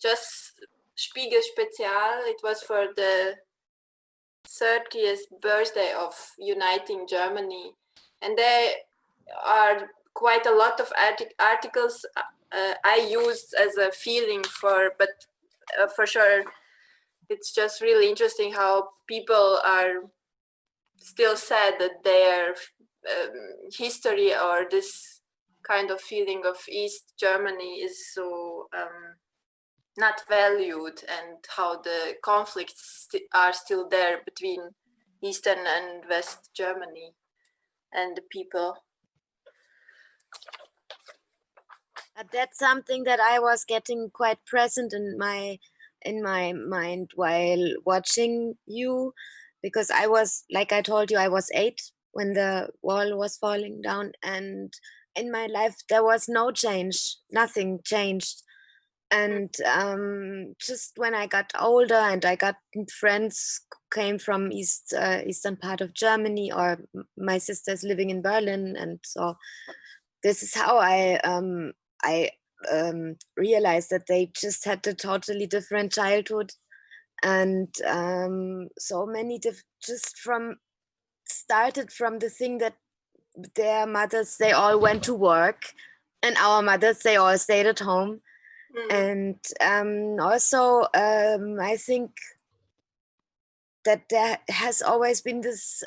just Spiegel Spezial. It was for the 30th birthday of Uniting Germany. And there are quite a lot of articles I used as a feeling but for sure, it's just really interesting how people are still sad that their history or this kind of feeling of East Germany is so not valued, and how the conflicts are still there between Eastern and West Germany and the people. That's something that I was getting quite present in my mind while watching you, because I was, like I told you, I was 8 when the wall was falling down, and in my life there was no change, nothing changed. And just when I got older and I got friends came from eastern part of Germany, or my sister's living in Berlin, and so this is how I realized that they just had a totally different childhood, and so many just started from the thing that their mothers, they all went to work, and our mothers, they all stayed at home. And also I think that there has always been this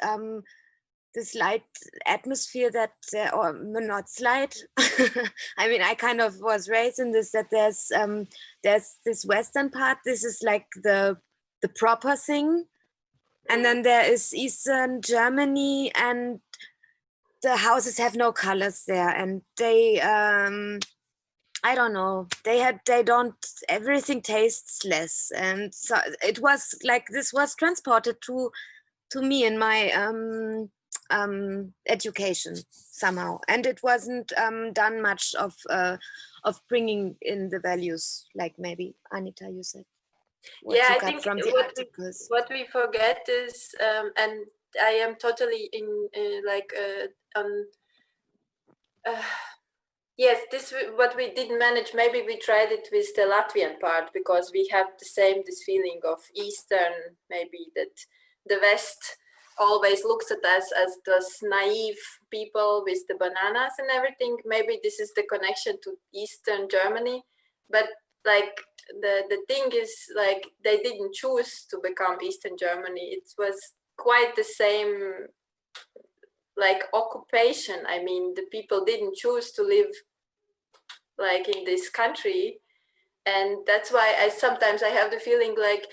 light atmosphere that, or not slight. I mean, I kind of was raised in this, that there's this Western part. This is like the proper thing, and then there is Eastern Germany, and the houses have no colors there, and they I don't know, everything tastes less, and so it was like this was transported to me in my education somehow, and it wasn't done much of bringing in the values, like maybe Anita, you said. I think what we forget is, and I am totally in yes, this what we didn't manage. Maybe we tried it with the Latvian part, because we have this feeling of Eastern, maybe that the West always looks at us as those naive people with the bananas and everything. Maybe this is the connection to Eastern Germany, but like the thing is, like, they didn't choose to become Eastern Germany. It was quite the same, like, occupation. I mean, the people didn't choose to live like in this country, and that's why I sometimes have the feeling like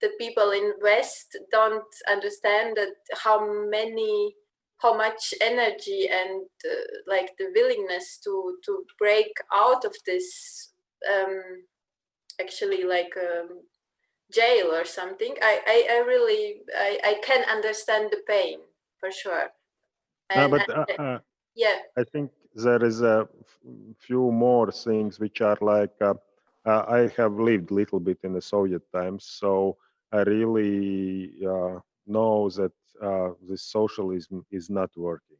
the people in West don't understand that how many how much energy and like the willingness to break out of this actually like jail or something. I really I can understand the pain for sure. And, But yeah, I think there is a few more things which are like I have lived a little bit in the Soviet times, so I really know that this socialism is not working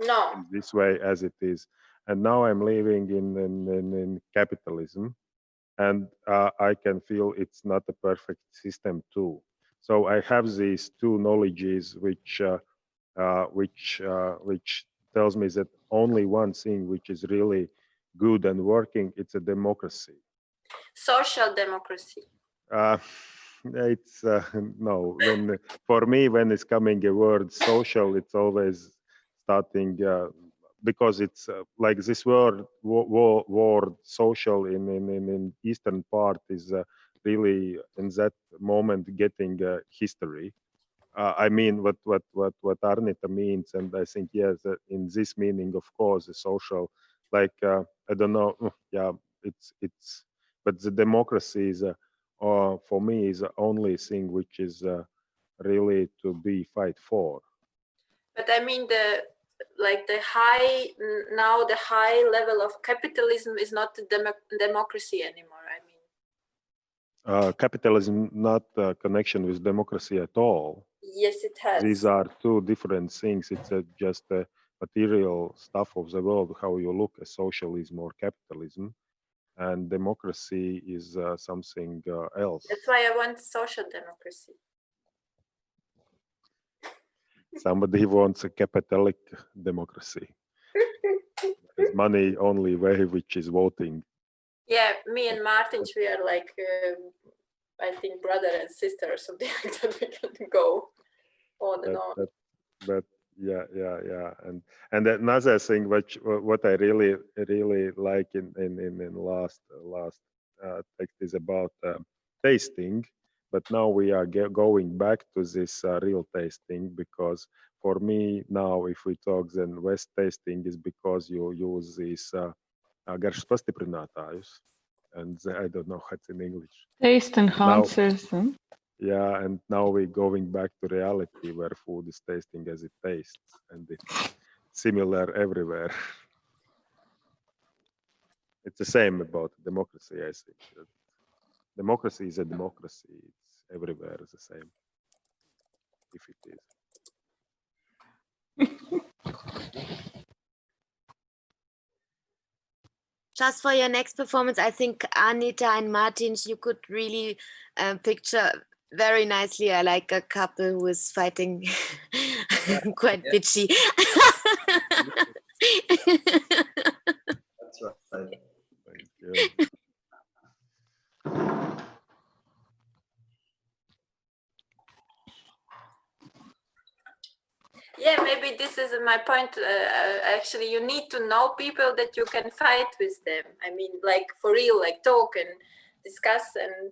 no, in this way as it is. And now I'm living in capitalism, and I can feel it's not a perfect system too. So I have these two knowledges which tells me that only one thing which is really good and working, it's a democracy. social democracy. It's no. When for me, when it's coming a word social, it's always starting because it's like this word social in eastern part is really in that moment getting history. I mean what Arnita means, and I think yes, in this meaning, of course, the social, like I don't know, yeah, it's, but the democracy is, for me, is the only thing which is really to be fight for. But I mean the high level of capitalism is not democracy anymore. I mean, Capitalism not connection with democracy at all. yes, it has. These are two different things. It's just a material stuff of the world, how you look at socialism or capitalism, and democracy is something else. That's why I want social democracy. Somebody wants a capitalistic democracy. There's money only way, which is voting. Yeah, me and Martin, we are like, I think brother and sister or something like that. We can go on and on. But yeah, and another thing what I really like in last text is about tasting. But now we are going back to this real tasting, because for me now, if we talk, then West tasting is because you use these garš pastiprinātājus, and I don't know what's in English. Taste enhancers. Yeah, and now we're going back to reality where food is tasting as it tastes, and it's similar everywhere. It's the same about democracy, I think. Democracy is a democracy. It's everywhere the same, if it is. Just for your next performance, I think Anita and Martins, you could really picture very nicely like a couple who is fighting quite bitchy. That's right. Thank you. Yeah, maybe this is my point. Actually, you need to know people that you can fight with them. I mean, like for real, like talk and discuss. And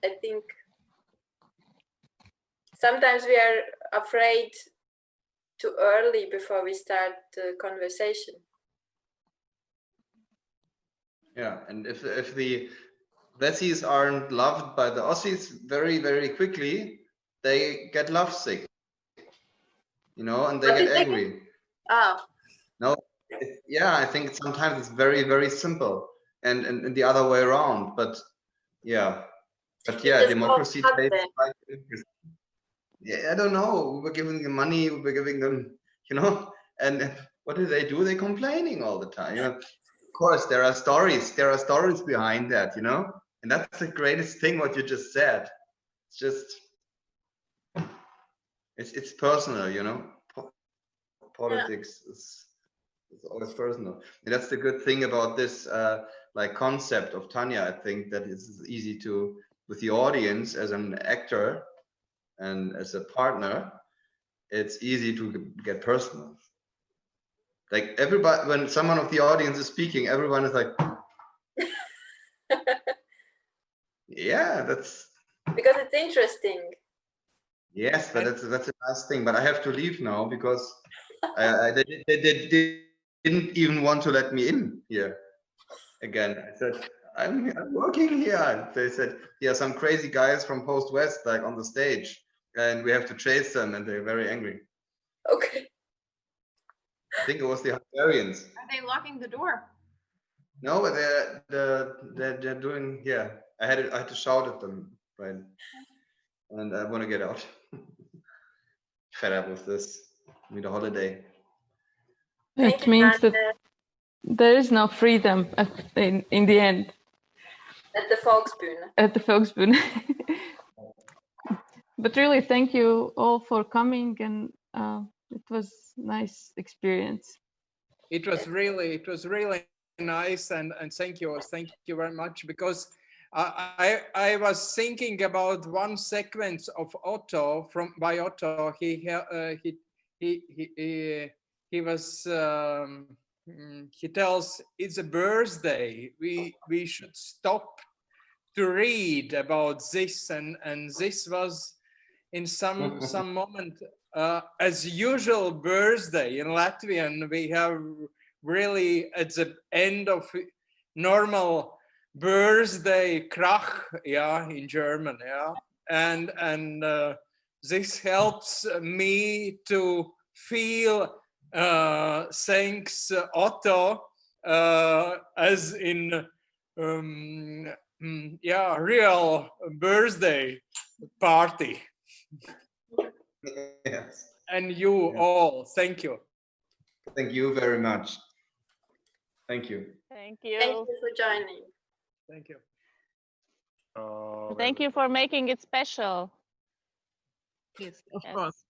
I think sometimes we are afraid too early before we start the conversation. Yeah, and if the Westies aren't loved by the Aussies very, very quickly, they get lovesick. You know, and they get angry. Oh. No, yeah, I think sometimes it's very, very simple, and the other way around. But yeah, democracy tastes like. Yeah, I don't know. We were giving them money. We were giving them, you know, and what do? They're complaining all the time. You know, of course there are stories. There are stories behind that. You know, and that's the greatest thing. What you just said. It's just. It's personal, you know. Politics is always personal, and that's the good thing about this like concept of Tanya. I think that it's easy to, with the audience as an actor and as a partner, it's easy to get personal. Like everybody, when someone of the audience is speaking, everyone is like, yeah, that's because it's interesting. Yes, but that's a nice thing. But I have to leave now because They didn't even want to let me in here again. I said, I'm working here. And they said, yeah, some crazy guys from Post West, like on the stage, and we have to chase them, and they're very angry. Okay. I think it was the Hungarians. Are they locking the door? No, but they're doing, yeah. I had to shout at them, right? And I want to get out. Fed up with this. Need a holiday. It means that there is no freedom in the end. At the Volksbühne. At the Volksbühne. But really, thank you all for coming, and it was nice experience. It was really nice, and thank you very much, because I was thinking about one sequence of Otto by Otto. He was he tells it's a birthday. We should stop to read about this, and this was in some moment as usual birthday in Latvian. We have really at the end of normal birthday krach, yeah, in German, yeah, and this helps me to feel thanks Otto as in yeah, real birthday party. Yes. And you all, thank you. Thank you very much. Thank you. Thank you. Thank you for joining. Thank you. Thank you for making it special. Yes, of course.